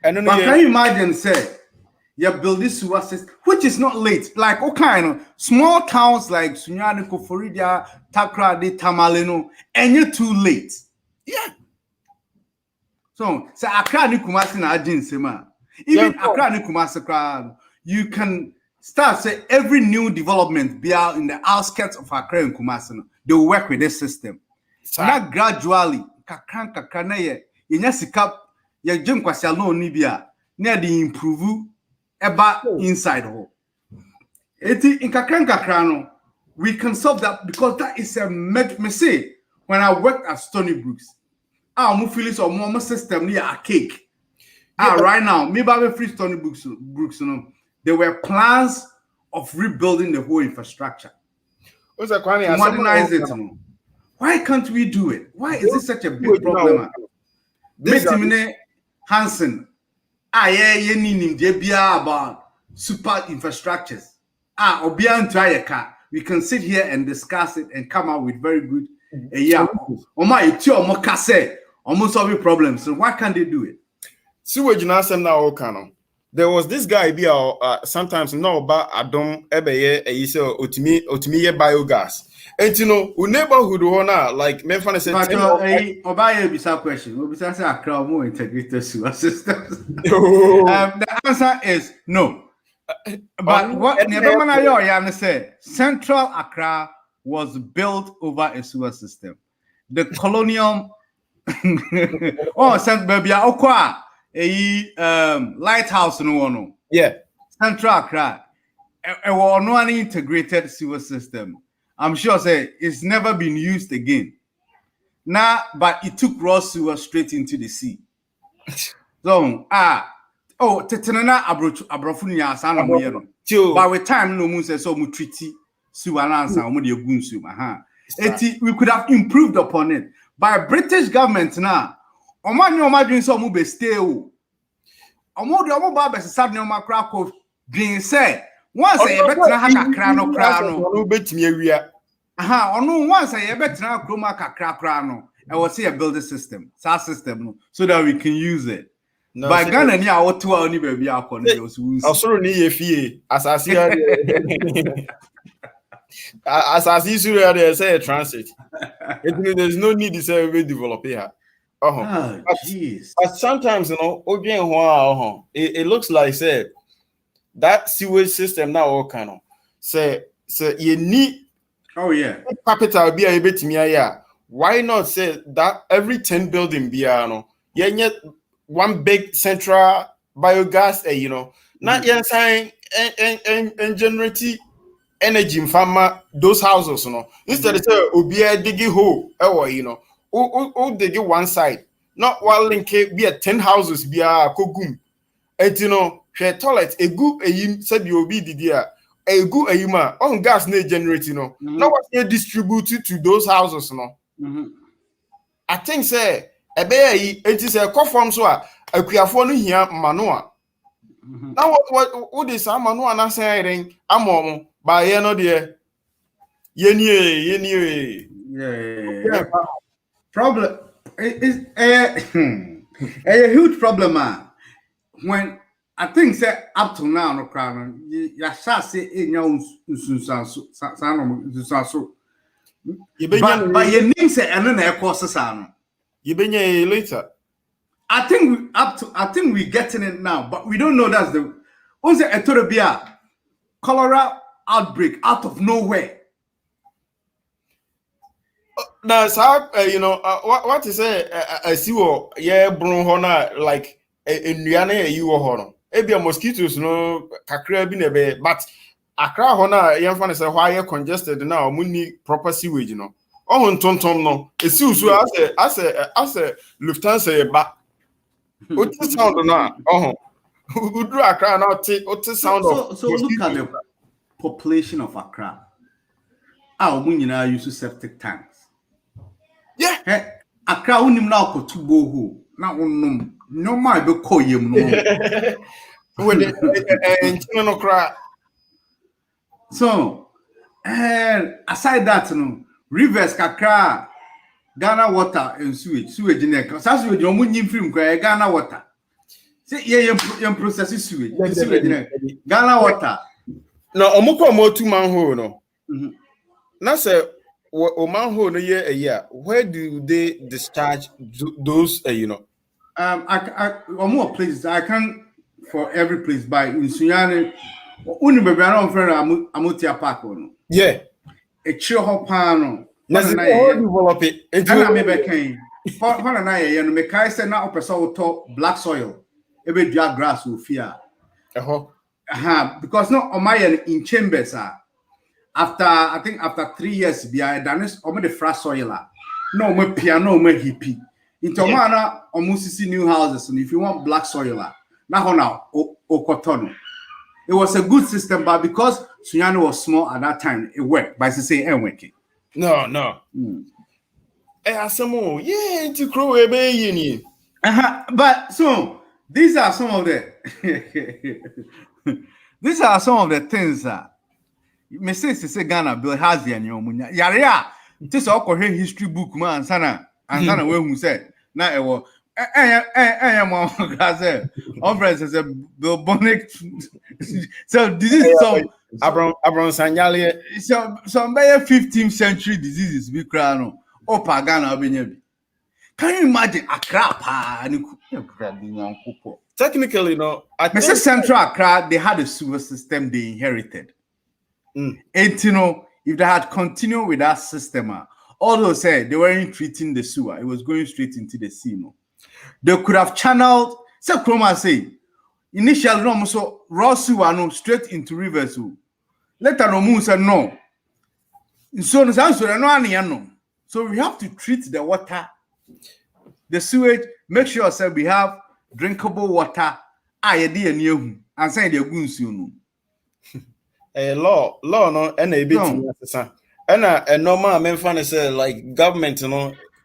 but can you imagine say you build this sewer system, which is not late. Like all kind of small towns like Sunyani, Koforidia, Takrady, Tamaleno, and you're too late. Yeah. So Accra ni Kumasi na Ajin Sema. Even Accra ni Kumasi crowd, you can start say every new development be out in the outskirts of Accra and Kumasi. They will work with this system. Not gradually, kakran na ye sikap ye jim kwasial no nibia near the improve eba inside ho. Eti in kakran no, we can solve that because that is a me say when I worked at Stony Brooks, our feelings or more system near a cake. Right now, maybe I have free Stony Brooks, there were plans of rebuilding the whole infrastructure. To modernize it. Why can't we do it? Why is this such a big problem? Mr. Hansen, about super infrastructures. We can sit here and discuss it and come out with very good. Almost all the problems. So why can't they do it? There was this guy sometimes no about Adam Ebeye he say otimi biogas. And you know, neighborhood owner like me fan say Obaye bisa question. Obisa say Accra more integrated sewer systems. The answer is no. But what Nebamana say Central Accra was built over a sewer system. The colonial St. Baby Okwa lighthouse no. Yeah. Central Accra. No an integrated sewer system. I'm sure say it's never been used again. Now, but it took raw sewer straight into the sea. So tetenana abrofunya sana moyero. But with time no moon says so mu treaty sewer answer omo de egun su we could have improved upon it. By British government now. Omo doing so omo be stay o. Omo ba be sad no makra ko being said once I better have a crano. Once I better chroma crano. I will see a building system, SaaS system, so that we can use it. No, by Ghana, near what 2 only baby are calling those wounds. Also, need a fee as I see as I see they say transit. There's no need to say we develop here. But sometimes you know, it looks like say. That sewage system now all kind of say you need capital be a bit me. Why not say that every 10 building be yet one big central biogas you know not yet saying and generate energy in farmer those houses instead of say be digging hole you know dig one side not one link be a 10 houses be a kogum and you know toilet a good said you be the dear a good on gas ne generate now what they distributed to those houses I think say a bay it is a conform so a queerphone here manoa now what is a manoa na saying among by dear ye problem is a huge problem when I think say up to now no crown ya sha say enya unsunsanso but your name say and na e course no you benya later I think we getting it now but we don't know that's the once a torobia cholera outbreak out of nowhere now how you know what is I see what yeah brun like in Rihanna you were Ebia mosquitoes no kakra bi nebe but Accra hona yemfa ne say why congested now we need proper sewage no ohun tontom no esi usu as a Lufthansa ba oti sound na ohun udru Accra now oti sound of so look at the population of Accra we nyina use septic tanks Accra unim na ko tubo ho na unum no my be call him no no cry. So aside that no rivers kakra Ghana water and sewage neck so sewage omo nyim film kwa Ghana water say ye process sewage neck Ghana water no omo ko mo two manhole no na say o manhole no year where do they discharge those you know I more places I can for every place by in Sunyane uni baby around friend Amotia Park no yeah a chill hop pano na develop it and me be can for na ye no me kai say na opesa to black soil e be dua grass o fear because no on my in chambers after I think after 3 years be I done this the fresh soil no me piano me hippie In Tomana, almost new houses, and if you want black soil, now Okotono. It was a good system, but because Sunyani was small at that time, it worked. By say, and working. No. Yeah, to crow a baby. But so these are some of the things that Mrs. say Ghana Bill has the annual Yaria. This all history book man sana and sana where who said now it was a Bill Bonnet. So this is some Abram Sanyali. Some 15th century diseases we crown or Pagana Benyabi. Can you imagine Accra? Technically, no. I say Central Accra, they had a sewer system they inherited. And you know, if they had continued with that system, although said they weren't treating the sewer, it was going straight into the sea. No, they could have channeled. Say Chroma say initially no so raw sewer no straight into rivers. Later no moon said no. So we have to treat the water. The sewage, make sure say we have drinkable water. And say the goons you know. Law no and a bit and a normal men fan say like government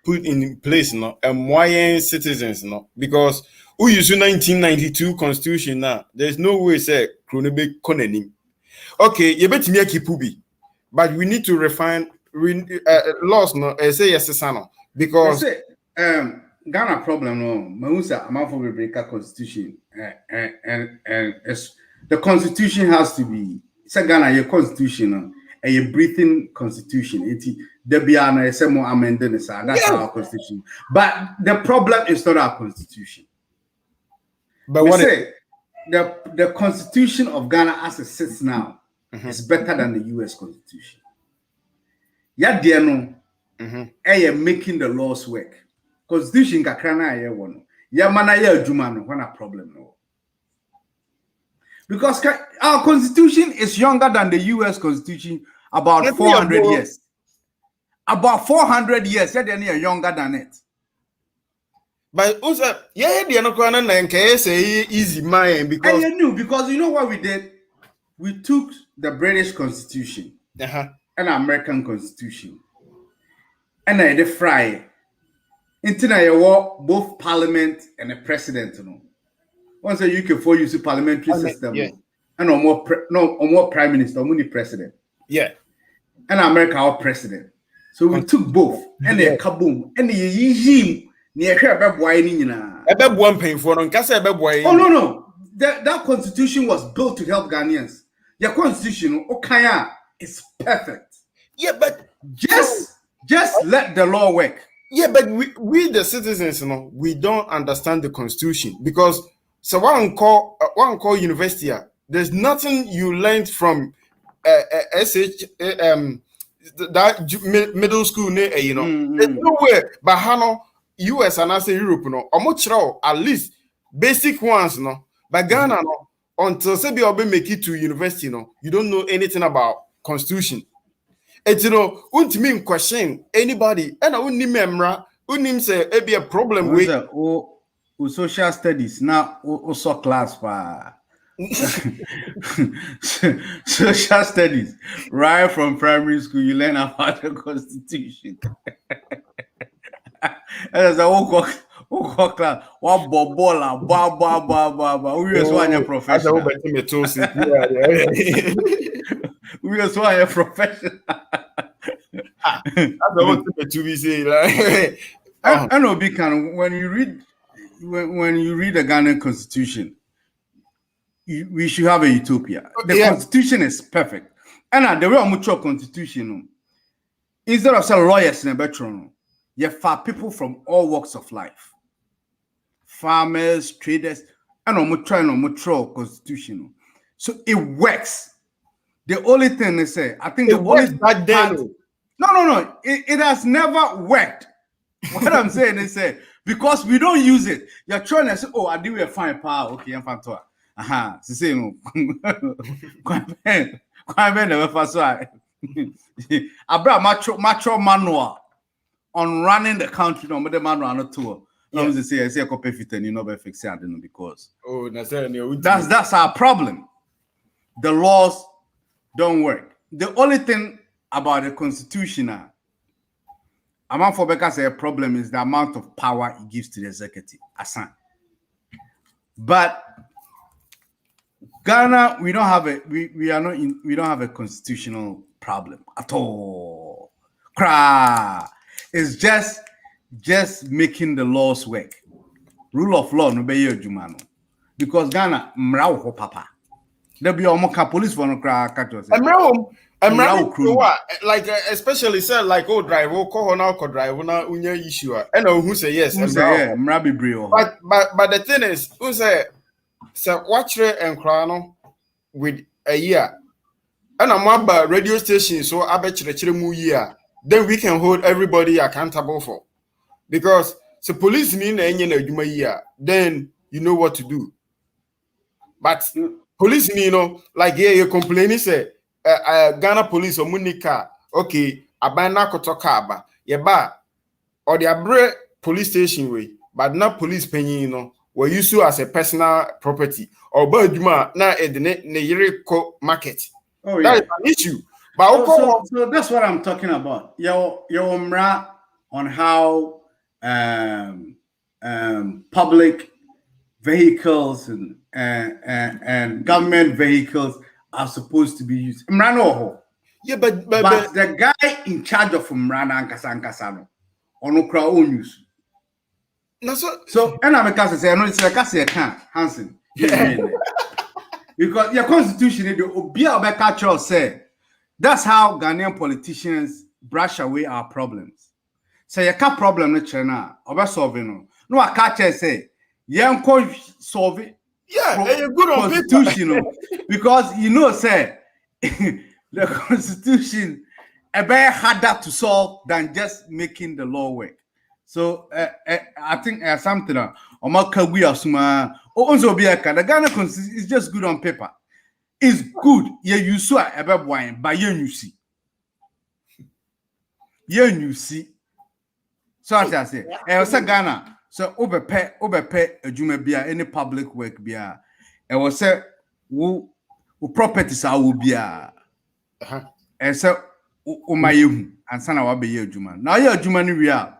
put in place and why citizens because we use 1992 constitution now. There's no way say Kronebe Koneni. Okay, you bet me keep pubi, but we need to refine laws say yes because Ghana problem no Mausa amount for break a constitution and the constitution has to be say Ghana your constitution and your breathing constitution there be an more amended that's our constitution but the problem is not our constitution but what say the constitution of Ghana as it sits now is better than the US constitution making the laws work. Constitution kakrana ye wono. Ya mana ye adwuma no when a problem no. Because our constitution is younger than the US constitution about 400 years. About 400 years, they are younger than it. But also, yeah, they are not going to say easy mind because you know what we did? We took the British constitution and American constitution and I fry it. Until I walk both parliament and the president, Once a UK for use parliamentary system, and no more prime minister, only president. Yeah, and America our president. So we took both, and they kaboom, and the regime near here one pain for on Oh no, that constitution was built to help Ghanaians. Your constitution, Okaya, is perfect. Yeah, but just let the law work. Yeah, but we the citizens, we don't understand the constitution because so one call university. There's nothing you learned from that middle school, There's nowhere. But how US and I say Europe, at least basic ones, But Ghana, until say you make it to university, you don't know anything about constitution. And won't mean question anybody, and I wouldn't remember, wouldn't say it be a problem with social studies now, also class for social studies, right from primary school, you learn about the constitution. And as a whole class, what bobola, ba. We just want your professional. We just want your professional. That's what to be saying. I know, Bikan, when you read the Ghanaian constitution, we should have a utopia. The constitution is perfect. And the way I'm mature constitution, instead of saying lawyers in a bedroom, you have people from all walks of life, farmers, traders, and I'm mature constitution. So it works. The only thing they say, I think it works back then. No. It has never worked. What I'm saying is because we don't use it. You're trying to say, oh, I do a fine power. Okay, I'm fine. So say no. Quite never first. I brought macho manual on running the country. No, but the manual on the tour. Yes. I say copy fit and you know fix it because that's our problem. The laws don't work. The only thing about the constitution amount for Becca say a problem is the amount of power it gives to the executive. But Ghana, we don't have we don't have a constitutional problem at all. It's just making the laws work. Rule of law no be jumano. Because Ghana mrawo papa. There be almost police for no cry. Like especially say like drive call now drive na unya issue and who say yes but the thing is who say watch and crown with a year and I'm about radio station so I bet you year then we can hold everybody accountable for because the police mean year then you know what to do but police like you complaining say Ghana police or Munika, okay, abana kotoka yeba or the abre police station way, but not police penny, were used to as a personal property or Berduma na Neyeriko market. Oh, yeah. That is an issue. But so that's what I'm talking about. Your umra on how public vehicles and government vehicles are supposed to be used. Yeah, but the guy in charge of Mrana and Kasankasano on Okra own use. No, so and I'm a case say no, it's like I say Hansen. Because your constitution the Obia Obeka say that's how Ghanaian politicians brush away our problems. So you can't problem no China over solving no I catch say you solve it. Yeah, and you're good on constitution because you know, say the constitution a better harder to solve than just making the law work. So I think something the Ghana constitution is just good on paper. It's good. Yeah, you saw a wine, but you see. You see. So as I say, Ghana. So obepe adwuma bia any public work bia e was say wo properties are wo bia e say o mayehu ansa na wa be ye adwuma na ye adwuma no wi a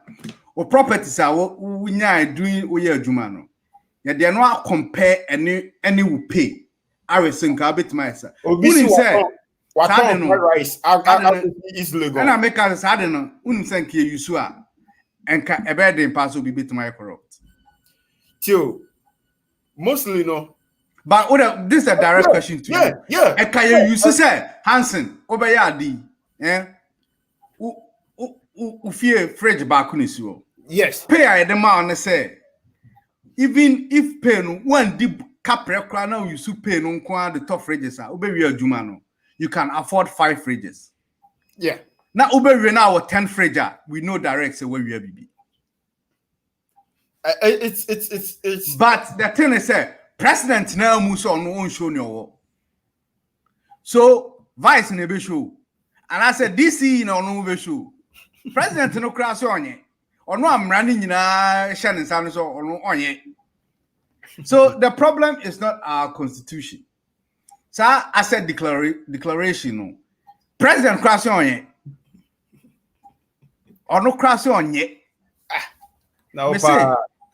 wo properties are wo nya doing wo ye adwuma no ye de no compare any wo pay aresinka betima say unim say what rice is legal na make us say no unim say nke yusu a and a bad in pass will be bit my corrupt. Tio, mostly no. But this is a direct question to you. Yeah. And can you say Hansen over yadi? Fear fridge back on his yes. Pay I the man say even if pen one deep capre crown you su pay no the top fridges are obey your jumano. You can afford 5 fridges. Yeah. Now Uber now 10 fridge. We know direct say where we are be. It's but the thing is president now moves on no show no. So vice in a show. And I said DC no show. President no crash on ye. Or no I'm running in a Shannon Sanders or no on ye. So the problem is not our constitution. So I said declaration no. President crash on ye. Or no crash on yet. No,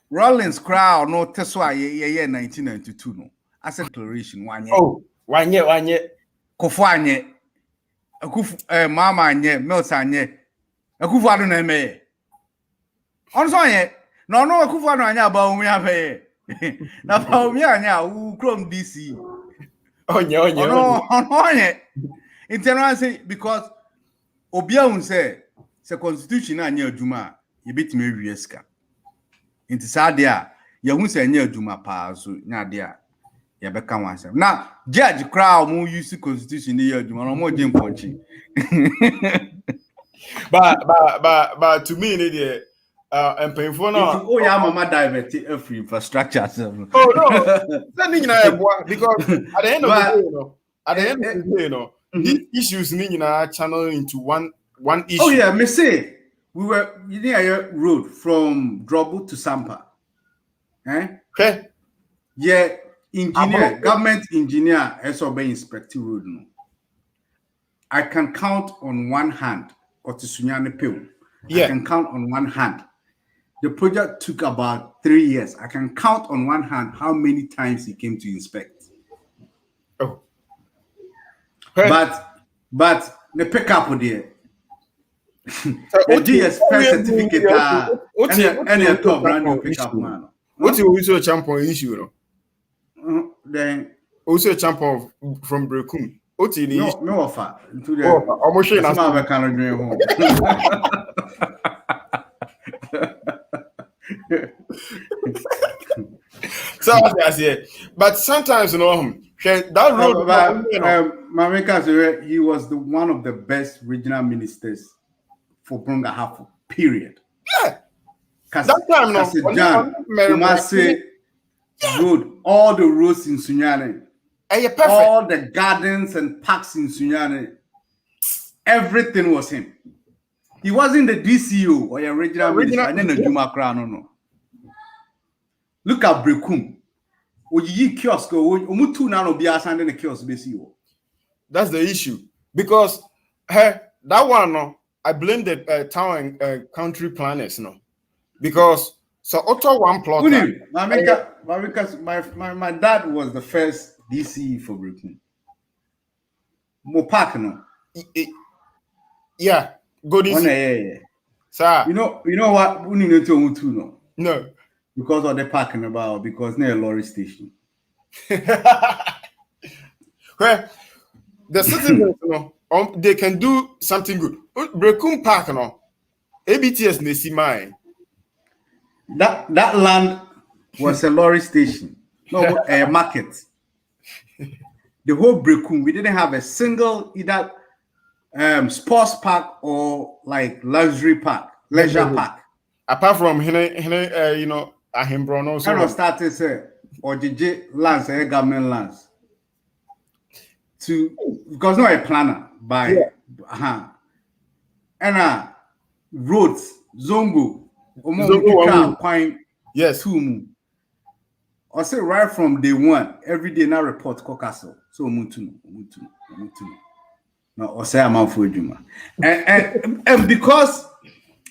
Rollins crowd no Tesla ye 1992 no. I said declaration 1 year. Oh, 1 year. Kofu anye. Akufu mama anye, Mills anye. Akufu adu na me. On so anye. No akufu adu anya ba umi abe. Na ba umi anya u chrome DC. Onye. Onye. Internal say because Obia un say the constitution anya adwuma ye betime wieska nti saade a ye hu se anya adwuma pa so nya de a ye beka wansem na judge crowd mu use constitution ni adwuma no mo je mponchi but to me ni dey empayfo no oh ya mama divert every infrastructure oh no that ni na eboa because at the end of the day no these issues ni na channel into one issue. Oh yeah, me say we were near a road from Drobo to Sampa. Okay. Yeah, engineer, government engineer, SOB inspecting road. No. I can count on one hand, or to Sunyane Pill. Yeah. I can count on one hand. The project took about 3 years. I can count on one hand how many times he came to inspect. Oh. But the pickup with the GS first certificate and a top brand new pickup man. What's your also champion issue? Then also a champion from Brekum. What's the issue? No offer. To the almost so I say, but sometimes you know that road. Mameka, he was one of the best regional ministers for Brunga Hafo. Period. Yeah. That time, Kumasi Road, all the roads in Sunyane, all the gardens and parks in Sunyane, everything was him. He wasn't the DCO or a regional minister, and then the Juma Crown. No. Look at Brekum. Kiosk, the kiosk. That's the issue. Because that one, I blame the town and country planners, no. Because so auto one plot. My dad was the first DCE for Brekum. Mopak, no. Yeah, good. Yeah. Sir, you know what? We need to know. No. Because of the parking about, because near a lorry station. Well, the citizens, they can do something good. Brekum Park, ABTS Nesi mine. That land was a lorry station, no a market. The whole Brekum, we didn't have a single either sports park or like luxury park, leisure park. Apart from you know. I started say or JJ lands, government lands. Because not a planner by and roads, Zongo, yes, or say right from day one, every day now report Castle. So Mutu. No, or say I'm out for Juma. And because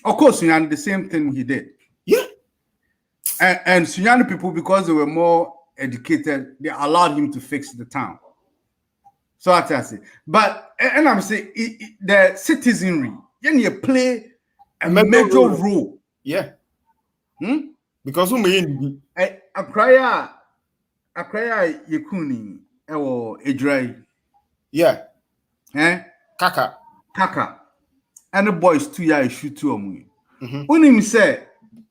of course we had the same thing he did. Yeah. And Sunyani people, because they were more educated, they allowed him to fix the town. So I say, but and I'm saying the citizenry, you play a major role. Yeah. Because who mean Akraya Yekuni or Ejrai. Yeah. Kaka. And the boys 2 years shoot to him. Unim say.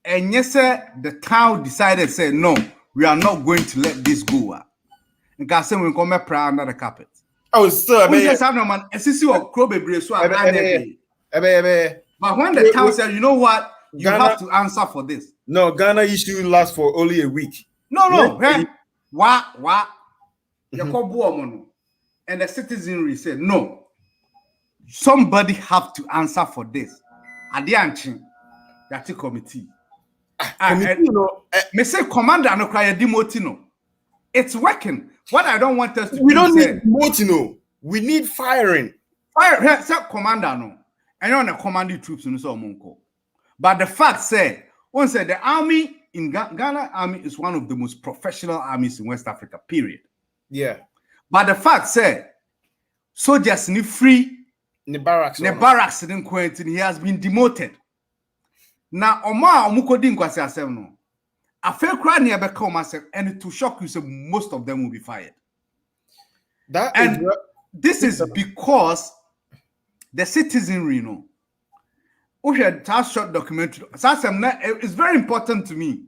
And yes, sir, the town decided, say, no, we are not going to let this go. And I said, we come up under the carpet. Oh, sir, but when the town said, you know what, you have to answer for this. No, Ghana issue lasts for only a week. No. What? And the citizenry said, no, somebody have to answer for this. Adianchi, that's a committee. Me say commander no cry demotino. It's working. What I don't want us to we don't need demotino. We need firing. Fire say commander no. And you're on the commanding troops in so monko. But the fact say, one said the army in Ghana army is one of the most professional armies in West Africa, period. Yeah. But the fact say soldiers need free the barracks. The barracks in Quentin, he has been demoted. Now, Oma Omukodi Nkwasi asem no. Afe kra ne ebeka myself, and to shock you, say most of them will be fired. This is because the citizenry, we had that short documentary. It's very important to me.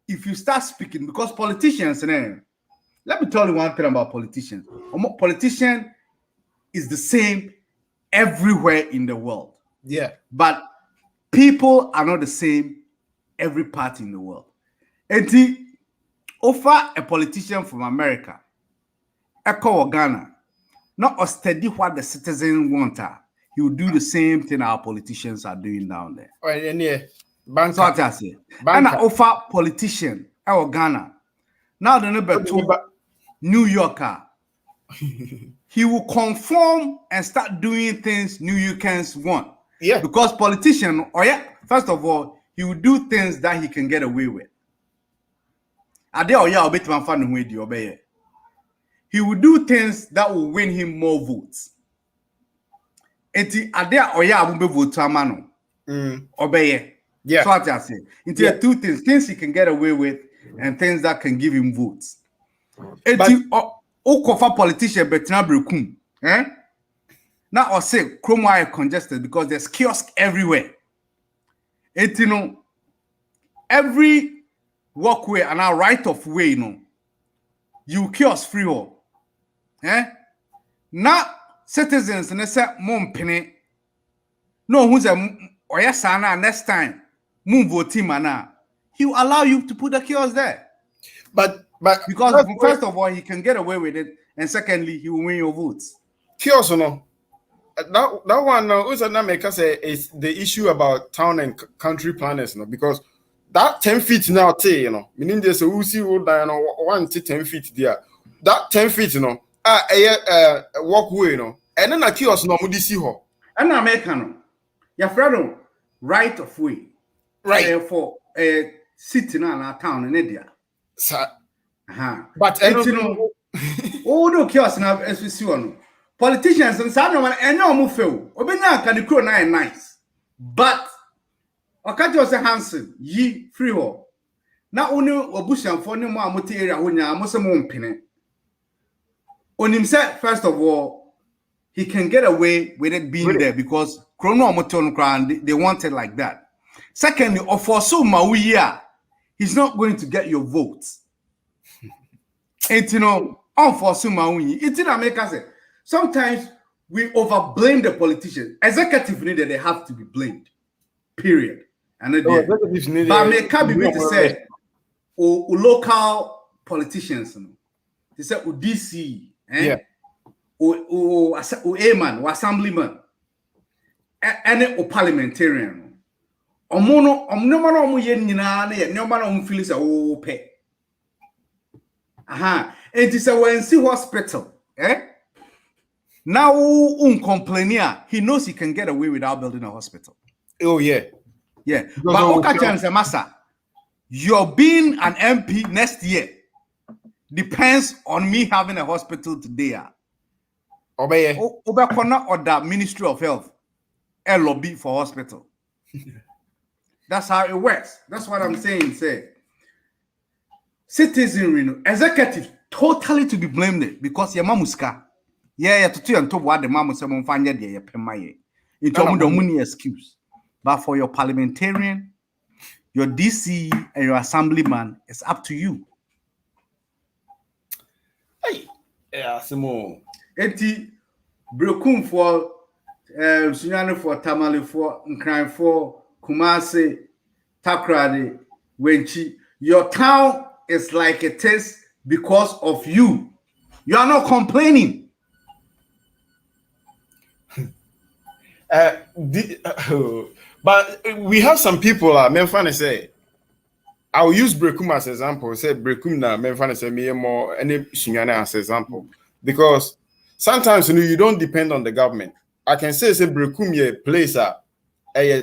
If you start speaking, because politicians, let me tell you one thing about politicians. Politician is the same everywhere in the world. Yeah. But people are not the same every part in the world. And he offer a politician from America, Echo or Ghana, not a study what the citizens want. He will do the same thing our politicians are doing down there. Right, and yeah. So what I say? And I offer politician our Ghana. Now the number 2 New Yorker. He will conform and start doing things New Yorkers want. Yeah. Because politician, first of all, he will do things that he can get away with. He will do things that will win him more votes. Yeah. So what I say. Into 2 things he can get away with and things that can give him votes. Okofa politician betina brekum. Now I say Chrome are congested because there's kiosk everywhere. Every walkway and our right of way, you kiosk free all. Now citizens and they say mom penny. No, who's a oyasana next time move voting mana. He will allow you to put the kiosk there. But because first of all, he can get away with it, and secondly, he will win your votes. Kiosk, no. That one also is the issue about town and country planners, because that 10 feet now, meaning there's a see 1 to 10 feet there. That 10 feet, walkway, and then a kiosk no mudi see her. And American, your friend, right of way, right for a city in our town in India. But all the kiosk now as we see one. Politicians and some and no move fail. Obenya can the crow nice. But Okaji was a Hansen, ye free hall. Now only Obushan for no more area when you are Muslim penny. On himself, first of all, he can get away with it being there because Chrono Moton Crown they want it like that. Secondly, or for so Mawia, he's not going to get your votes. And on for so Mawi, it's in America say. Sometimes we overblame the politicians. Executive needed they have to be blamed. Period. And then but me can't be to say local politicians. They say DC, Aman, assemblyman, and parliamentarian. No feels pay. And it's a when see hospital, Now, complaining, he knows he can get away without building a hospital. Oh, yeah. Yeah. But Okacha Masa, your being an MP next year depends on me having a hospital today. Obey. Obekona or the Ministry of Health, a lobby for hospital. That's how it works. That's what I'm saying. Say, citizenry, executive, totally to be blamed because your mamuska. Yeah, to and to what the mama said, find your pemaye. It's a excuse. But for your parliamentarian, your DC, and your assemblyman, it's up to you. Hey, yeah, some more. Eti Brokum for Sunyane for Tamale for Nkran for Kumase Takrade Wenchi. Your town is like it is because of you. You are not complaining. But we have some people Memfane say I'll use Brekum as example. Say Brekum na Memfane say me more any Sunyane as example. Because sometimes you don't depend on the government. I can say Brekum ye place a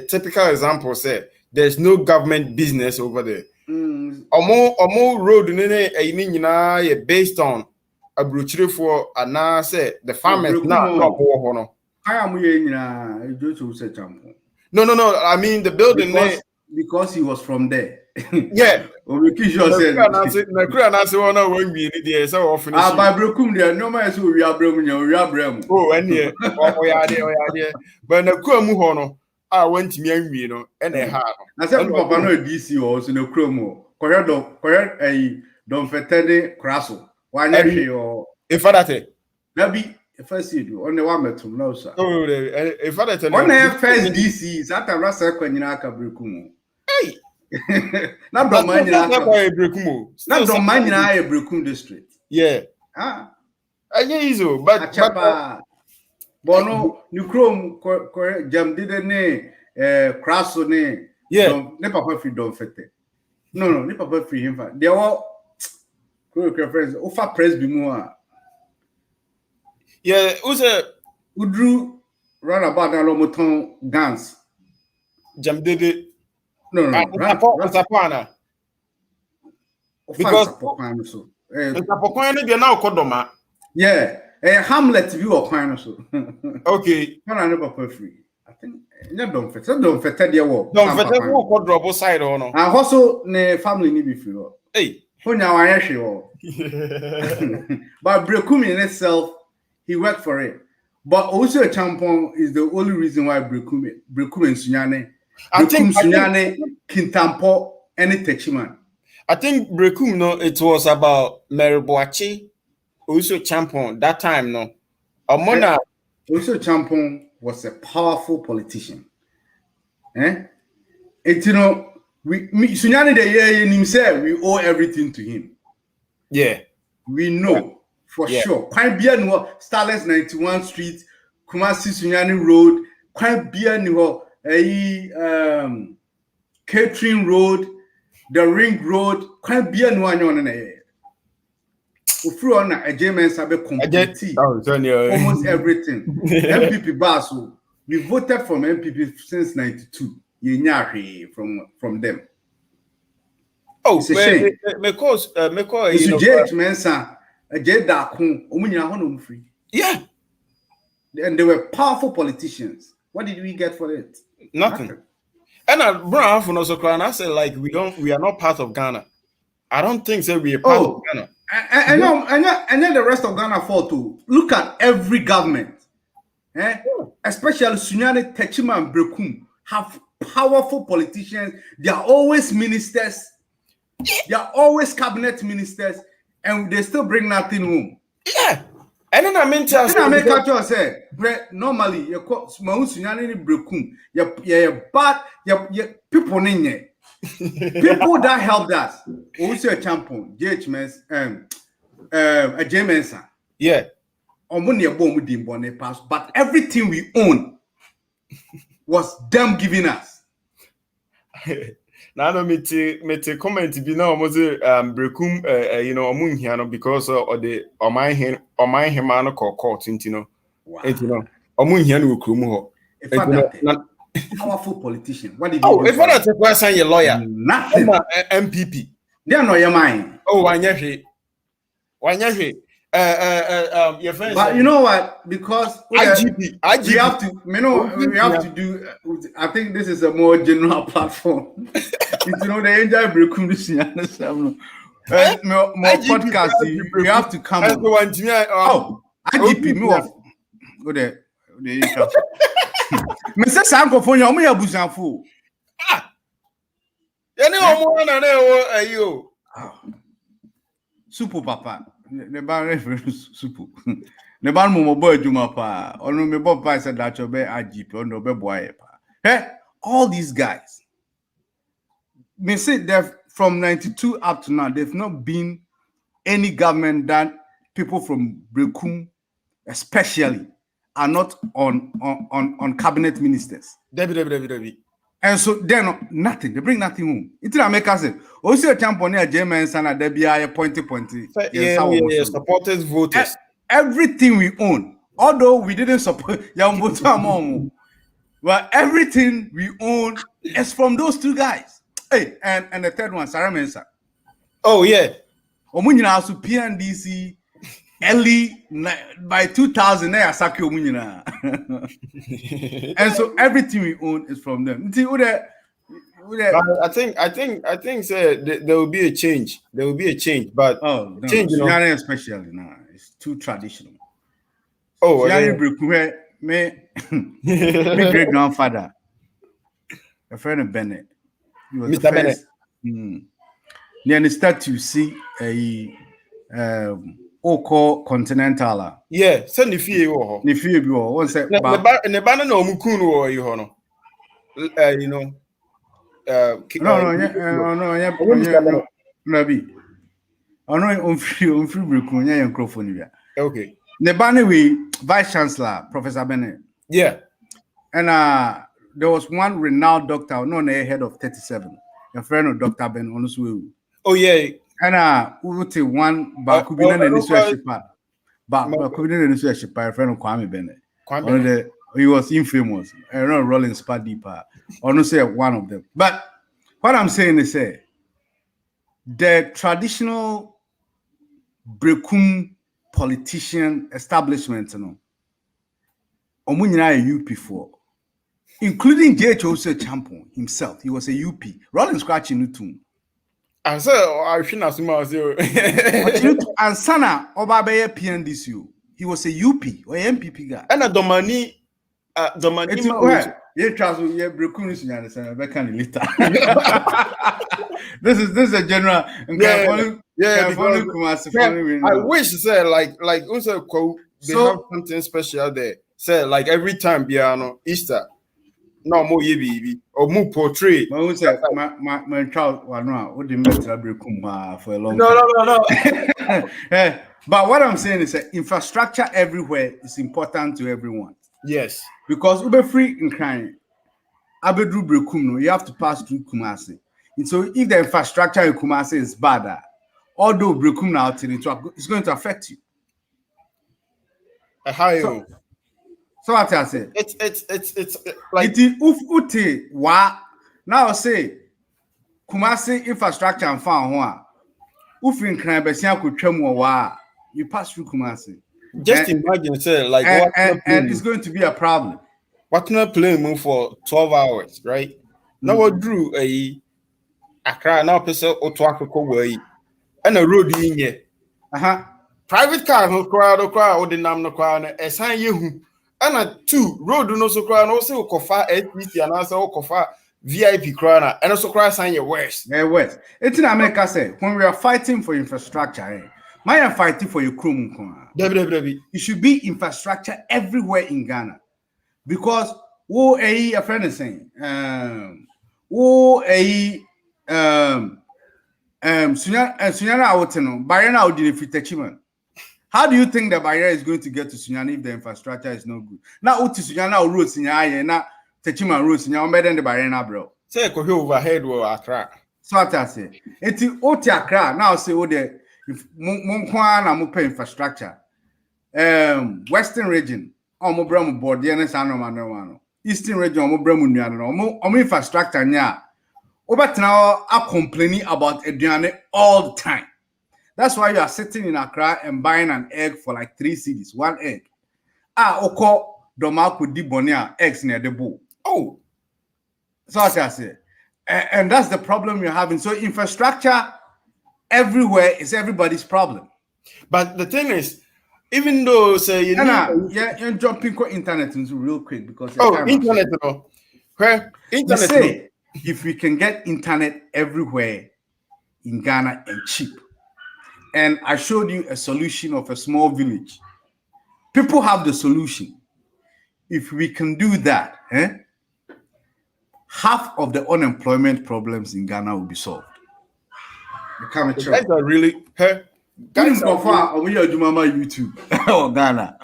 typical example say there's no government business over there. Omo road based on a brochure for and say the farmers not No. I mean the building because he was from there. Yeah. By Brokum there, no man we are Brem. Oh, and yeah. But the Kumu Hono, I went to me, and a hard. I said, Papa no DC also no chromo. Correct a don't fetene crasso. Why not your if that maybe first you do only one metal no sir. Oh, if I tell on the first DC is at a rasa when you are Brukumo. Hey, not don't mind you Brukumo. Not don't mind you are a Brukum district. Yeah. But Bono, New Chrome, Jam didn't crasso ne Yeah. Ne papa free don't fete. No, ne papa free him. They all friends. Ofa press bi mu a. Yeah, who's a Udru run about that lomoton guns. Jamdede. No. Because so. now Kodoma. Yeah. Hamlet view or kind so. Okay. No, I never pay free. I think don't fit the war. Don't fit the drop side or no. And also ne family need be free. Hey. But Brekum in itself, he worked for it. But also a champion is the only reason why Brekum and Sunyane. I think Sunyane, Kintampo, any Techiman. I think Brekum, no, it was about Meriboachi, also champion that time, no. Amona also champion was a powerful politician. It Sunyane the year in himself, we owe everything to him. Yeah. We know for sure. Quite be no Starless 91 Street, Kumasi Sunyane Road, quite be no Catering Road, the Ring Road, quite be no one on a German sabe complete almost everything. MPP Basu, we voted from MPP since 92. From them. Oh, it's a shame. Yeah. And they were powerful politicians. What did we get for it? Nothing. And Brown for also crying. I said, like, we are not part of Ghana. I don't think so. We are part of Ghana. I know the rest of Ghana fall too. Look at every government, especially Sunyane, Techima, and Brekum have powerful politicians. They are always ministers. They are always cabinet ministers, and they still bring nothing home. Yeah. And then I mean, say normally you call Sunyane Brekum. You bad. You people in people that helped us. Also a champion, JHMS, a James. Yeah. But everything we own was them giving us. Now me te comment bi na omo say Brekum omo nhia because of the oman hema no court ntino omo nhia no krum ho powerful politician. What did if that person your lawyer nothing MPP they are not your mind. Oh wanyahwe your friends, but you know what, because IGP we have to we have to do I think this is a more general platform. The enjoy Brekum this more podcast we have to come IGP me off go there me say sankofonya omo ya busanfo yani omo na ayo super papa ne ban reference super ne ban mo boy juma pa onu me boy pa said that be IGP onu be boy pa all these guys me say that from 92 up to now there's not been any government that people from Brekum especially are not on cabinet ministers. Debbie. And so they're nothing. They bring nothing home. It's not make us say, also a champion here, James and Debbie are pointy. Yeah, supporters, voters. Everything we own, although we didn't support Yambutamon, but everything we own is from those two guys. Hey, and the third one, Sarah Mensah. Oh, yeah. Omunina also PNDC early by 2000 and so everything we own is from them. I think there will be a change. There will be a change, but change, especially now, it's too traditional. Oh, my great grandfather, a friend of Bennett, he was Mr. Bennett. Then start to see a Oko Continental. Yeah, send the fee or the fee be one say the banner no mukunu or you know. No, free Brekunya microphone. Okay. The banner we Vice Chancellor, Professor Bennett. Yeah. And there was one renowned doctor, no, head of 37. Your friend of Dr. Ben Onuswe. Oh yeah. And one back could be an initial but could be an initial by a friend of Kwame Bennett. He was infamous. I don't know Rolling Spa deeper. Or no say one of them. But what I'm saying is the traditional Brekum politician establishment, a UP for, including J.H.O. Champon himself. He was a UP. Rolling Scratching Nutum. And so I shouldn't assume I was and Sana Obabe PNDCU. He was a UP or MPP guy. And a Domani yeah, Charles, yeah, Brekum is later. This is a general. I wish say like also quote they have something special there. Say like every time piano Easter. No more baby or more portray. My child what the matter Brekum for a long time. No. But what I'm saying is that infrastructure everywhere is important to everyone. Yes. Because Uber free in crime. Abedru Brekum, you have to pass through Kumasi. And so if the infrastructure in Kumasi is bad, although Brekum now it's going to affect you. So what I say? It's like it now say Kumasi infrastructure and found one. Ufin crime besia could tremor you pass through Kumasi. Just imagine, say, like and it's going to be a problem. What not playing for 12 hours, right? Now what drew a Accra now person or to Africa way and a road in here. Private car no crowd or the name no crowd a sign you and a two road no so crowd also cofa HPC and also cofa VIP crowd and also crowd sign your worst. West. It's in America say when we are fighting for infrastructure, I am fighting for your crew. It should be infrastructure everywhere in Ghana. Because a friend is saying, Sunyana Awoteno, Bayana Odinefitachiman. How do you think the barrier is going to get to Sunyana if the infrastructure is no good? Now, Uti Sunyana roads in Yaya, not Techiman roads in Yaya, than the barrier, bro. Say, go overhead will Accra. So what I say, it's Oti Accra now. Say, oh, the Monkwana Mupe infrastructure, Western region. Omo bremu board no Eastern region omo bremu nuano omo infrastructure nya obetena are complaining about aduane all the time. That's why you are sitting in Accra and buying an egg for like 3 cedis, one egg. Oko doma could di bonia eggs near the bowl. Oh, so what I say, and that's the problem you're having. So infrastructure everywhere is everybody's problem. But the thing is, even though say you're jumping to internet into real quick because internet internet say if we can get internet everywhere in Ghana and cheap, and I showed you a solution of a small village. People have the solution. If we can do that, half of the unemployment problems in Ghana will be solved. That's a really guys so far on your Jumama YouTube or Ghana.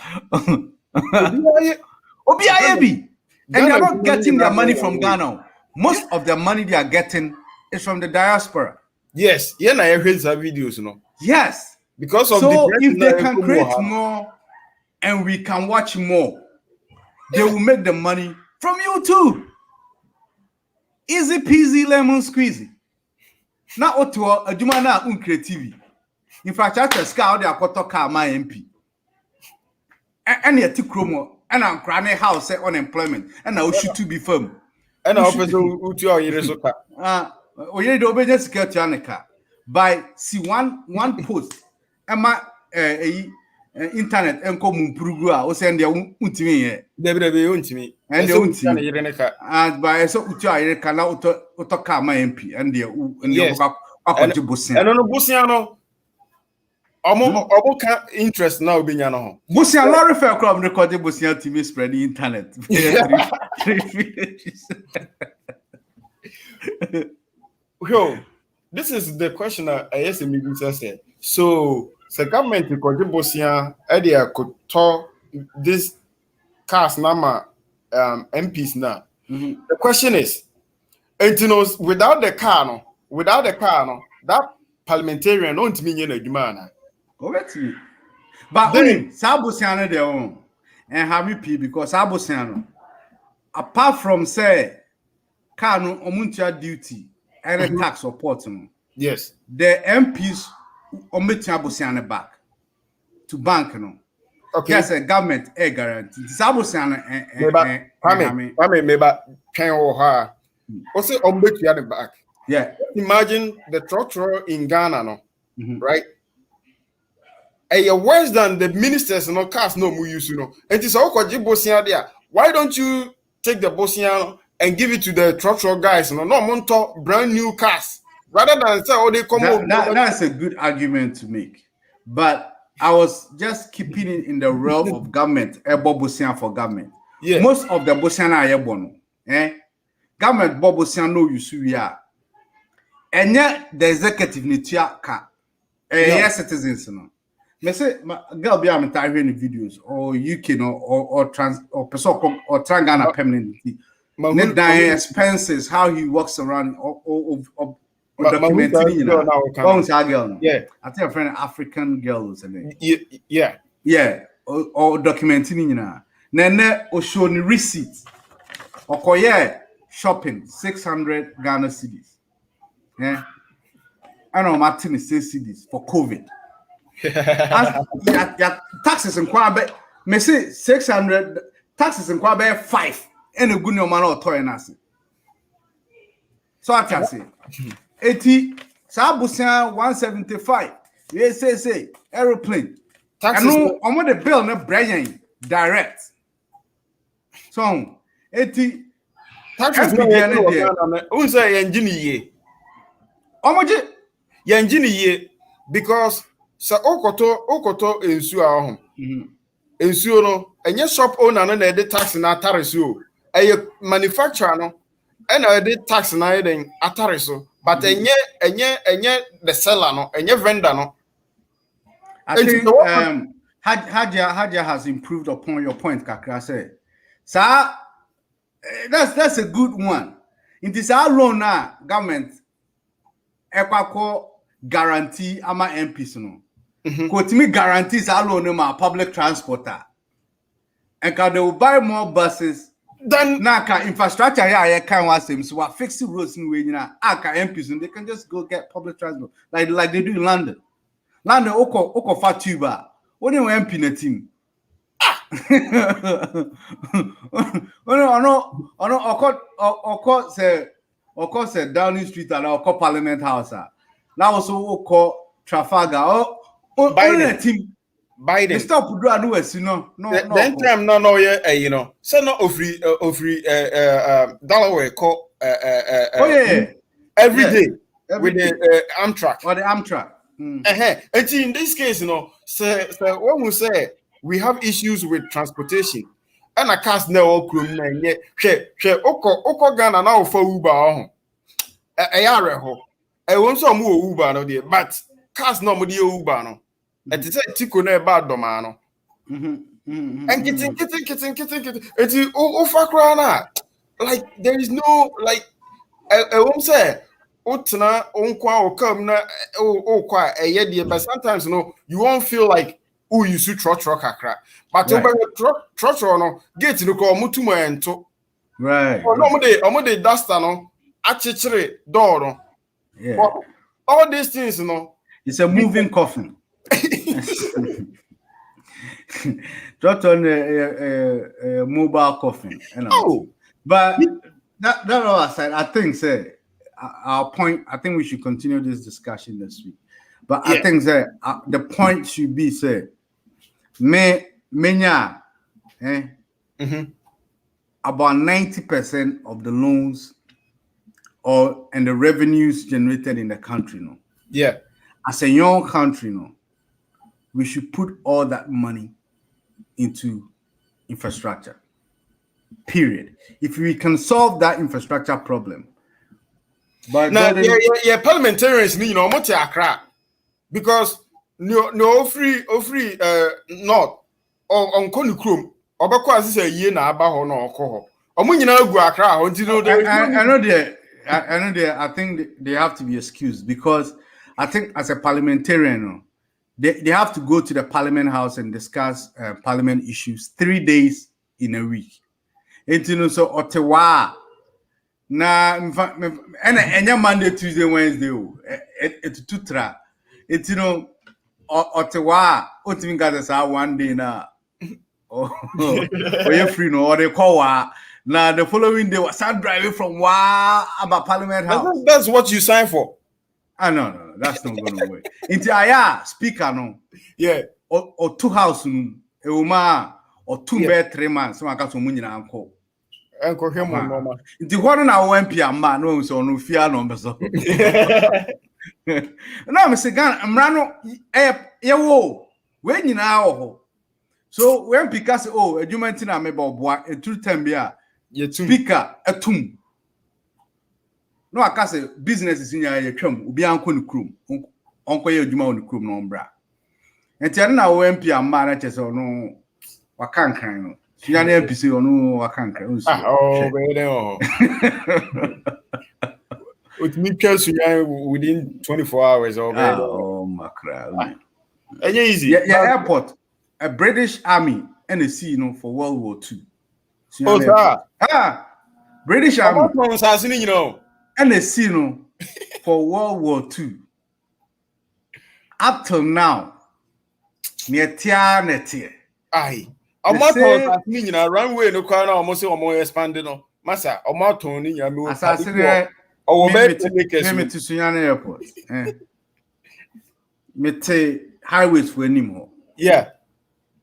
Obiayebi. And they're not getting their money from Ghana. Most of the money they are getting is from the diaspora. Yes, yeah, I heard some videos, Yes. Because of so if they can create more and we can watch more, they will make the money from you too. Easy peasy lemon squeezy. Now Ottawa a Jumana uncreative. Infrastructure scout their quarter car my MP. And yet to chromo and I'm crying house say unemployment and I should to be firm. And I hope you obedience security aneka by see one post and my internet and come Purugua or send their untimi here. Untimi and the and by so utia can now to car my MP and the Busiano. Omo can interest now be no. Busian lorry fair club recording Busian TV spread the internet. This is the question I asked the said. So the government recording Busian idea could talk this cast nama MPs now. The question is, and you know, without the car, that parliamentarian don't mean any demand. But only Sabosiano their own and Harry P because Sabosiano, apart from say, Kano Omuntia duty and a tax support, yes, the MPs omit Sabosiano back to bank. Okay, that's a government guarantee. Sabosiano maybe can or her. Also, omit the back. Yeah, imagine the trotro in Ghana, no, right? Worse than the ministers no cars no mu use it is all Bosnia there. Why don't you take the Bosnian and give it to the trotro guys? No monto brand new cars rather than say they come that's a good argument to make. But I was just keeping it in the realm of government, Bosnia for government. Yeah. Most of the Bosnian are government Bosnia no use we are. And yet the executive nitia ka citizens no. Me say girl be am in videos or UK no or trans or person or Trangana permanently. Net dying expenses, how he walks around or documenting girl. Yeah, I think a friend African girls and yeah or documenting Nene or showing receipt or shopping 600 Ghana cedis. Yeah, I know Martin is cedis for COVID. Taxes and quabe may say 600 taxes and quabe 5 and a good no man or toy and so I can say 80 Sabusian 175 yes say aeroplane taxes no on the bill no Brian direct so 80 taxes no say engine ye omoje engine ye because so okoto ensu ahụ ensu no enye shop owner no na ede tax na atare so eye manufacturer no na ede tax na ede atare so but enye the seller no enye vendor no. I think Hadia has improved upon your point kakra say sir that's a good one. It is our loan now government ekwako guarantee ama MPs no. Kotimi guarantees alone my public transporter. And can they will buy more buses than naka infrastructure here can was them so what fix the roads in way aka MPs and they can just go get public transport like they do in London. London oko fatuba. What do MP na team? Oko say Downing Street and oko Parliament House. Now also oko Trafalgar. Biden. Team. Biden. They stop do anuwesi no. Then time no you know. So no ofri Delaware call every day with the Amtrak or the Amtrak. And in this case, you know, say when we say we have issues with transportation, and I cast no okrum na yet oko Ghana now for Uber I want some more Uber no there, but cast no more Uber no. And it's a tico na bad domano. And getting. It's overcrowded. Like there is no like I won't say utna unkwa or come na kwa but sometimes you know you won't feel like you should truck kakra. But over truck no get no call mutumo ento. Right. Omo de duster no achichire door no. Yeah. But all these things you know it's a moving coffin. Just on a mobile coffin. But that all aside, I think say our point. I think we should continue this discussion this week. But I think say the point should be say about 90% of the loans and the revenues generated in the country, no. Yeah. As a young country, no, we should put all that money into infrastructure. Period. If we can solve that infrastructure problem. But now, parliamentarians need much Accra because no free not on Konukrum. Obako as a year na aba ho no okoho. I think they have to be excused because I think as a parliamentarian, they have to go to the Parliament House and discuss Parliament issues 3 days in a week. So Ottawa na and Monday, Tuesday, Wednesday. It's tutra. It's Ottawa. Otimin got 1 day now. Oh, you're free no, or they call now the following day was start driving from about Parliament House. That's what you signed for. No, that's not gonna work. Into aya speaker no, yeah, or 2 house no, or 2 bed 3 months. So I got some money na uncle. Uncle him mama. Into what na OMP man no so no fear number so. No, I'm saying Mrano wo when you now. So when because a human thing I made about a 2 time speaker a tomb. No, I can't say business is in your crum, be uncle in the crum, uncle your juma on the crum no bra. And tell now MP and managers or no, I can't kind of. She an NPC or no, I can't kind. Oh, with me, within 24 hours or oh, my crap. Easy. Yeah, airport. A British army and a sea, for World War II. Oh, sir. British army. You and a sea, for World War II. Up till now, near Tianetia. Aye. I'm not talking runway no car almost expanded on Massa or Martoni. Assassinate. Me to Suyan Airport. Me highways for anymore. Yeah.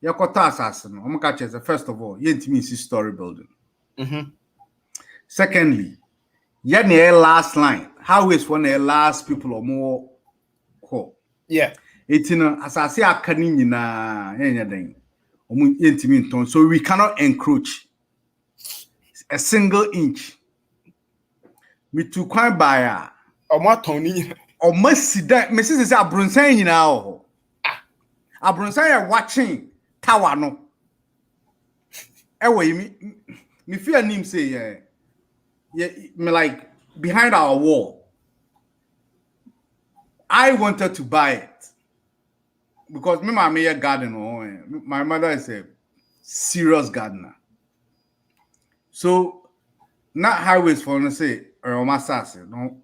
Yakota assassin. I'm catch as first of all, yet means 6-story building. Secondly, near last line. Highways for the last people or more. Yeah. It's as I say, I can't anything. So we cannot encroach a single inch. Me too quite buy or more Tony or must see that Mrs. Abrunsan now. Abrunsan watching tower no. Anyway, me fear him say yeah, me like behind our wall. I wanted to buy it. Because my mother a gardener, my mother is a serious gardener. So not highways for to say or my sassy, no,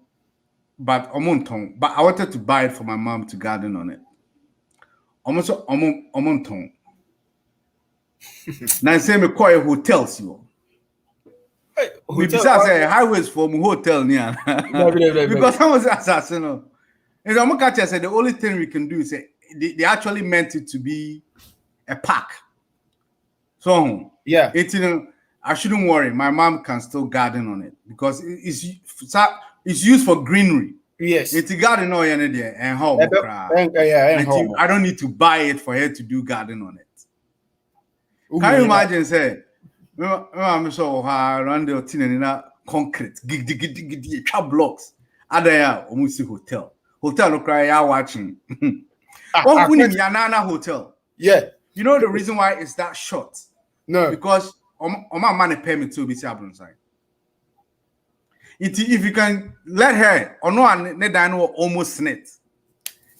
but omonton. But I wanted to buy it for my mom to garden on it. Almost omonton. Now say me call hotels you. We besides say highways for my hotel near. Because I was assassin. And I'm catch said the only thing we can do is say they actually meant it to be a park. So yeah, it's I shouldn't worry. My mom can still garden on it because it's used for greenery. Yes, it's a garden or anything and home. I don't need to buy it for her to do garden on it. Can you imagine? Say, I'm so around the tin and concrete, chop blocks. Other almost hotel no cry. Are watching. Yanana Hotel. Yeah. You know the reason why it's that short? No. Because my money permit to be inside. If you can let her or no almost snit.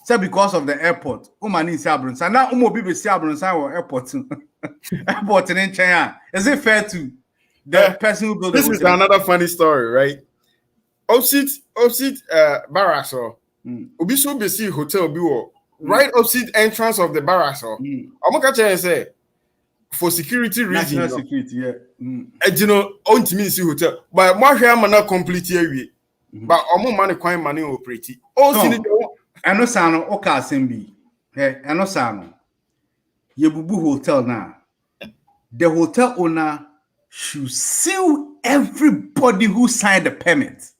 So because of the airport, Oman in Sabrunsa. Now people Sabrunsa or airport. Airport in China. Is it fair to the person who built this is another funny story, right? Opposite barracks or Obiso Besi Hotel Biwo. Right opposite entrance of the barracks. I'm gonna say for security reasons. National security, yeah. You know, on to me see hotel, but my hair man not complete here. But money coin money operate. I know Sano Oka Assembly. Hey, I know Sano. Yebubu Hotel now. The hotel owner should sue everybody who signed the permit.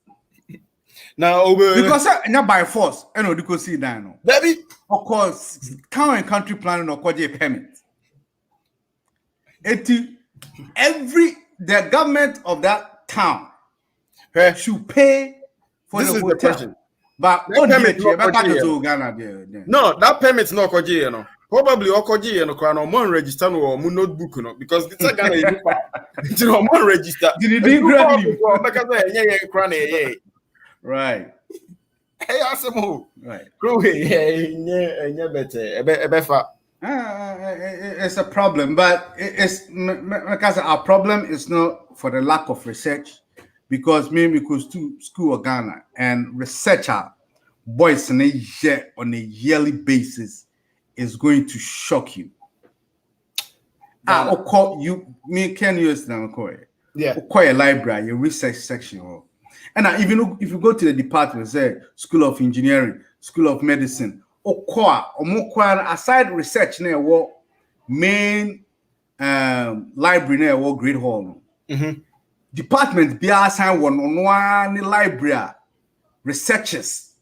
Now, because not by force, I know you could see that. No. Baby, of course, town and country planning or a permit. The government of that town should pay for this the is hotel. The question. But that permit no, that permit's not Koji, you know. Probably Okoji and Okran or register or notebook, because it's a Ghana register. Right. Hey, awesome. Right. It's a problem, but it's because our problem is not for the lack of research, because maybe because to school of Ghana and researcher boys on a yearly basis is going to shock you. You me can use now, yeah, a library, a research section. And even if you go to the department, say School of Engineering, School of Medicine, aside research, main library, Great Hall. Department be assigned one library, researchers,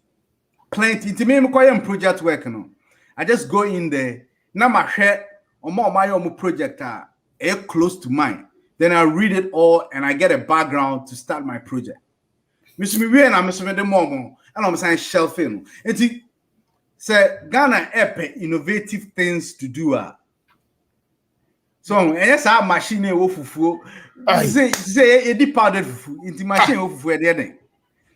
plenty. It's me project work. I just go in there. Now my share on my project are close to mine. Then I read it all and I get a background to start my project. Mr. Miwi and I'm Mr. Momo, and I'm saying shelfing. It's say Ghana epic innovative things to do. So yes, our machine fufu. Say a deep powdered fufu into machine fufu there.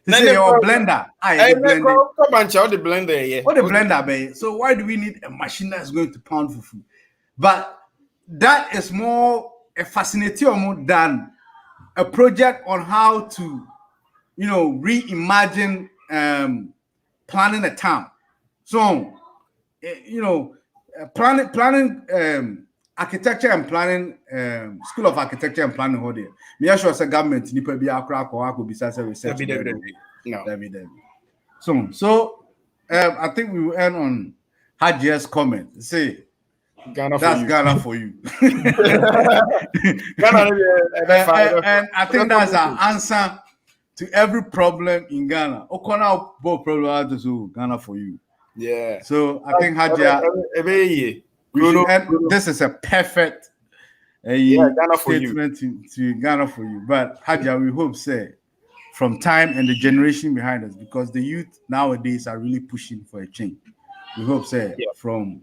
Say your blender. The blender, yeah. What the blender, babe? So why do we need a machine that's going to pound fufu? But that is more a fascinating than a project on how to, reimagine planning a town. So, planning architecture and planning, School of Architecture and Planning here. Me sure say government nipa bi akra ko besides research. No. So I think we will end on Hajia's comment. Say Ghana that's for Ghana for you. And I think that's our answer to every problem in Ghana. Okona both problems to Ghana for you. Yeah. So I think Hajia, this is a perfect Ghana statement to Ghana for you. But Hajia, we hope say from time and the generation behind us, because the youth nowadays are really pushing for a change. We hope say from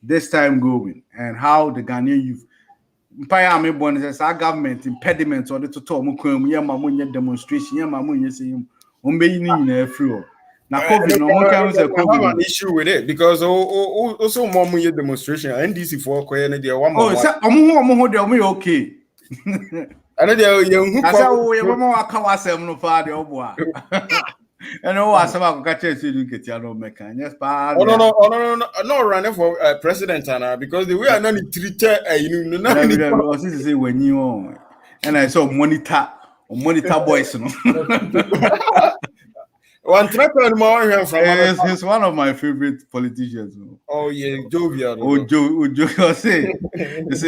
this time going and how the Ghanaian youth our government impediments or the total demonstration now COVID no one can say COVID. I have an issue with it because also more demonstration NDC for okay. And no running for president because the way I know treated when you and I saw monitor boys. One more from he's one of my favorite politicians. Oh yeah, jovial. Joe say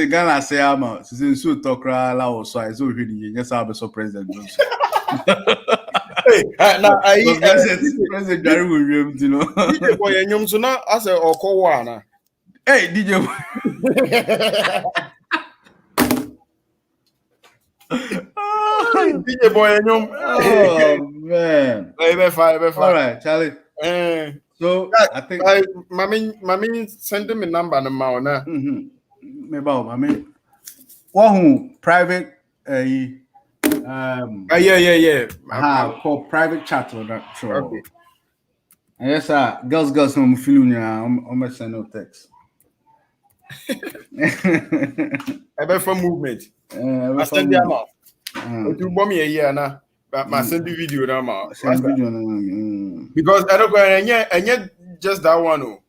Ghana say I'm out. Since so talk la so I so really yes I'll be so president. Hey, now President Gary Williams, DJ boy enyom so na ase okowo ana. Hey, DJ boy. DJ boy enyom. Oh man. All right, Charlie. So I think Mami send me number na ma ona. Mami. Who private yeah. Called private chat or that show. Okay. And yes, girls no feeling I'm send no text. For movement. I send them out. You bomb me a year now. But I send the video now. Because I don't go and just that one.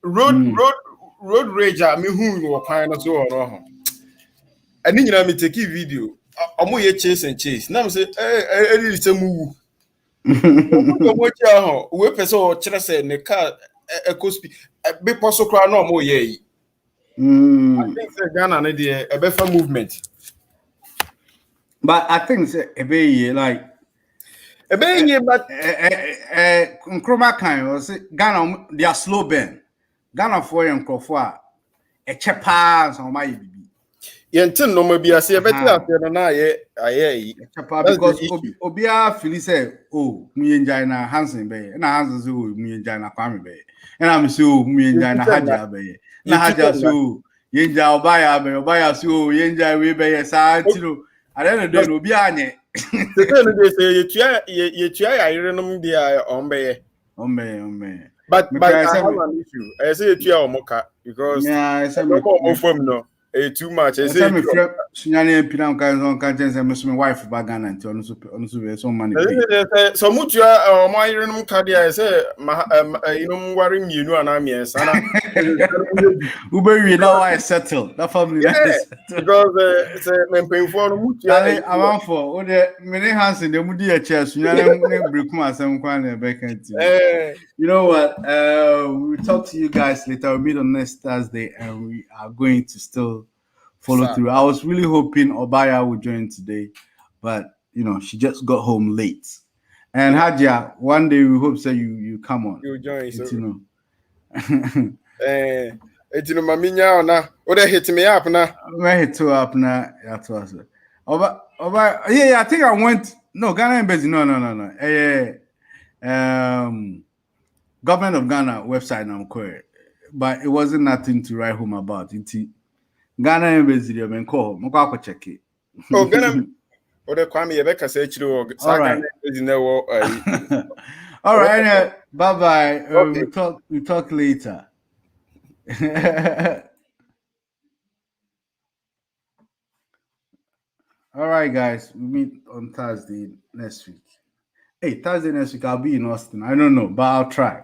Road rage. I mean, who you were fine so or I need you me take a video. I'm going to chase and chase. Now I'm saying, it's a move. What you we person chira say ne car eco speed be possible cry no more ye. I think Ghana need a better movement. But I think a be like a be but Nkrumah kind or say Ghana they are slow burn. Ghana for young crofwa a chepa on my baby. Yentin no maybe I say better after na aye because obia feel say oh me enjoy Hansen be na Hansen say oh me enjoy Kwame be and I'm so me enjoy Haja be Na haja so yenja obaya so yenja we be yesa ntino. Ade no de no bi anye. The thing they say you try I renom dia ombe. But I have an issue. I say you try omoka because yeah, I say me no. Too much. I say me friend sunyane pinam kan say me wife ba Ghana nti onu so be so money pay. So mutua my renom card I say you know worry me no ana me sana. Ube now I settle. That family yes. Because say me pay for no mutua. I want for the many hands in the mudi a chair sunyane ne brekum asem kwan na be kan ti. You know what? We'll talk to you guys later. We'll meet on next Thursday, and we are going to still follow through. I was really hoping Obaya would join today, but you know she just got home late. And Hadia, one day we hope that you come on. You join, so you know. It's no maminya na. Oda hit me up na. Where hit you up na? That was it. Oba, yeah, I think I went. No, Ghana Embassy. No. Government of Ghana website now query, but it wasn't nothing to write home about. It's Ghana Embassy. You can call. Mo check it. Oh, Ghana. Oda kwame yebeka say chiro. All right. All right. Bye bye. Okay. We talk later. All right, guys. We meet on Thursday next week. Hey, Thursday next week I'll be in Austin. I don't know, but I'll try.